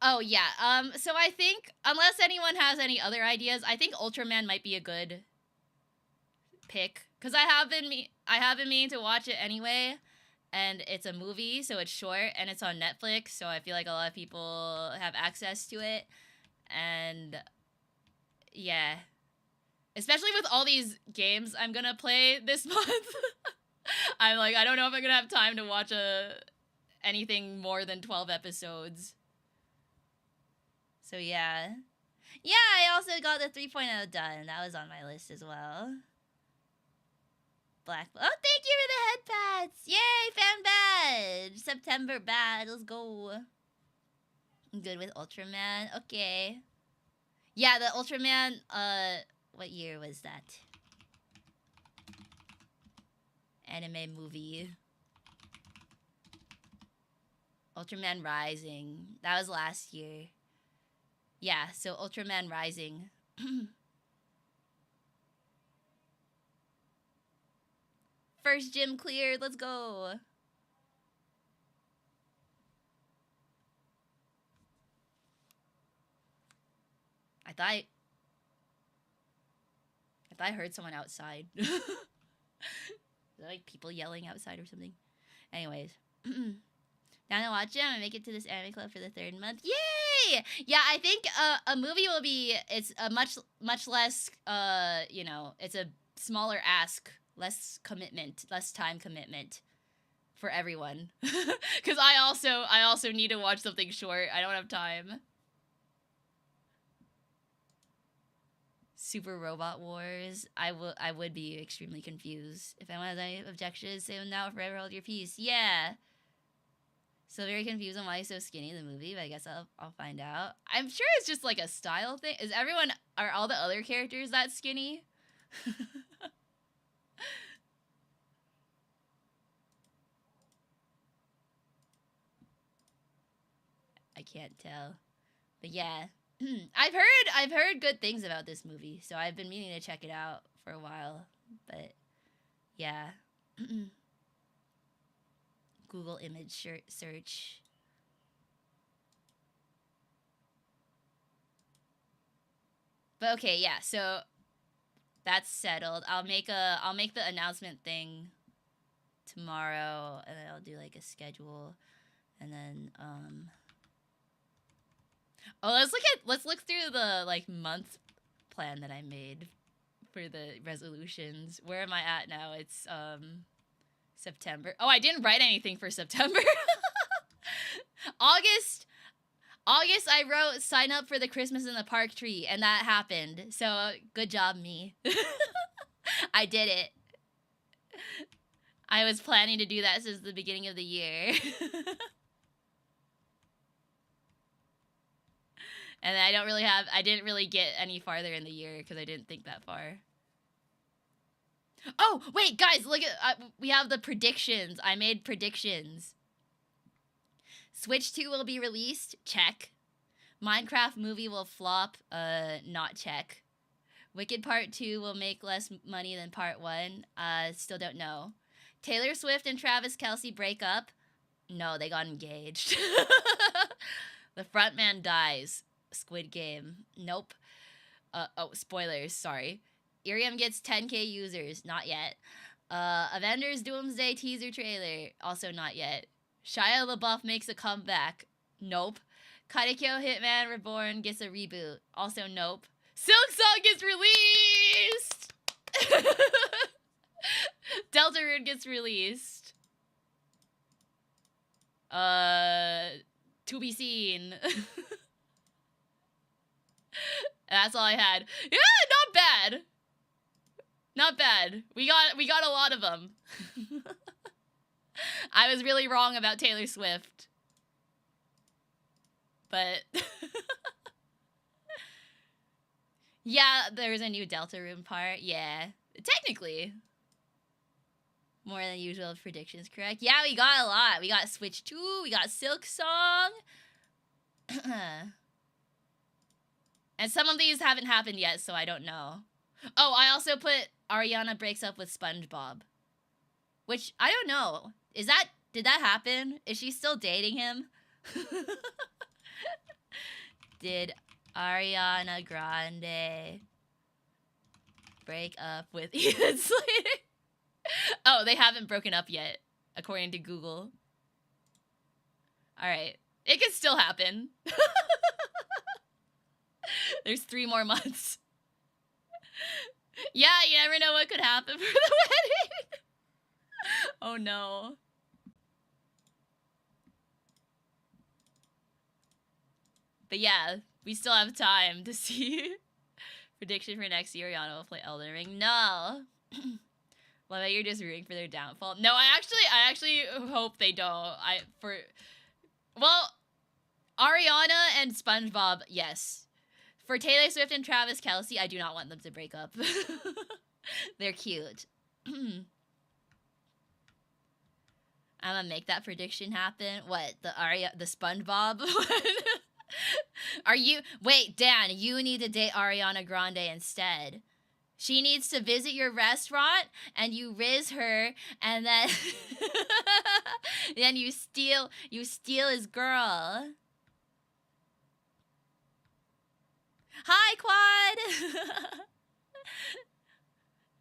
Oh yeah. So I think unless anyone has any other ideas, I think Ultraman might be a good pick cuz I have been meaning to watch it anyway, and it's a movie, so it's short and it's on Netflix, so I feel like a lot of people have access to it. And yeah. Especially with all these games I'm going to play this month. I'm like, I don't know if I'm going to have time to watch anything more than 12 episodes. So yeah. Yeah, I also got the 3.0 done. That was on my list as well. Black. Oh, thank you for the head pats. Yay, fan badge. September badge. Let's go. I'm good with Ultraman. Okay. Yeah, the Ultraman, what year was that? Anime movie. Ultraman Rising. That was last year. Yeah, so Ultraman Rising. First gym cleared. Let's go. I thought I heard someone outside. Is there like people yelling outside or something? Anyways. Now to watch it, I'm gonna make it to this anime club for the 3rd month. Yay! Yeah, I think a movie will be, it's a much less, you know, it's a smaller ask, less commitment, less time commitment for everyone. Because I also need to watch something short. I don't have time. Super Robot Wars. I would be extremely confused. If anyone has any objections, say them now or forever hold your peace. Yeah. So very confused on why he's so skinny in the movie, but I guess I'll find out. I'm sure it's just like a style thing. Are all the other characters that skinny? I can't tell. But yeah. I've heard good things about this movie, so I've been meaning to check it out for a while. But yeah. Google image search. But okay, yeah, so that's settled. I'll make the announcement thing tomorrow, and then I'll do like a schedule, and then oh, let's look through the like month plan that I made for the resolutions. Where am I at now? It's September. Oh, I didn't write anything for September. August I wrote sign up for the Christmas in the Park tree, and that happened. So good job, me. I did it. I was planning to do that since the beginning of the year. And I didn't really get any farther in the year because I didn't think that far. Oh, wait, guys, look at, we have the predictions. I made predictions. Switch 2 will be released. Check. Minecraft movie will flop. Not check. Wicked Part 2 will make less money than Part 1. Still don't know. Taylor Swift and Travis Kelce break up. No, they got engaged. The frontman dies. Squid Game. Nope. Oh, spoilers, sorry. Irium gets 10k users. Not yet. Avengers Doomsday teaser trailer. Also not yet. Shia LaBeouf makes a comeback. Nope. Katekyo Hitman Reborn gets a reboot. Also nope. Silk Song gets released! Deltarune gets released. To be seen. That's all I had. Yeah, not bad. Not bad. We got a lot of them. I was really wrong about Taylor Swift. But yeah, there's a new Deltarune part. Yeah. Technically. More than usual predictions, correct? Yeah, we got a lot. We got Switch 2, we got Silk Song. And some of these haven't happened yet, so I don't know. Oh, I also put Ariana breaks up with SpongeBob. Which, I don't know. Did that happen? Is she still dating him? Did Ariana Grande break up with Ethan Slater? Oh, they haven't broken up yet, according to Google. Alright. It could still happen. There's 3 more months. Yeah, you never know what could happen for the wedding. Oh no. But yeah, we still have time to see. Prediction for next year, Yana will play Elden Ring. No. Well, I bet you're just rooting for their downfall. No, I actually hope they don't. Well, Ariana and SpongeBob, yes. For Taylor Swift and Travis Kelce, I do not want them to break up. They're cute. I'm gonna make that prediction happen. What, the SpongeBob one? Wait, Dan, you need to date Ariana Grande instead. She needs to visit your restaurant, and you riz her, and then then you steal his girl. Hi, Quad.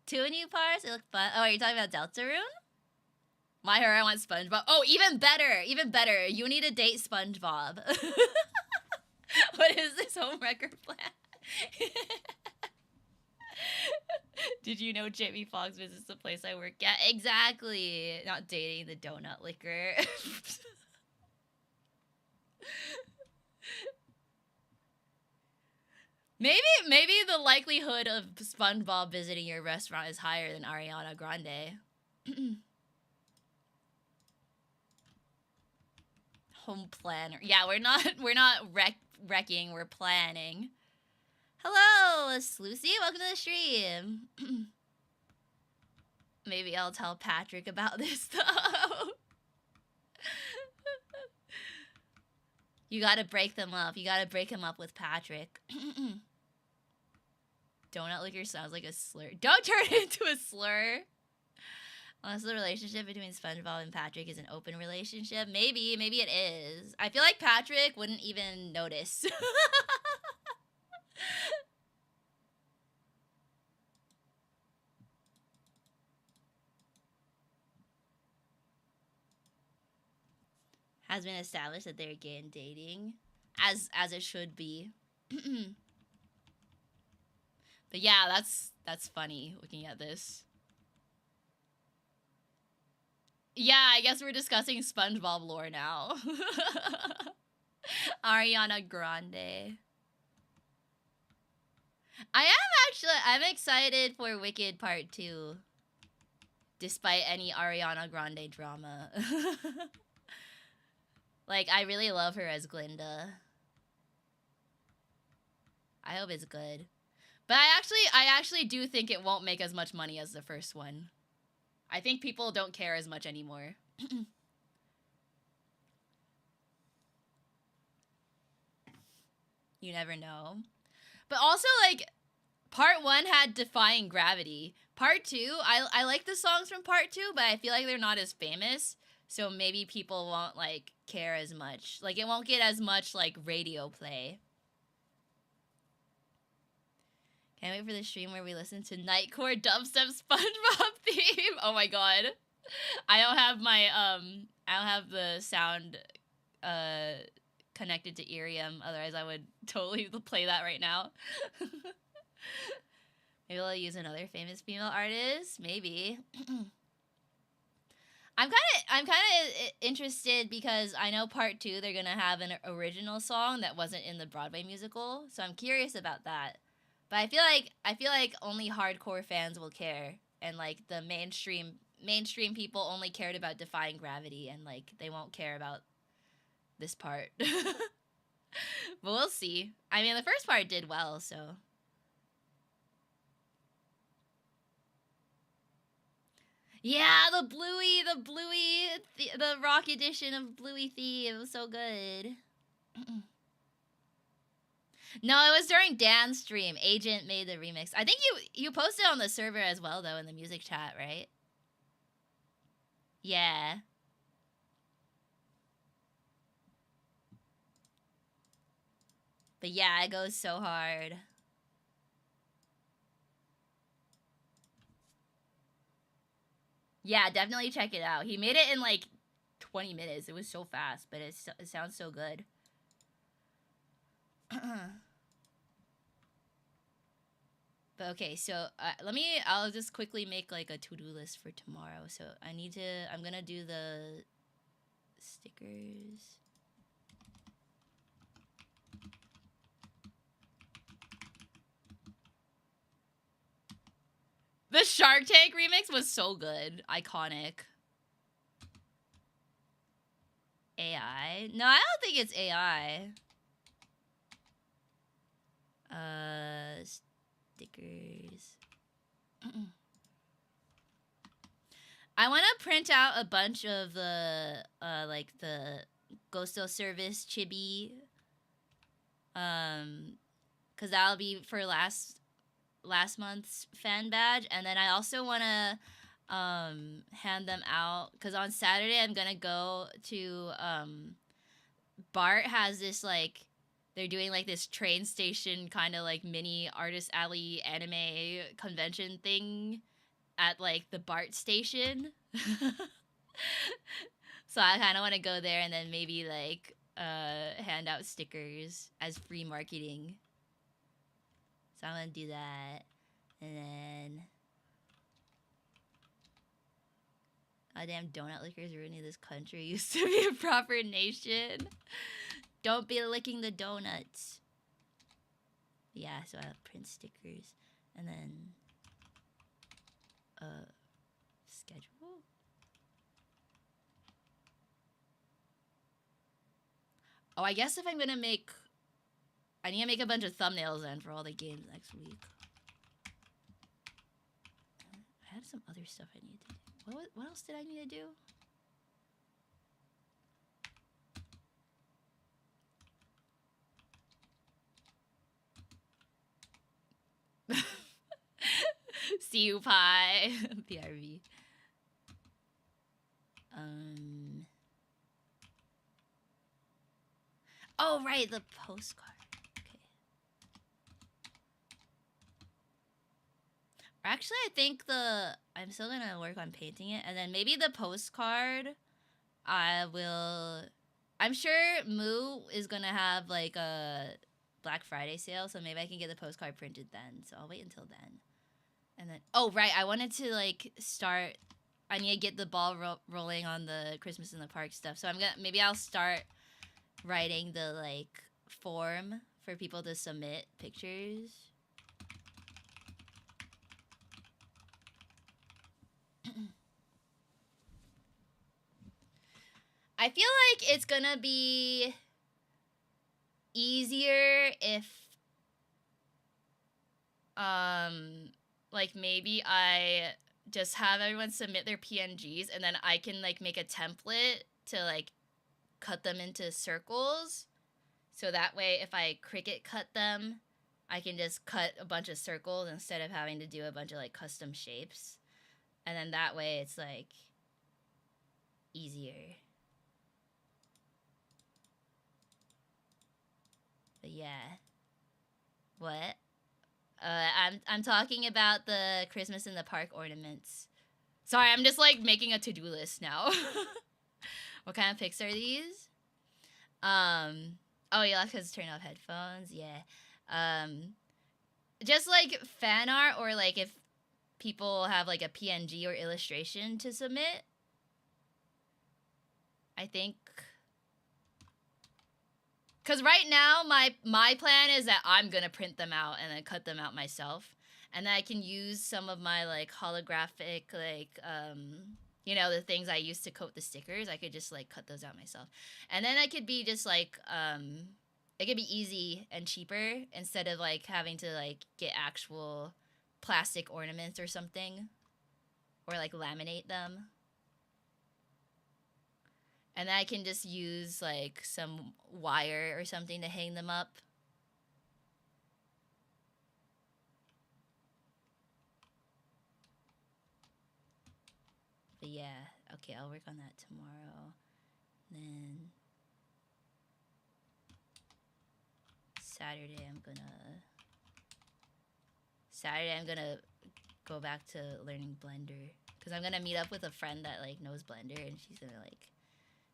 2 new parts. It look fun. Oh, are you talking about Deltarune? My hair, I want SpongeBob. Oh, even better, even better. You need to date SpongeBob. What is this home record plan? Did you know Jamie Foxx visits the place I work at? Exactly. Not dating the donut licker. Maybe the likelihood of SpongeBob visiting your restaurant is higher than Ariana Grande. Home planner. Yeah, we're not wrecking, we're planning. Hello, Lucy. Welcome to the stream. Maybe I'll tell Patrick about this though. You gotta break them up. You gotta break him up with Patrick. Donut liquor sounds like a slur. Don't turn it into a slur. Unless the relationship between SpongeBob and Patrick is an open relationship. Maybe it is. I feel like Patrick wouldn't even notice. Has been established that they're gay and dating, as it should be. But yeah, that's funny looking at this. Yeah, I guess we're discussing SpongeBob lore now. Ariana Grande. I'm excited for Wicked Part 2. Despite any Ariana Grande drama. Like, I really love her as Glinda. I hope it's good. But I actually do think it won't make as much money as the first one. I think people don't care as much anymore. You never know. But also, like, Part 1 had Defying Gravity. Part 2, I like the songs from Part 2, but I feel like they're not as famous. So maybe people won't, like, care as much. Like, it won't get as much, like, radio play. Can't wait for the stream where we listen to Nightcore Dubstep SpongeBob theme. Oh my god. I don't have the sound connected to Eerium. Otherwise, I would totally play that right now. Maybe I'll use another famous female artist. Maybe. I'm kind of interested because I know Part 2 they're gonna have an original song that wasn't in the Broadway musical, so I'm curious about that. But I feel like only hardcore fans will care, and like the mainstream people only cared about Defying Gravity, and like they won't care about this part. But we'll see. I mean, the first part did well, so. Yeah, the rock edition of Bluey theme. It was so good. No, it was during Dan's stream. Agent made the remix. I think you posted on the server as well, though, in the music chat, right? Yeah. But yeah, it goes so hard. Yeah, definitely check it out. He made it in like 20 minutes. It was so fast, but it sounds so good. But okay, so I'll just quickly make like a to-do list for tomorrow. So I'm gonna do the stickers. The Shark Tank remix was so good. Iconic. AI? No, I don't think it's AI. Stickers. I want to print out a bunch of the like the Ghosto Service chibi, cause that'll be for last month's fan badge, and then I also want to hand them out, cause on Saturday I'm gonna go to Bart has this like, they're doing like this train station kind of like mini artist alley anime convention thing at like the Bart station. So I kind of want to go there and then maybe like hand out stickers as free marketing. So I'm gonna do that, and then goddamn donut lickers ruining this country. Used to be a proper nation. Don't be licking the donuts. Yeah, so I have print stickers, and then schedule. Oh, I guess if I'm gonna make, I need to make a bunch of thumbnails then for all the games next week. I had some other stuff I needed to do. What else did I need to do? See you, pie. PRV. Oh, right, the postcard. Okay. Actually, I think I'm still gonna work on painting it, and then maybe the postcard, I'm sure Moo is gonna have like a Black Friday sale, so maybe I can get the postcard printed then. So I'll wait until then. And then, oh right, I wanted to like start. I need to get the ball rolling on the Christmas in the Park stuff. So maybe I'll start writing the like form for people to submit pictures. I feel like it's gonna be easier if like maybe I just have everyone submit their PNGs, and then I can like make a template to like cut them into circles, so that way if I Cricut cut them, I can just cut a bunch of circles instead of having to do a bunch of like custom shapes, and then that way it's like easier. But yeah. What? I'm talking about the Christmas in the Park ornaments. Sorry, I'm just like making a to-do list now. What kind of pics are these? Oh, you left because turn off headphones. Yeah. Just like fan art, or like if people have like a PNG or illustration to submit. I think. Because right now, my plan is that I'm going to print them out and then cut them out myself. And then I can use some of my, like, holographic, like, you know, the things I used to coat the stickers. I could just, like, cut those out myself. And then I could be just, like, it could be easy and cheaper instead of, like, having to, like, get actual plastic ornaments or something. Or, like, laminate them. And then I can just use, like, some wire or something to hang them up. But yeah, okay, I'll work on that tomorrow. Then Saturday I'm gonna go back to learning Blender, because I'm gonna meet up with a friend that like knows Blender, and she's gonna like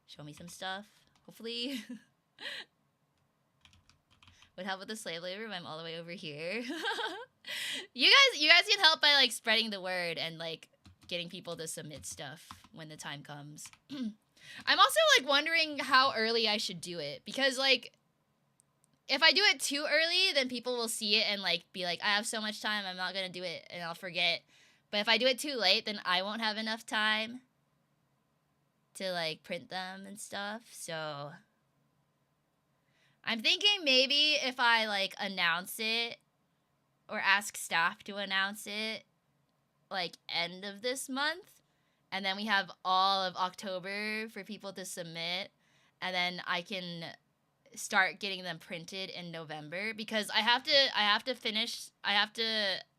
show me some stuff, hopefully. Would help with the slave labor if I'm all the way over here. You guys can help by like spreading the word and like getting people to submit stuff when the time comes. I'm also like wondering how early I should do it, because like if I do it too early, then people will see it and like be like, I have so much time, I'm not gonna do it, and I'll forget. But if I do it too late, then I won't have enough time to like print them and stuff. So I'm thinking maybe if I like announce it or ask staff to announce it like end of this month, and then we have all of October for people to submit, and then I can start getting them printed in November, because I have to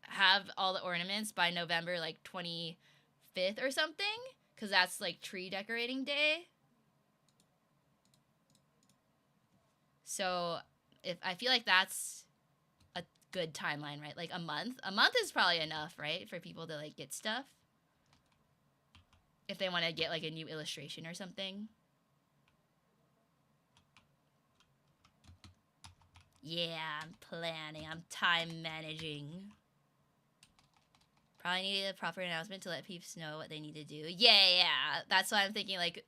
have all the ornaments by November like 25th or something, because that's like tree decorating day. So if I feel like that's a good timeline, right? Like a month is probably enough, right, for people to like get stuff if they want to get like a new illustration or something. Yeah, I'm planning. I'm time managing. Probably need a proper announcement to let peeps know what they need to do. Yeah. That's why I'm thinking like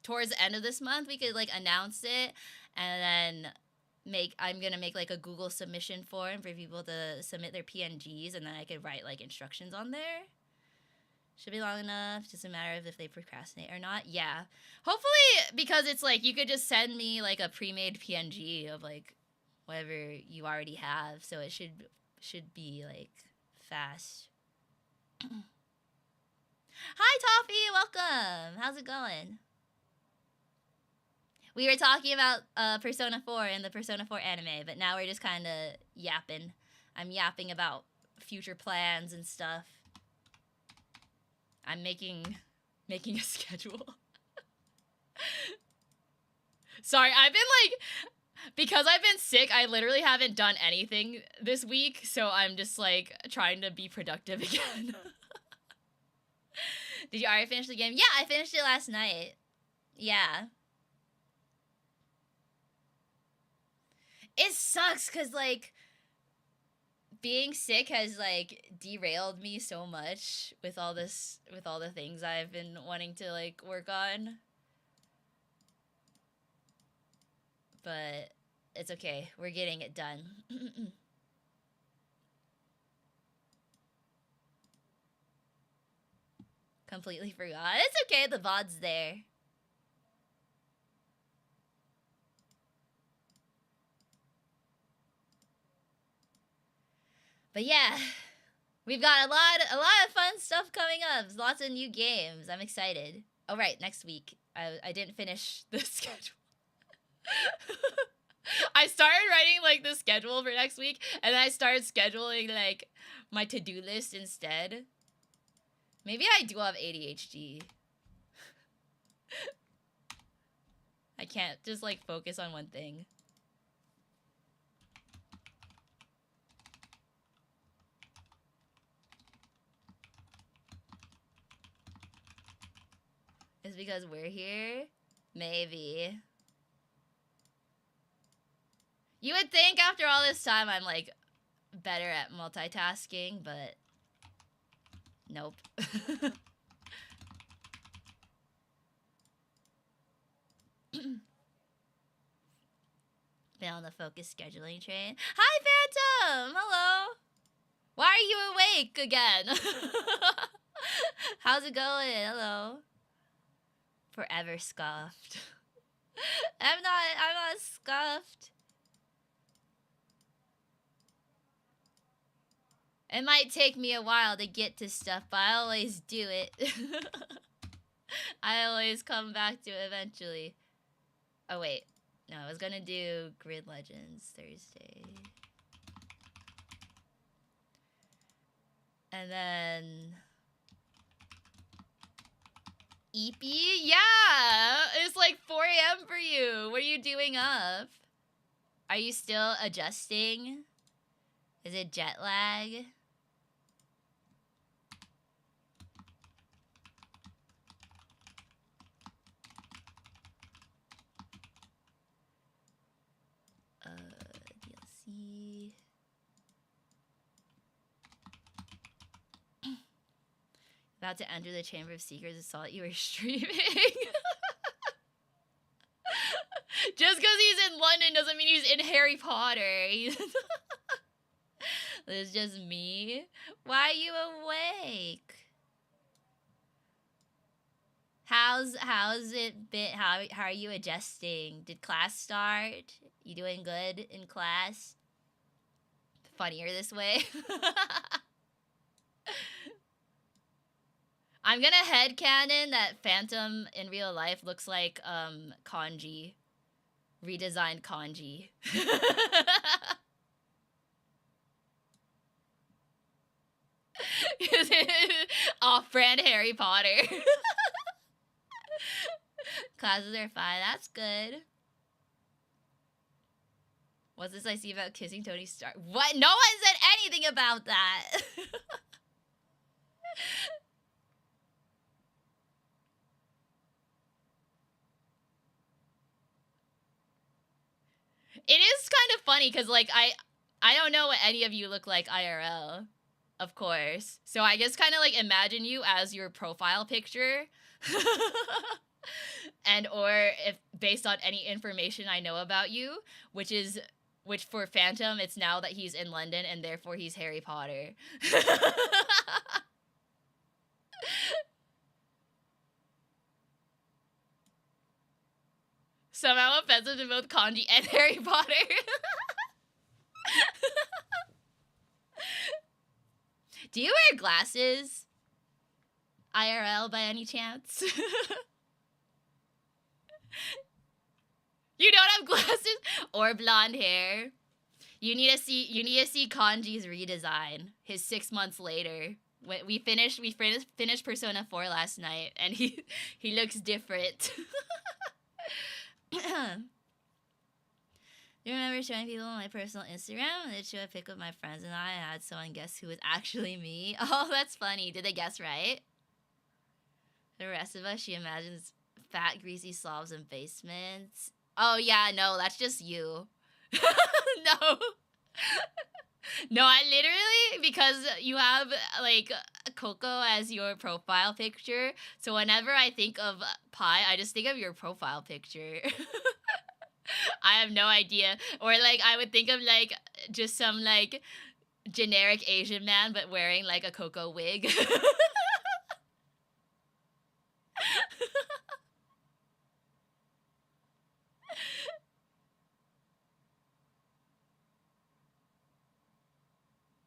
towards the end of this month, we could like announce it, and then I'm gonna make like a Google submission form for people to submit their PNGs, and then I could write like instructions on there. Should be long enough. Just a matter of if they procrastinate or not. Yeah. Hopefully, because it's like you could just send me like a pre-made PNG of like whatever you already have, so it should be like fast. Hi Toffee, welcome. How's it going? We were talking about Persona 4 and the Persona 4 anime, but now we're just kind of yapping. I'm yapping about future plans and stuff. I'm making a schedule. Sorry, I've been like, because I've been sick, I literally haven't done anything this week, so I'm just like trying to be productive again. Did you already finish the game? Yeah, I finished it last night. Yeah. It sucks because like being sick has like derailed me so much with all the things I've been wanting to like work on. But it's okay. We're getting it done. Completely forgot. It's okay. The VOD's there. But yeah, we've got a lot of fun stuff coming up. Lots of new games. I'm excited. Oh right, next week. I didn't finish the schedule. I started writing like the schedule for next week, and then I started scheduling like my to-do list instead. Maybe I do have ADHD. I can't just like focus on one thing. It's because we're here? Maybe. You would think after all this time I'm like better at multitasking, but nope. Been on the focus scheduling train. Hi, Phantom! Hello! Why are you awake again? How's it going? Hello. Forever scuffed. I'm not scuffed. It might take me a while to get to stuff, but I always do it. I always come back to it eventually. Oh wait, no, I was gonna do Grid Legends Thursday. And then Eepy? Yeah! It's like 4 a.m. for you. What are you doing up? Are you still adjusting? Is it jet lag? DLC. About to enter the Chamber of Secrets and saw that you were streaming. Just because he's in London doesn't mean he's in Harry Potter. It's just me. Why are you awake? How's it been? How are you adjusting? Did class start? You doing good in class? Funnier this way. I'm gonna headcanon that Phantom in real life looks like Kanji. Redesigned Kanji. Off-brand Harry Potter. Classes are fine. That's good. What's this I see about kissing Tony Stark? What? No one said anything about that. It is kind of funny because, like, I don't know what any of you look like IRL, of course. So I just kind of, like, imagine you as your profile picture. And or if based on any information I know about you, which for Phantom, it's now that he's in London and therefore he's Harry Potter. Somehow offensive to both Kanji and Harry Potter. Do you wear glasses? IRL by any chance? You don't have glasses or blonde hair. You need to see Kanji's redesign. His 6 months later. We finished Persona 4 last night and he looks different. You remember showing people on my personal Instagram and they'd show a pic of my friends and I had someone guess who was actually me? Oh, that's funny. Did they guess right? The rest of us, she imagines fat, greasy slobs in basements. Oh, yeah, no, that's just you. No. No, I literally, because you have, like, Coco as your profile picture, so whenever I think of pie, I just think of your profile picture. I have no idea. Or, like, I would think of, like, just some, like, generic Asian man, but wearing, like, a Coco wig.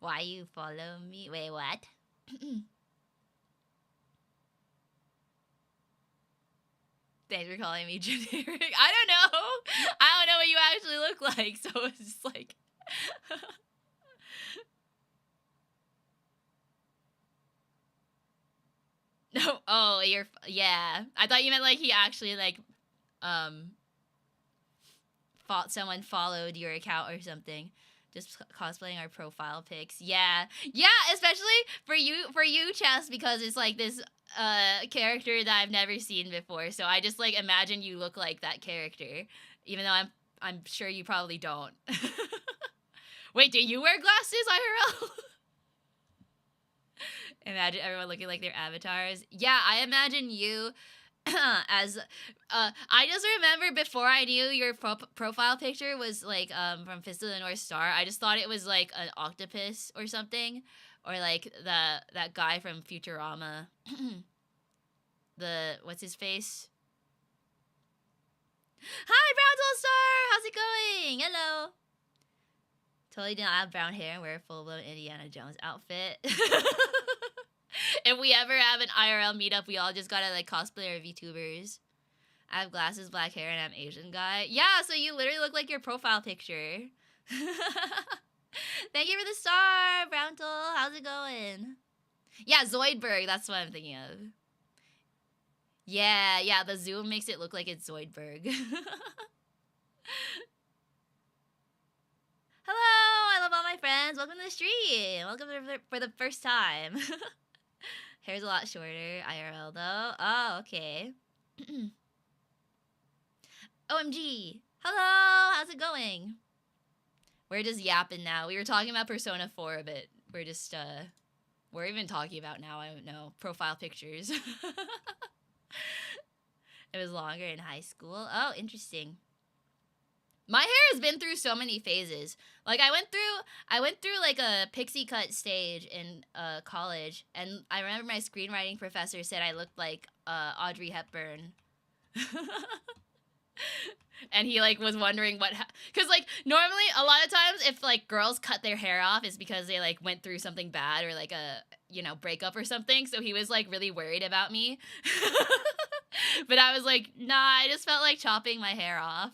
Why you follow me? Wait, what? Thanks for calling me generic. I don't know. I don't know what you actually look like, so it's just like... No, oh, yeah. I thought you meant like he actually like, someone followed your account or something. Just cosplaying our profile pics. Yeah, especially for you, Chess, because it's like this character that I've never seen before. So I just like imagine you look like that character, even though I'm sure you probably don't. Wait, do you wear glasses, IRL? Imagine everyone looking like their avatars. Yeah, I imagine you as I just remember before I knew your profile picture was like from Fist of the North Star, I just thought it was like an octopus or something, or like that guy from Futurama. What's his face? Hi, Brown Star! How's it going? Hello. Totally did not have brown hair and wear a full-blown Indiana Jones outfit. If we ever have an IRL meetup, we all just gotta like cosplay our VTubers. I have glasses, black hair, and I'm Asian guy. Yeah, so you literally look like your profile picture. Thank you for the star, Browntle. How's it going? Yeah, Zoidberg, that's what I'm thinking of. Yeah, the zoom makes it look like it's Zoidberg. Hello, I love all my friends. Welcome to the stream. Welcome for the first time. Hair's a lot shorter, IRL though. Oh, okay. OMG. Hello, how's it going? We're just yapping now. We were talking about Persona 4 a bit. We're just, we're even talking about now, I don't know, profile pictures. It was longer in high school. Oh, interesting. My hair has been through so many phases. Like I went through like a pixie cut stage in college, and I remember my screenwriting professor said I looked like Audrey Hepburn. And he like was wondering cuz like normally a lot of times if like girls cut their hair off it's because they like went through something bad or like a, you know, breakup or something. So he was like really worried about me. But I was like, nah, I just felt like chopping my hair off.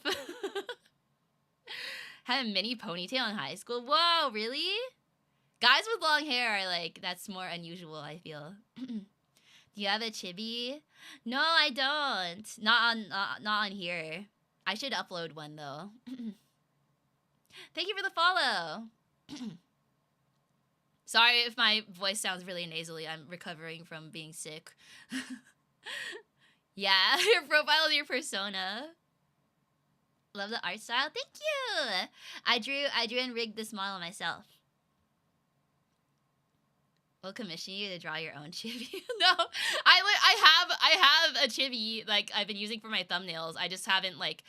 Had a mini ponytail in high school. Whoa, really? Guys with long hair are like, that's more unusual, I feel. Do you have a chibi? No, I don't. Not on here. I should upload one though. Thank you for the follow. Sorry if my voice sounds really nasally. I'm recovering from being sick. Yeah, your profile is your persona. Love the art style. Thank you. I drew and rigged this model myself. We'll commission you to draw your own chibi. No, I have a chibi like I've been using for my thumbnails. I just haven't like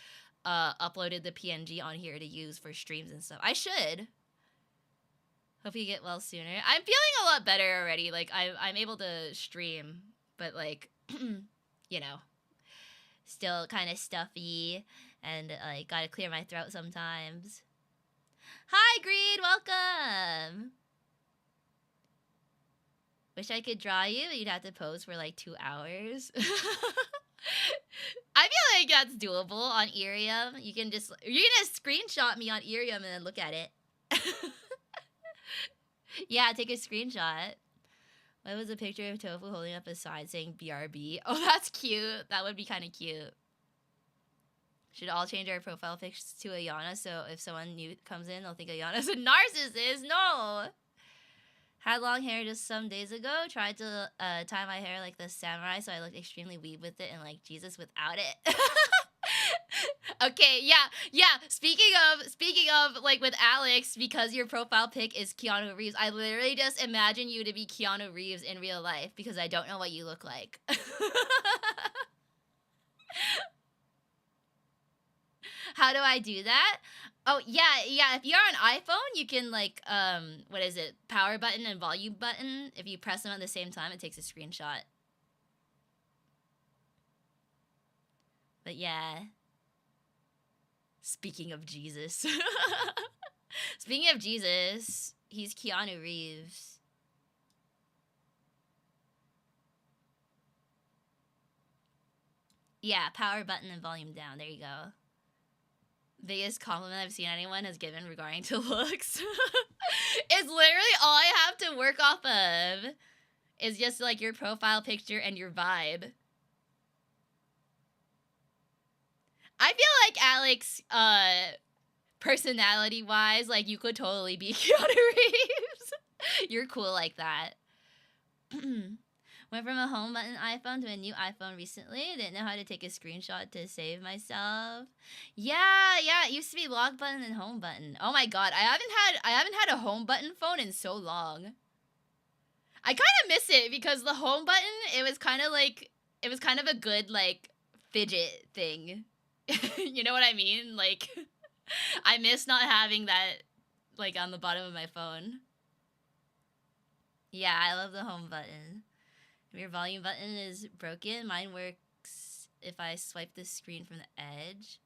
uploaded the PNG on here to use for streams and stuff. I should. Hope you get well sooner. I'm feeling a lot better already. Like I'm able to stream, but like you know, still kind of stuffy and like gotta clear my throat sometimes. Hi Greed, welcome. Wish I could draw you, but you'd have to pose for like 2 hours. I feel like that's doable on Irium. You can just screenshot me on Irium and then look at it. Yeah, take a screenshot. What was a picture of Tofu holding up a sign saying BRB? Oh, that's cute. That would be kind of cute. Should all change our profile pics to Ayana so if someone new comes in, they'll think Ayana's a narcissist. No. Had long hair just some days ago. Tried to tie my hair like the samurai, so I looked extremely weeb with it and like Jesus without it. Okay, yeah. Speaking of like with Alex, because your profile pic is Keanu Reeves, I literally just imagine you to be Keanu Reeves in real life because I don't know what you look like. How do I do that? Oh, yeah. If you're on iPhone, you can like, what is it? Power button and volume button. If you press them at the same time, it takes a screenshot. But yeah. Speaking of Jesus. Speaking of Jesus, he's Keanu Reeves. Yeah, power button and volume down. There you go. Biggest compliment I've seen anyone has given regarding to looks. It's literally all I have to work off of is just like your profile picture and your vibe. I feel like Alex, personality wise, like you could totally be Keanu Reeves. You're cool like that. Went from a home button iPhone to a new iPhone recently. Didn't know how to take a screenshot to save myself. Yeah, it used to be lock button and home button. Oh my god, I haven't had a home button phone in so long. I kind of miss it because the home button, it was kind of a good like fidget thing. You know what I mean? Like I miss not having that like on the bottom of my phone. Yeah, I love the home button. If your volume button is broken, mine works if I swipe the screen from the edge.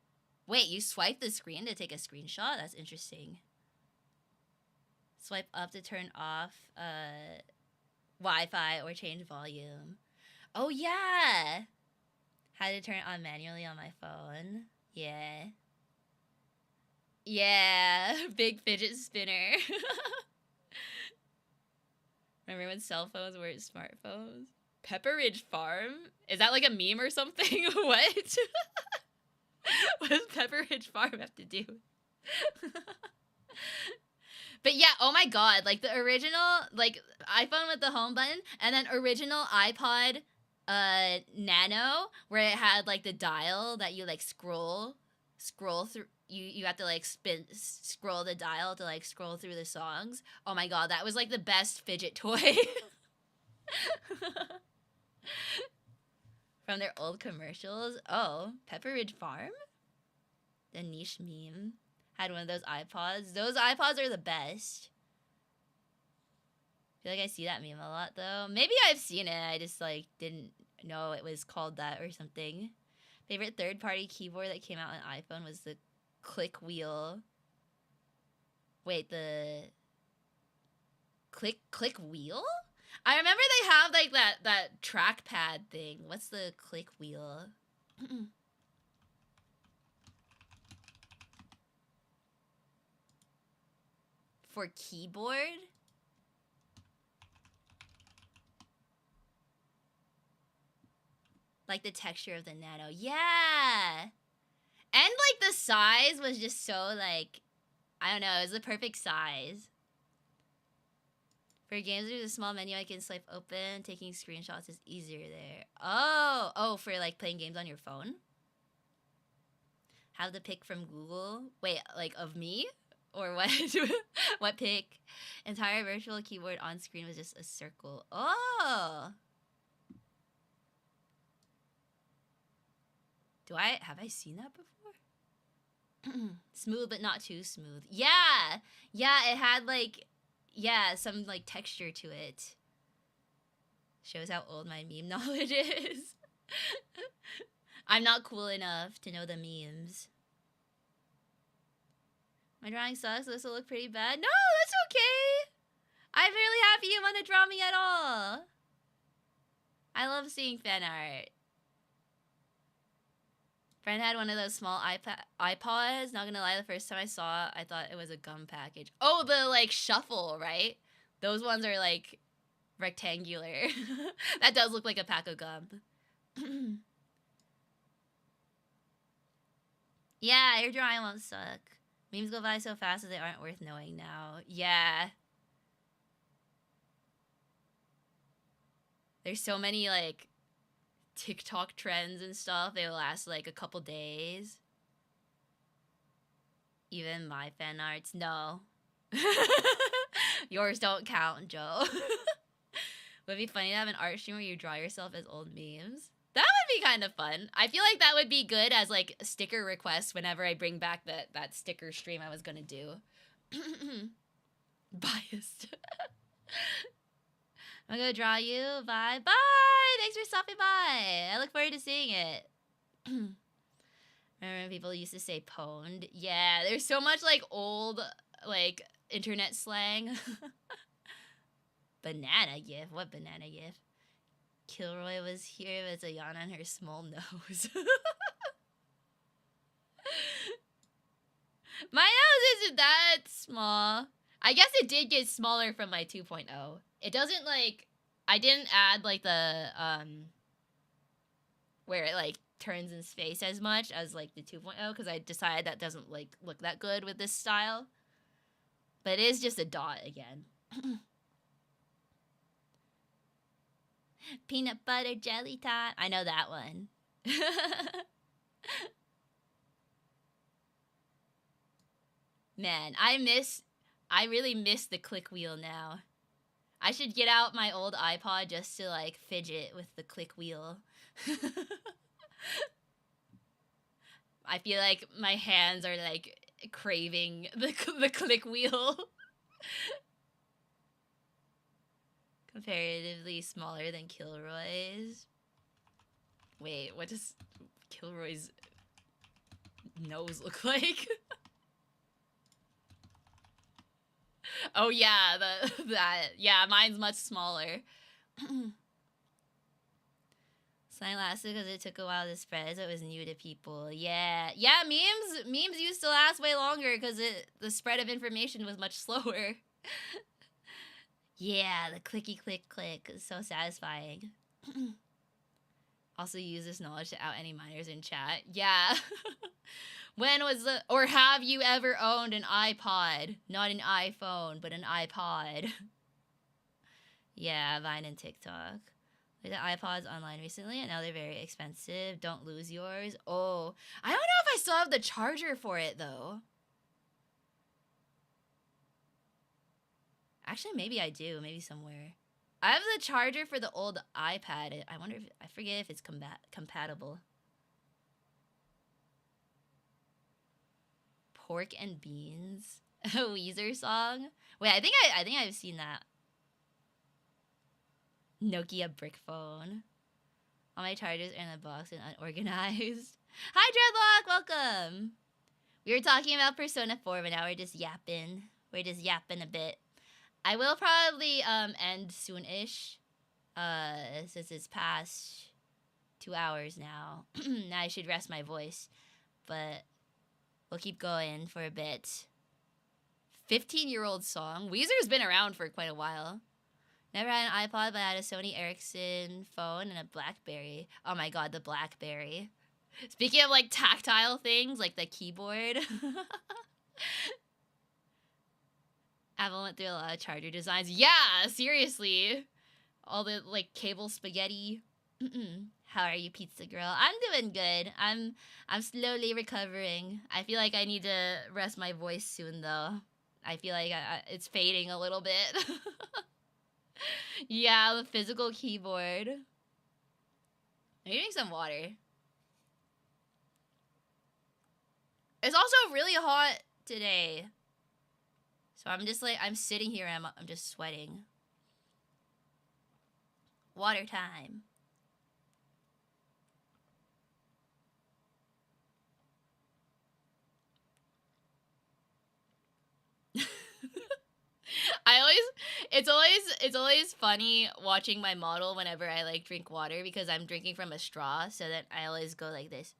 Wait, you swipe the screen to take a screenshot? That's interesting. Swipe up to turn off Wi-Fi or change volume. Oh yeah! Had to turn it on manually on my phone. Yeah. Yeah, big fidget spinner. Remember when cell phones were smartphones? Pepperidge Farm? Is that like a meme or something? What? What does Pepperidge Farm have to do? But yeah, oh my god, like the original, like iPhone with the home button, and then original iPod Nano, where it had like the dial that you like scroll through. You have to like scroll the dial to like scroll through the songs. Oh my god, that was like the best fidget toy. From their old commercials. Oh, Pepperidge Farm? The niche meme. Had one of those iPods. Those iPods are the best. I feel like I see that meme a lot though. Maybe I've seen it. I just like didn't know it was called that or something. Favorite third-party keyboard that came out on iPhone was the click wheel. Wait, the click wheel? I remember they have like that trackpad thing. What's the click wheel? For keyboard? Like the texture of the Nano. Yeah! And like the size was just so like, I don't know, it was the perfect size. For games, there's a small menu I can swipe open. Taking screenshots is easier there. Oh, for like playing games on your phone? Have the pic from Google? Wait, like of me? Or what? What pic? Entire virtual keyboard on screen was just a circle. Oh! Have I seen that before? Smooth, but not too smooth. Yeah! Yeah, it had like, yeah, some like texture to it. Shows how old my meme knowledge is. I'm not cool enough to know the memes. My drawing sucks, this will look pretty bad. No, that's okay! I'm really happy you want to draw me at all. I love seeing fan art. Friend had one of those small iPods. Not gonna lie, the first time I saw it, I thought it was a gum package. Oh, the like shuffle, right? Those ones are like rectangular. That does look like a pack of gum. Yeah, your drawing won't suck. Memes go by so fast that they aren't worth knowing now. Yeah. There's so many like TikTok trends and stuff. They last like a couple days. Even my fan arts, no. Yours don't count, Joe. Would it be funny to have an art stream where you draw yourself as old memes? That would be kind of fun. I feel like that would be good as like sticker requests whenever I bring back that sticker stream I was gonna do. Biased. I'm gonna draw you. Bye. Bye! Thanks for stopping by. I look forward to seeing it. Remember when people used to say pwned? Yeah, there's so much like old like internet slang. Banana gif? What banana gif? Kilroy was here with Ayana and her small nose. My nose isn't that small. I guess it did get smaller from my 2.0. It doesn't like, I didn't add like the, where it like turns in space as much as like the 2.0 because I decided that doesn't like look that good with this style. But it is just a dot again. Peanut butter jelly tot. I know that one. Man, I really miss the click wheel now. I should get out my old iPod just to like fidget with the click wheel. I feel like my hands are like craving the click wheel. Comparatively smaller than Kilroy's. Wait, what does Kilroy's nose look like? Oh yeah, yeah, mine's much smaller. Sign lasted because it took a while to spread, so it was new to people. Yeah, memes used to last way longer because the spread of information was much slower. Yeah, the clicky click click is so satisfying. Also use this knowledge to out any minors in chat. Yeah. When was the... Or have you ever owned an iPod? Not an iPhone, but an iPod. Yeah, Vine and TikTok. Like the iPods online recently, and now they're very expensive. Don't lose yours. Oh, I don't know if I still have the charger for it, though. Actually, maybe I do. Maybe somewhere. I have the charger for the old iPad. I wonder if... I forget if it's compatible. Pork and Beans. A Weezer song? Wait, I think I've seen that. Nokia brick phone. All my chargers are in the box and unorganized. Hi, Dreadlock! Welcome! We were talking about Persona 4, but now we're just yapping. We're just yapping a bit. I will probably end soon-ish. Since it's past 2 hours now. Now I should rest my voice. But we'll keep going for a bit. 15-year-old song. Weezer's been around for quite a while. Never had an iPod, but I had a Sony Ericsson phone and a BlackBerry. Oh my god, the BlackBerry. Speaking of, like, tactile things, like the keyboard. Apple went through a lot of charger designs. Yeah, seriously. All the, like, cable spaghetti. How are you, pizza girl? I'm doing good. I'm slowly recovering. I feel like I need to rest my voice soon, though. I feel like it's fading a little bit. Yeah, the physical keyboard. I'm getting some water. It's also really hot today. So I'm just like, I'm sitting here and I'm just sweating. Water time. It's always funny watching my model whenever I like drink water because I'm drinking from a straw, so that I always go like this.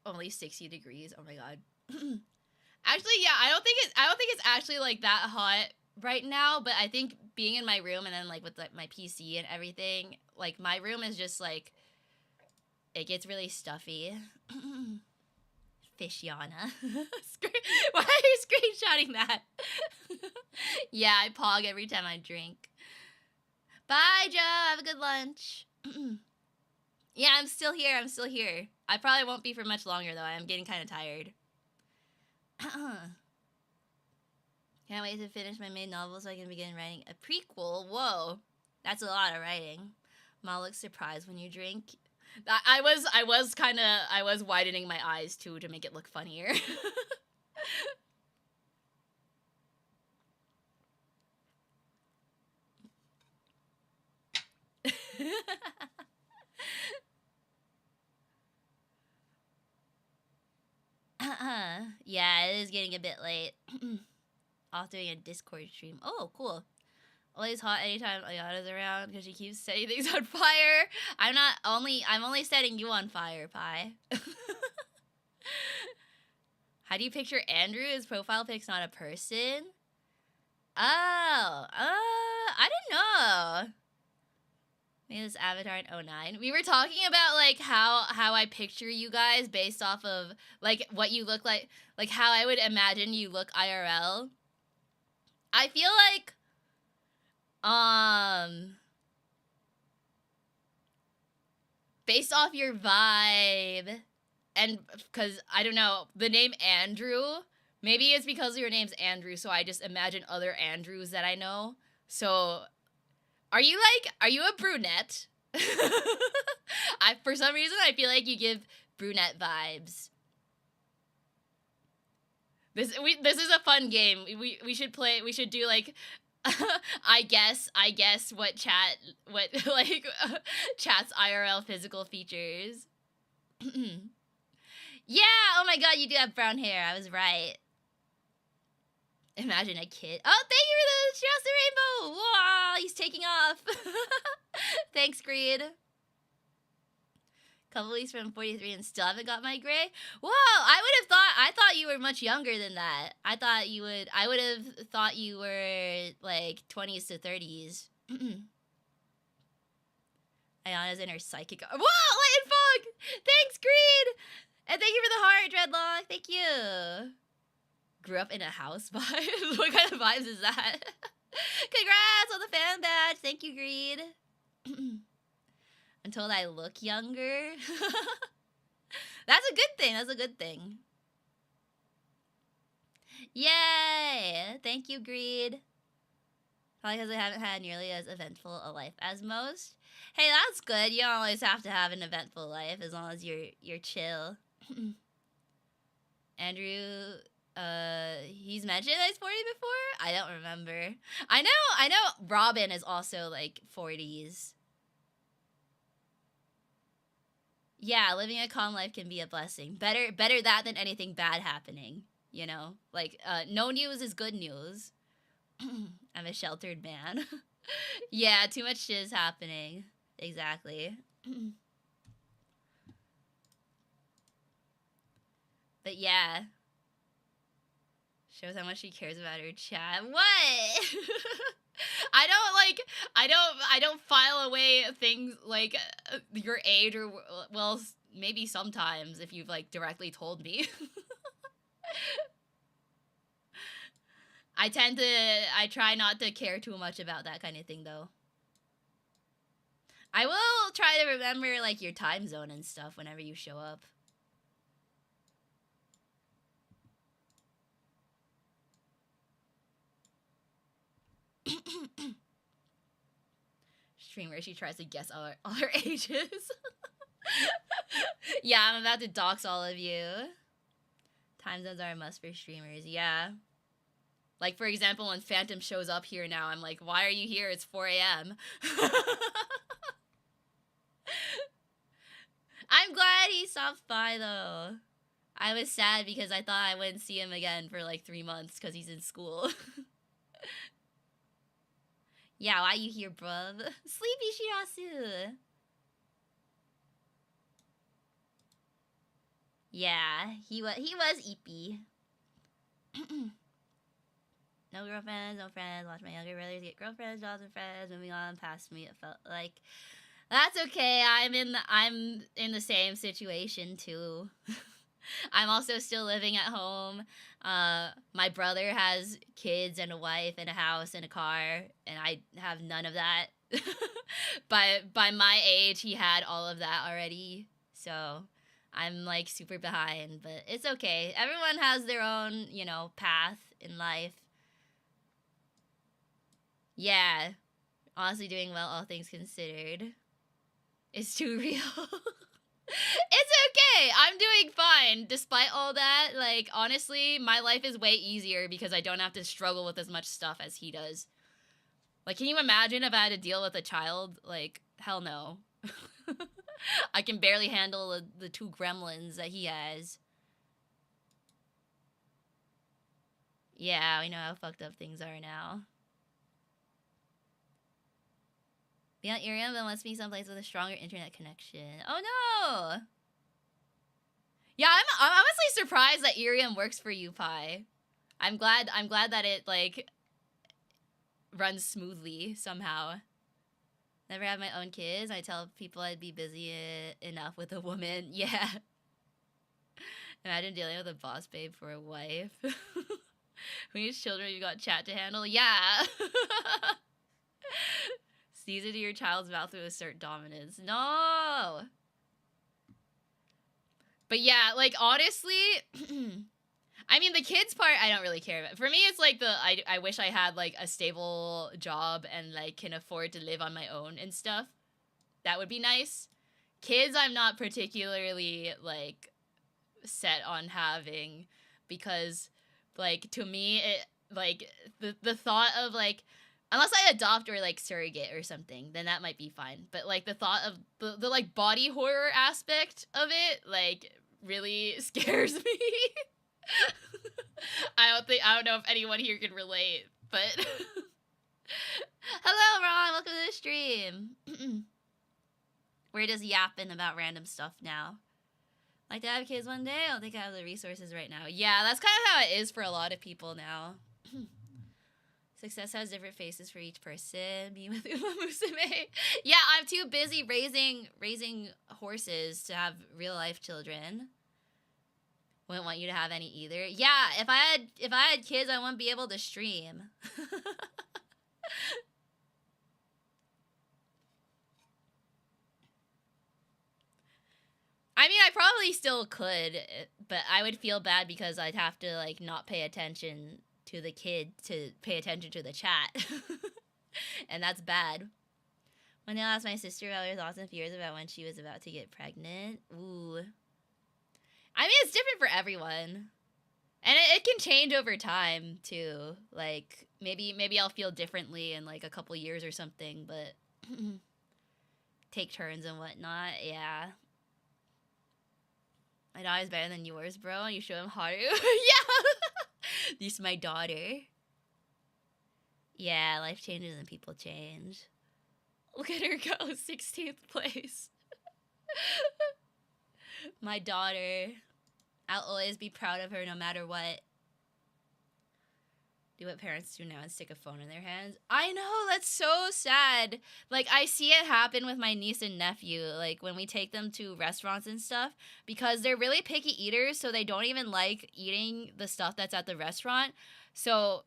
Only 60 degrees. Oh my god. Actually, yeah, I don't think it's actually like that hot right now, but I think being in my room and then like with like my PC and everything, like my room is just like it gets really stuffy. Fish Yana. Why are you screenshotting that? Yeah, I pog every time I drink. Bye, Joe. Have a good lunch. Yeah, I'm still here. I probably won't be for much longer, though. I'm getting kind of tired. Can't wait to finish my main novel so I can begin writing a prequel. Whoa. That's a lot of writing. Ma looks surprised when you drink. I was widening my eyes, too, to make it look funnier. Yeah, it is getting a bit late. Off doing a Discord stream. Oh, cool. Always hot anytime Ayana's around because she keeps setting things on fire. I'm only setting you on fire, Pi. How do you picture Andrew? His profile pic's not a person? Oh, I didn't know. Made this avatar in 09. We were talking about like how I picture you guys based off of like what you look like how I would imagine you look IRL. I feel like based off your vibe and because I don't know, the name Andrew, maybe it's because your name's Andrew, so I just imagine other Andrews that I know. So are you a brunette? For some reason I feel like you give brunette vibes. This is a fun game. We should play. We should do like I guess what chat's IRL physical features. Yeah, oh my god, you do have brown hair. I was right. Imagine a kid. Oh, thank you for the Shouts the Rainbow! Wow, he's taking off. Thanks, Greed. Couple weeks from 43 and still haven't got my gray. Whoa! I thought you were much younger than that. I would have thought you were like 20s to 30s. Ayana's in her psychic. Whoa! Light and fog! Thanks, Greed! And thank you for the heart, Dreadlock. Thank you. Grew up in a house vibe. What kind of vibes is that? Congrats on the fan badge. Thank you, Greed. Until I look younger. That's a good thing. That's a good thing. Yay! Thank you, Greed. Probably because I haven't had nearly as eventful a life as most. Hey, that's good. You don't always have to have an eventful life as long as you're chill. Andrew, he's mentioned that he's 40 before? I don't remember. I know Robin is also like 40s. Yeah, living a calm life can be a blessing. Better that than anything bad happening, you know? Like, no news is good news. I'm a sheltered man. Yeah, too much shit is happening. Exactly. But yeah. Shows how much she cares about her chat. What? I don't file away things like your age or, well, maybe sometimes if you've like directly told me. I try not to care too much about that kind of thing though. I will try to remember like your time zone and stuff whenever you show up. Stream where she tries to guess all our ages. Yeah, I'm about to dox all of you. Time zones are a must for streamers, yeah. Like, for example, when Phantom shows up here now, I'm like, why are you here? It's 4 a.m. I'm glad he stopped by, though. I was sad because I thought I wouldn't see him again for like 3 months because he's in school. Yeah, why you here, bruv? Sleepy Shirasu. Yeah, he was eepy. No girlfriends, no friends. Watch my younger brothers get girlfriends, jobs, and friends. Moving on past me, it felt like that's okay. I'm in the same situation too. I'm also still living at home. My brother has kids and a wife and a house and a car, and I have none of that. By my age, he had all of that already. So I'm like super behind, but it's okay. Everyone has their own, you know, path in life. Yeah, honestly doing well, all things considered. It's too real. It's okay. I'm doing fine. Despite all that, like, honestly, my life is way easier because I don't have to struggle with as much stuff as he does. Like, can you imagine if I had to deal with a child? Like, hell no. I can barely handle the 2 gremlins that he has. Yeah, we know how fucked up things are now. Beyond Irium, then let's be someplace with a stronger internet connection. Oh no! Yeah, I'm honestly surprised that Irium works for you, Pi. I'm glad that it like runs smoothly somehow. Never have my own kids. I tell people I'd be busy enough with a woman. Yeah. Imagine dealing with a boss babe for a wife. Who needs children? You got chat to handle? Yeah. Sneeze into your child's mouth to assert dominance. No! But yeah, like, honestly, I mean, the kids part, I don't really care about. For me, it's like I wish I had, like, a stable job and, like, can afford to live on my own and stuff. That would be nice. Kids, I'm not particularly, like, set on having because, like, to me, it, like, the thought of, like, unless I adopt or, like, surrogate or something, then that might be fine. But, like, the thought of the like, body horror aspect of it, like, really scares me. I don't know if anyone here can relate, but... Hello, Ron! Welcome to the stream! We're just yapping about random stuff now. Like to have kids one day, I don't think I have the resources right now. Yeah, that's kind of how it is for a lot of people now. Success has different faces for each person. Me with Uma Musume. Yeah, I'm too busy raising horses to have real life children. Wouldn't want you to have any either. Yeah, if I had kids, I wouldn't be able to stream. I mean, I probably still could, but I would feel bad because I'd have to like not pay attention to the kid to pay attention to the chat. And that's bad. One day I asked my sister about her thoughts and fears about when she was about to get pregnant. Ooh. I mean, it's different for everyone. And it can change over time, too. Like, maybe I'll feel differently in, like, a couple years or something, but take turns and whatnot, yeah. My daughter's better than yours, bro, and you show him Haru. Yeah! This is my daughter. Yeah, life changes and people change. Look at her go, 16th place. My daughter. I'll always be proud of her no matter what. Do what parents do now and stick a phone in their hands. I know, that's so sad. Like, I see it happen with my niece and nephew, like, when we take them to restaurants and stuff, because they're really picky eaters, so they don't even like eating the stuff that's at the restaurant. So,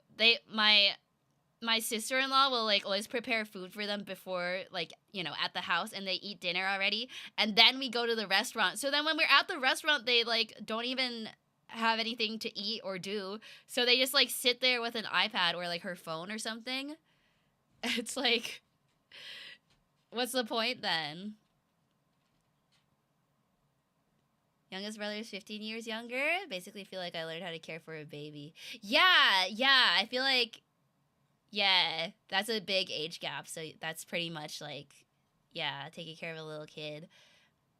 my sister-in-law will, like, always prepare food for them before, like, you know, at the house, and they eat dinner already, and then we go to the restaurant. So then when we're at the restaurant, they, like, don't even have anything to eat or do, so they just, like, sit there with an iPad or, like, her phone or something. It's like, what's the point then? Youngest brother is 15 years younger. Basically feel like I learned how to care for a baby. Yeah, I feel like, yeah, that's a big age gap, so that's pretty much, like, yeah, taking care of a little kid.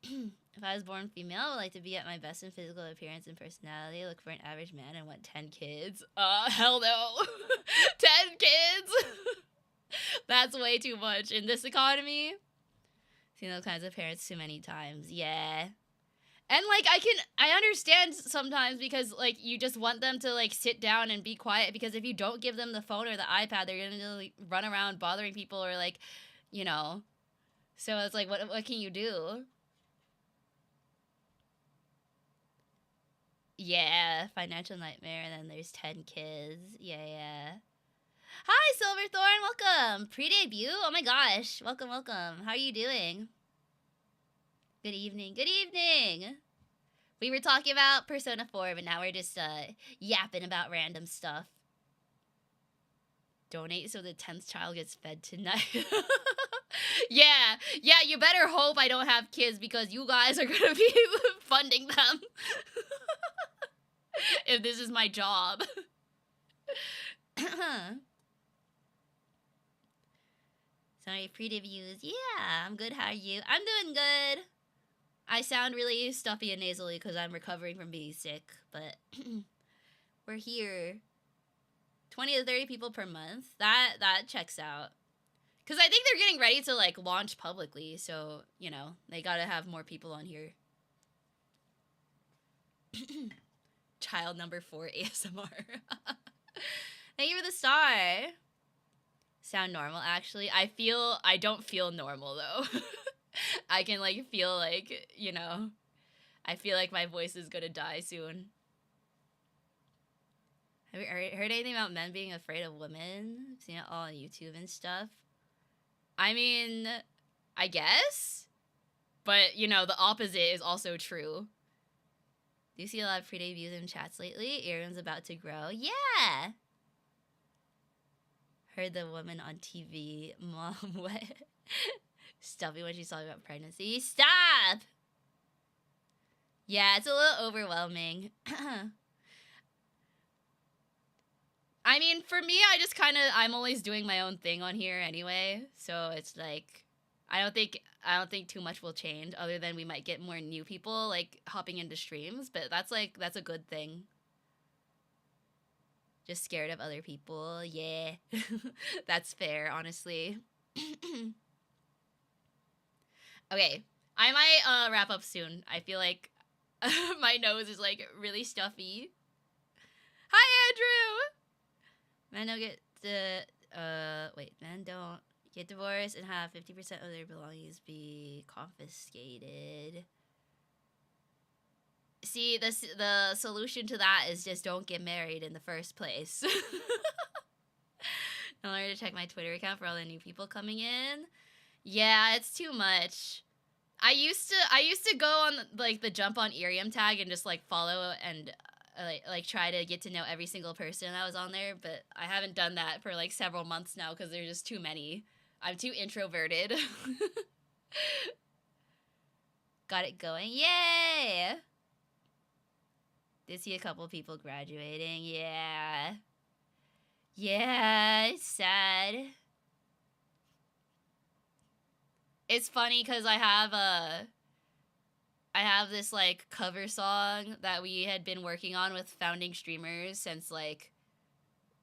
If I was born female, I would like to be at my best in physical appearance and personality, look for an average man, and want 10 kids. Hell no. 10 kids? That's way too much in this economy. Seen those kinds of parents too many times. Yeah. And, like, I understand sometimes because, like, you just want them to, like, sit down and be quiet, because if you don't give them the phone or the iPad, they're gonna, like, run around bothering people or, like, you know. So it's like, what can you do? Yeah, financial nightmare, and then there's 10 kids. Yeah. Hi, Silverthorn, welcome. Pre-debut? Oh my gosh, welcome. How are you doing? Good evening. We were talking about Persona 4, but now we're just yapping about random stuff. Donate so the 10th child gets fed tonight. Yeah, you better hope I don't have kids, because you guys are gonna be funding them. If this is my job. Sorry, pre-reviews. Yeah, I'm good. How are you? I'm doing good. I sound really stuffy and nasally because I'm recovering from being sick, but we're here. 20 to 30 people per month. That checks out. Because I think they're getting ready to, like, launch publicly, so, you know, they gotta have more people on here. Child number 4 ASMR. Thank you for the star. Sound normal, actually. I don't feel normal, though. I can, like, feel like, you know, I feel like my voice is gonna die soon. Have you heard anything about men being afraid of women? I've seen it all on YouTube and stuff. I mean, I guess. But, you know, the opposite is also true. Do you see a lot of pre-debuts in chats lately? Aaron's about to grow. Yeah! Heard the woman on TV. Mom, what? Stuffy when she's talking about pregnancy. Stop! Yeah, it's a little overwhelming. I mean, for me, I'm always doing my own thing on here anyway. So it's like, I don't think too much will change, other than we might get more new people, like, hopping into streams. But that's a good thing. Just scared of other people. Yeah. That's fair, honestly. Okay, I might wrap up soon. I feel like my nose is like really stuffy. Hi, Andrew. Men don't get men don't get divorced and have 50% of their belongings be confiscated. See, the solution to that is just don't get married in the first place. In order to check my Twitter account for all the new people coming in. Yeah, it's too much. I used to go on like the jump on Irium tag and just like follow and like try to get to know every single person that was on there, but I haven't done that for like several months now because there's just too many. I'm too introverted. Got it going. Yay! Did see a couple people graduating. Yeah. Yeah, it's sad. It's funny because I have this like cover song that we had been working on with founding streamers since like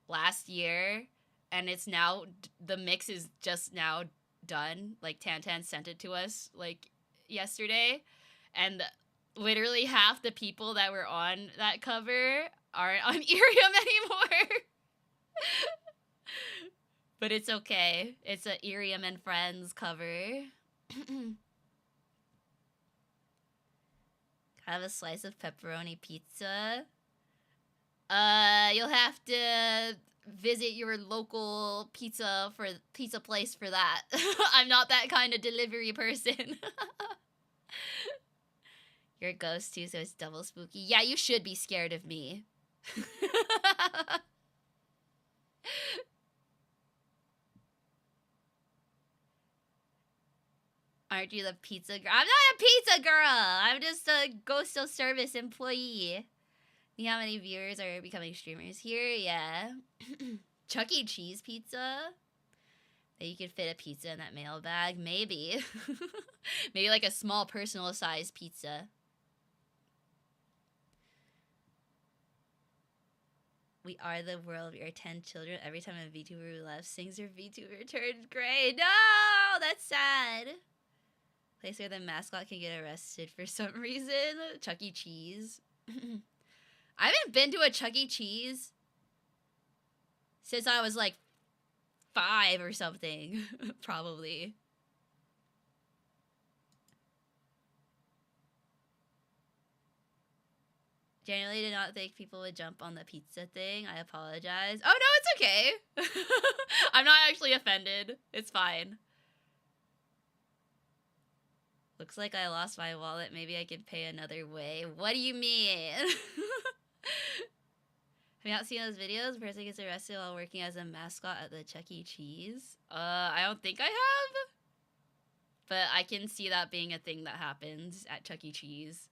last year, and it's now the mix is just now done. Like Tantan sent it to us like yesterday, and literally half the people that were on that cover aren't on Irium anymore. But it's okay. It's a Irium and Friends cover. Have a slice of pepperoni pizza. You'll have to visit your local pizza place for that. I'm not that kind of delivery person. You're a ghost too, so it's double spooky. Yeah, you should be scared of me. Aren't you the pizza girl? I'm not a pizza girl! I'm just a ghost of service employee. You know how many viewers are becoming streamers here? Yeah. Chuck E. Cheese pizza? That you could fit a pizza in that mailbag? Maybe. Maybe like a small personal size pizza. We are the world. We are 10 children. Every time a VTuber left, sings her VTuber turned gray. No! That's sad. Place where the mascot can get arrested for some reason. Chuck E. Cheese. I haven't been to a Chuck E. Cheese since I was like 5 or something. Probably. Generally did not think people would jump on the pizza thing. I apologize. Oh no, it's okay. I'm not actually offended. It's fine. Looks like I lost my wallet. Maybe I could pay another way. What do you mean? Have you not seen those videos? A person gets arrested while working as a mascot at the Chuck E. Cheese? I don't think I have. But I can see that being a thing that happens at Chuck E. Cheese.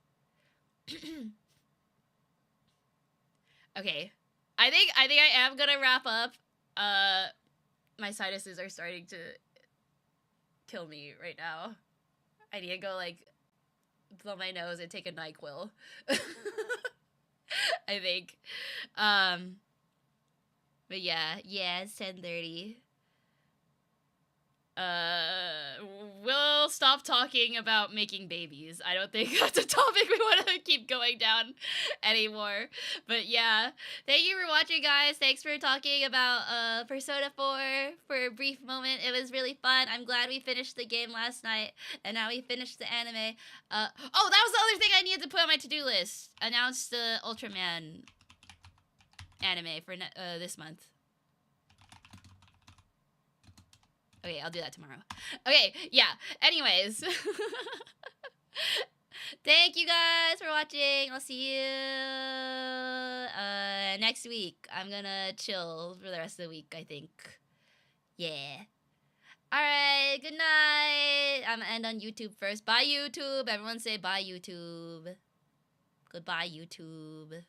Okay. I think I am gonna wrap up. My sinuses are starting to kill me right now. I need to go like blow my nose and take a NyQuil. I think. But yeah, it's 10:30. We'll stop talking about making babies. I don't think that's a topic we want to keep going down anymore. But yeah, thank you for watching, guys. Thanks for talking about Persona 4 for a brief moment. It was really fun. I'm glad we finished the game last night, and now we finished the anime. Oh, that was the other thing I needed to put on my to-do list. Announce the Ultraman anime for this month. Okay, I'll do that tomorrow. Okay, yeah. Anyways. Thank you guys for watching. I'll see you next week. I'm gonna chill for the rest of the week, I think. Yeah. Alright, good night. I'm gonna end on YouTube first. Bye, YouTube. Everyone say bye, YouTube. Goodbye, YouTube.